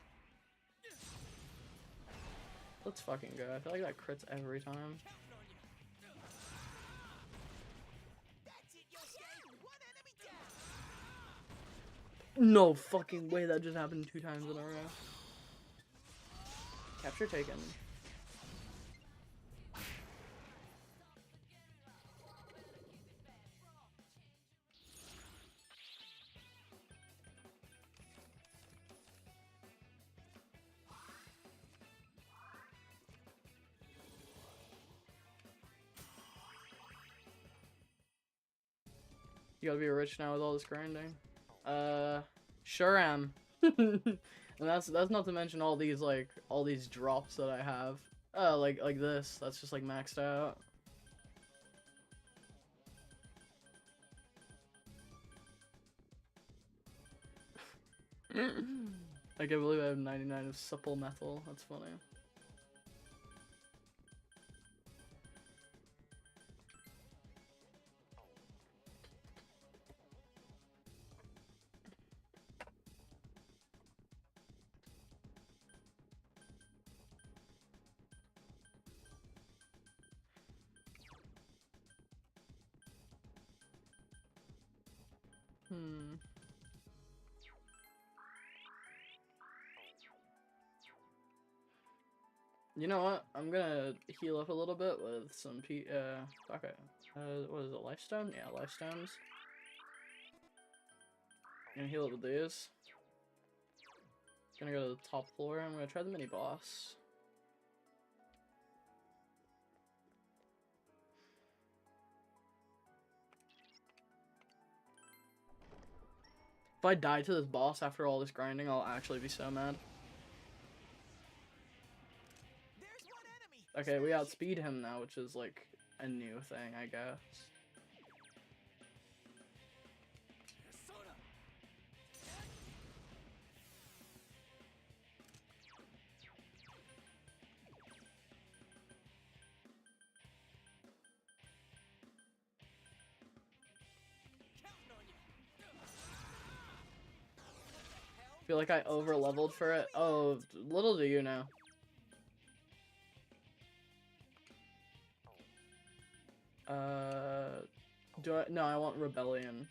S1: Let's fucking go. I feel like that crits every time.
S2: That's it, Yosuke! One enemy down!
S1: No fucking way, that just happened 2 times in a row. Capture taken. You gotta be rich now with all this grinding. Sure am. And that's not to mention all these drops that I have. Like this. That's just like maxed out. I can't believe I have 99 of supple metal. That's funny. You know what? I'm gonna heal up a little bit with some okay. What is it? Lifestone? Yeah, lifestones. Gonna heal up with these. Gonna go to the top floor. I'm gonna try the mini boss. If I die to this boss after all this grinding, I'll actually be so mad.
S2: There's one enemy!
S1: Okay, we outspeed him now, which is like a new thing, I guess. Feel like I over leveled for it. Oh, little do you know. Do I? No, I want Rebellion.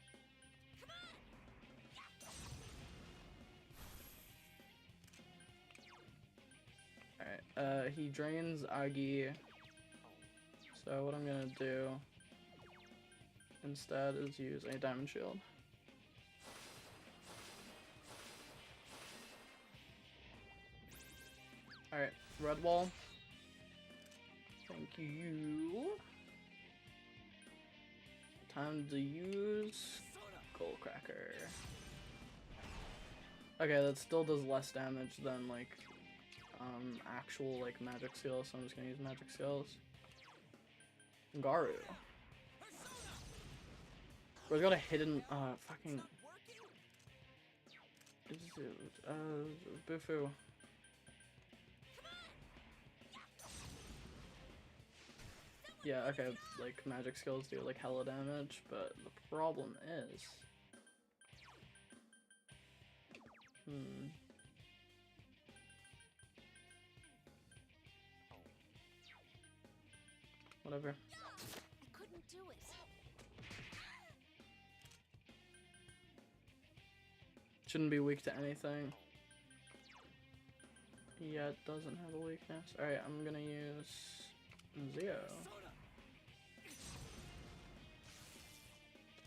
S1: Alright, he drains Agi. So what I'm gonna do instead is use a Diamond Shield. Alright, Red Wall. Thank you. Time to use Gold Cracker. Okay, that still does less damage than like actual like magic skills, so I'm just gonna use magic skills. Garu. We've got a hidden fucking Bufu. Yeah, okay, like magic skills do like hella damage, but the problem is whatever.
S3: I couldn't do it.
S1: Shouldn't be weak to anything. Yeah, it doesn't have a weakness. Alright, I'm gonna use Zio.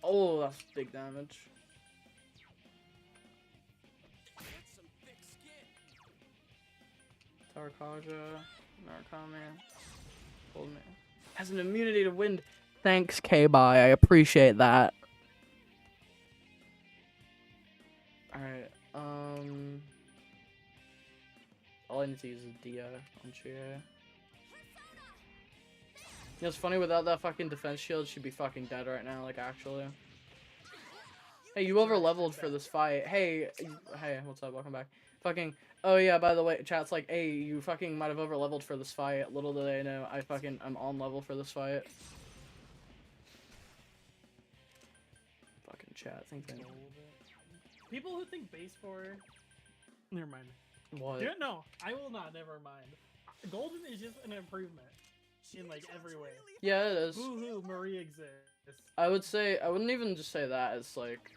S1: Oh, that's big damage. Tarkaja, Narcoman, Gold Man. Has an immunity to wind. Thanks, K-Bye. I appreciate that. Alright, all I need to use is Dia on Chie. You know, it's funny, without that fucking defense shield, she'd be fucking dead right now, like, actually. Hey, you over leveled for this fight. Hey, what's up? Welcome back. Fucking, oh yeah, by the way, chat's like, hey, you fucking might have over leveled for this fight. Little do they know, I'm on level for this fight. Fucking chat, think they know.
S4: People who think base 4... Never mind.
S1: What?
S4: Yeah, no, I will not, never mind. Golden is just an improvement in like every way.
S1: Yeah, it is.
S4: Boo-hoo, Marie exists.
S1: I would say, I wouldn't even just say that, it's like,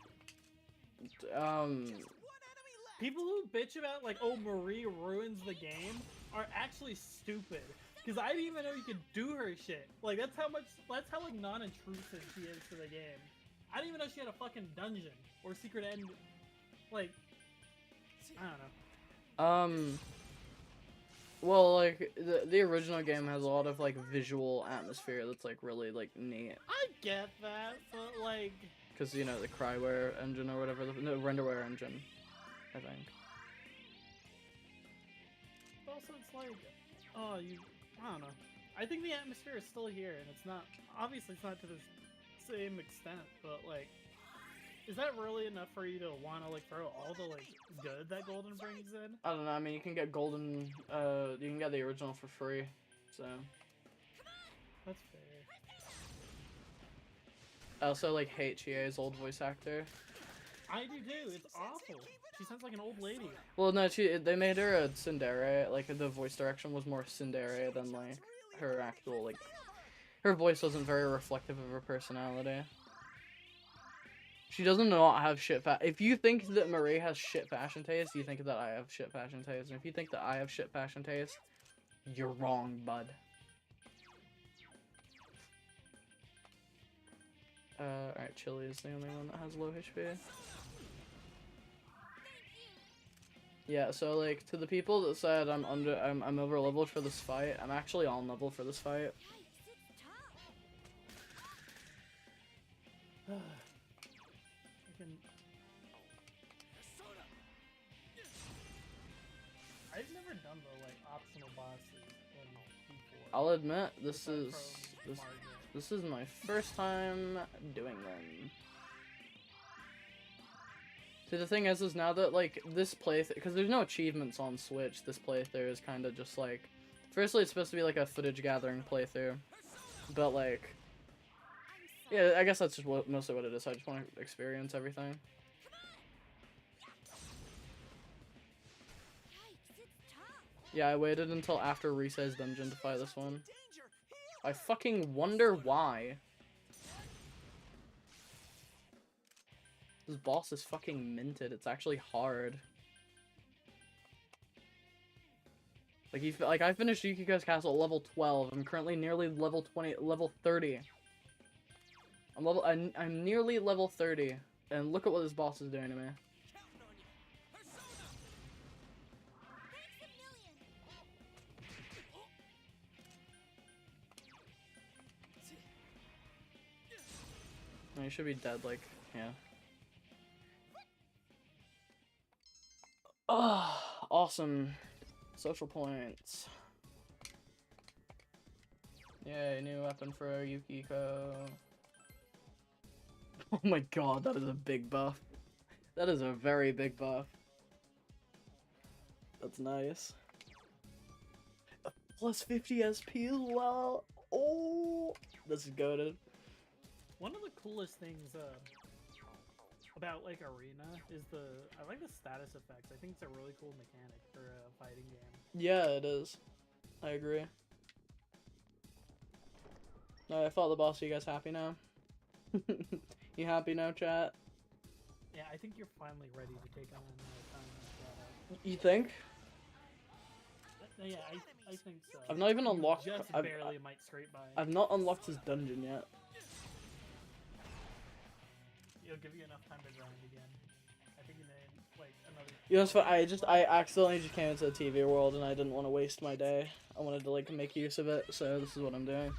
S4: People who bitch about like, oh, Marie ruins the game are actually stupid. Because I didn't even know you could do her shit. Like, that's how like non-intrusive she is to the game. I didn't even know she had a fucking dungeon or secret end. Like, I don't know.
S1: Well, like, the original game has a lot of, like, visual atmosphere that's, like, really, like, neat.
S4: I get that, but like...
S1: Because, you know, the Cryware engine or whatever, no, Renderware engine, I think.
S4: Also, it's like, oh, I don't know. I think the atmosphere is still here, and it's not, obviously it's not to the same extent, but, like, is that really enough for you to want to, like, throw all the, like, good that Golden brings in?
S1: I don't know, I mean, you can get Golden, you can get the original for free, so.
S4: That's fair.
S1: I also, like, hate Chie's old voice actor.
S4: I do too, it's awful. She sounds like an old lady.
S1: Well, no, they made her a tsundere, like, the voice direction was more tsundere than, like, her actual, like, her voice wasn't very reflective of her personality. She doesn't not have shit if you think that Marie has shit fashion taste, you think that I have shit fashion taste. And if you think that I have shit fashion taste, you're wrong, bud. Alright, Chili is the only one that has low HP. Yeah, so like, to the people that said I'm over leveled for this fight, I'm actually on level for this fight.
S4: I've never done the like optional bosses in P4.
S1: I'll admit this
S4: Aside
S1: is
S4: from
S1: this is my first time doing them. See, the thing is now that like this playthrough, because there's no achievements on Switch, this playthrough is kind of just like, firstly it's supposed to be like a footage gathering playthrough, but like, yeah, I guess that's just mostly what it is. I just want to experience everything. Yeah, I waited until after Risei's dungeon to fight this one.
S2: Danger!
S1: I fucking wonder why. This boss is fucking minted. It's actually hard. Like, I finished Yukiko's Castle at level 12. I'm currently nearly level 20, level 30. I'm nearly level 30. And look at what this boss is doing to me.
S2: Counting on you. Persona!
S1: Oh, you should be dead, like, yeah. Ah, awesome. Social points. Yay, new weapon for Yukiko. Oh my god, that is a big buff. That is a very big buff. That's nice. A plus 50 SP as well. Oh, this is goated.
S4: One of the coolest things about like Arena is I like the status effects. I think it's a really cool mechanic for a fighting game.
S1: Yeah, it is. I agree. Alright, I fought the boss. Are you guys happy now? You happy now, chat?
S4: Yeah, I think you're finally ready to take on time.
S1: You think?
S4: Yeah, I think so.
S1: I've not even
S4: You
S1: unlocked-
S4: Just
S1: I've-
S4: barely might scrape by.
S1: I've not unlocked his dungeon yet.
S4: It'll give you enough time to grind again. I think you need like another.
S1: You know, it's fun. I accidentally just came into the TV world and I didn't want to waste my day. I wanted to like make use of it, so this is what I'm doing.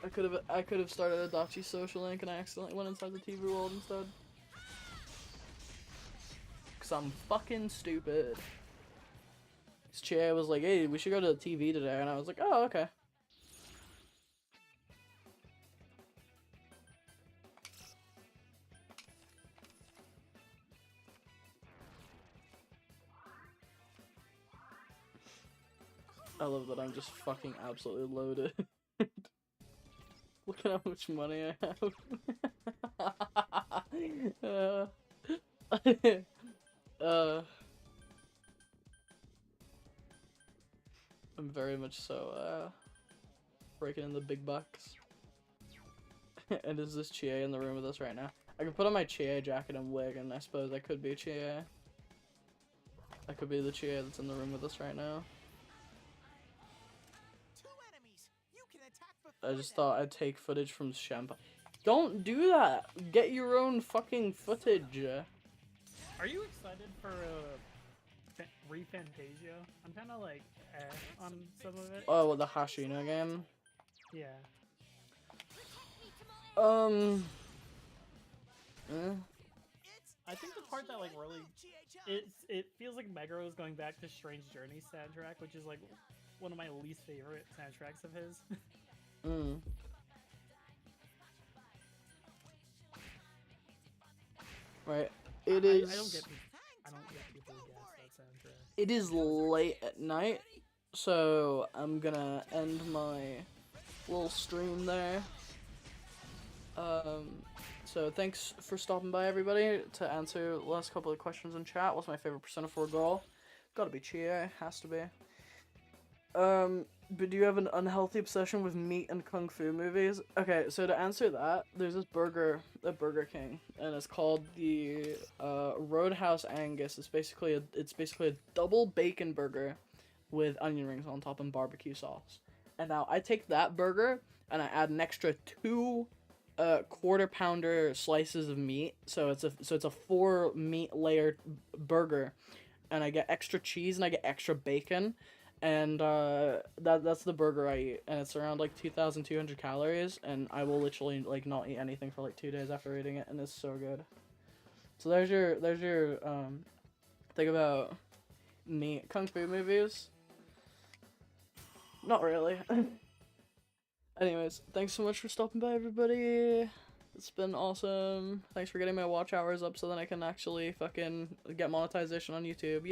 S1: I could have started a Dachi Social Link and I accidentally went inside the TV world instead. Cause I'm fucking stupid. This chair was like, "Hey, we should go to the TV today," and I was like, "Oh, okay." I love that I'm just fucking absolutely loaded. Look at how much money I have. I'm very much so, breaking in the big bucks. And is this Chie in the room with us right now? I can put on my Chie jacket and wig, and I suppose I could be Chie. I could be the Chie that's in the room with us right now.
S2: Two enemies. You can attack before
S1: I just
S2: them.
S1: thought I'd take footage from Champa. Don't do that! Get your own fucking footage!
S4: Are you excited for Refantasia? I'm kind of like on some of it.
S1: Oh, what, the Hashina game?
S4: Yeah. I think the part that like really it feels like Meguro is going back to Strange Journey soundtrack, which is like one of my least favorite soundtracks of his.
S1: Right. It is.
S4: I don't get people who gas that soundtrack.
S1: It is late at night, so I'm gonna end my little stream there. So thanks for stopping by, everybody. To answer the last couple of questions in chat, what's my favorite Persona 4 girl? Gotta be Chie, has to be. But do you have an unhealthy obsession with meat and kung fu movies? Okay, so to answer that, there's this burger at Burger King, and it's called the Roadhouse Angus. It's basically a double bacon burger with onion rings on top and barbecue sauce. And now I take that burger and I add an extra 2 quarter pounder slices of meat. So it's a 4 meat layered burger, and I get extra cheese and I get extra bacon. And that's the burger I eat, and it's around like 2,200 calories, and I will literally like not eat anything for like 2 days after eating it, and it's so good. So there's your thing about meat. Kung fu movies? Not really. Anyways, thanks so much for stopping by, everybody. It's been awesome. Thanks for getting my watch hours up so that I can actually fucking get monetization on YouTube.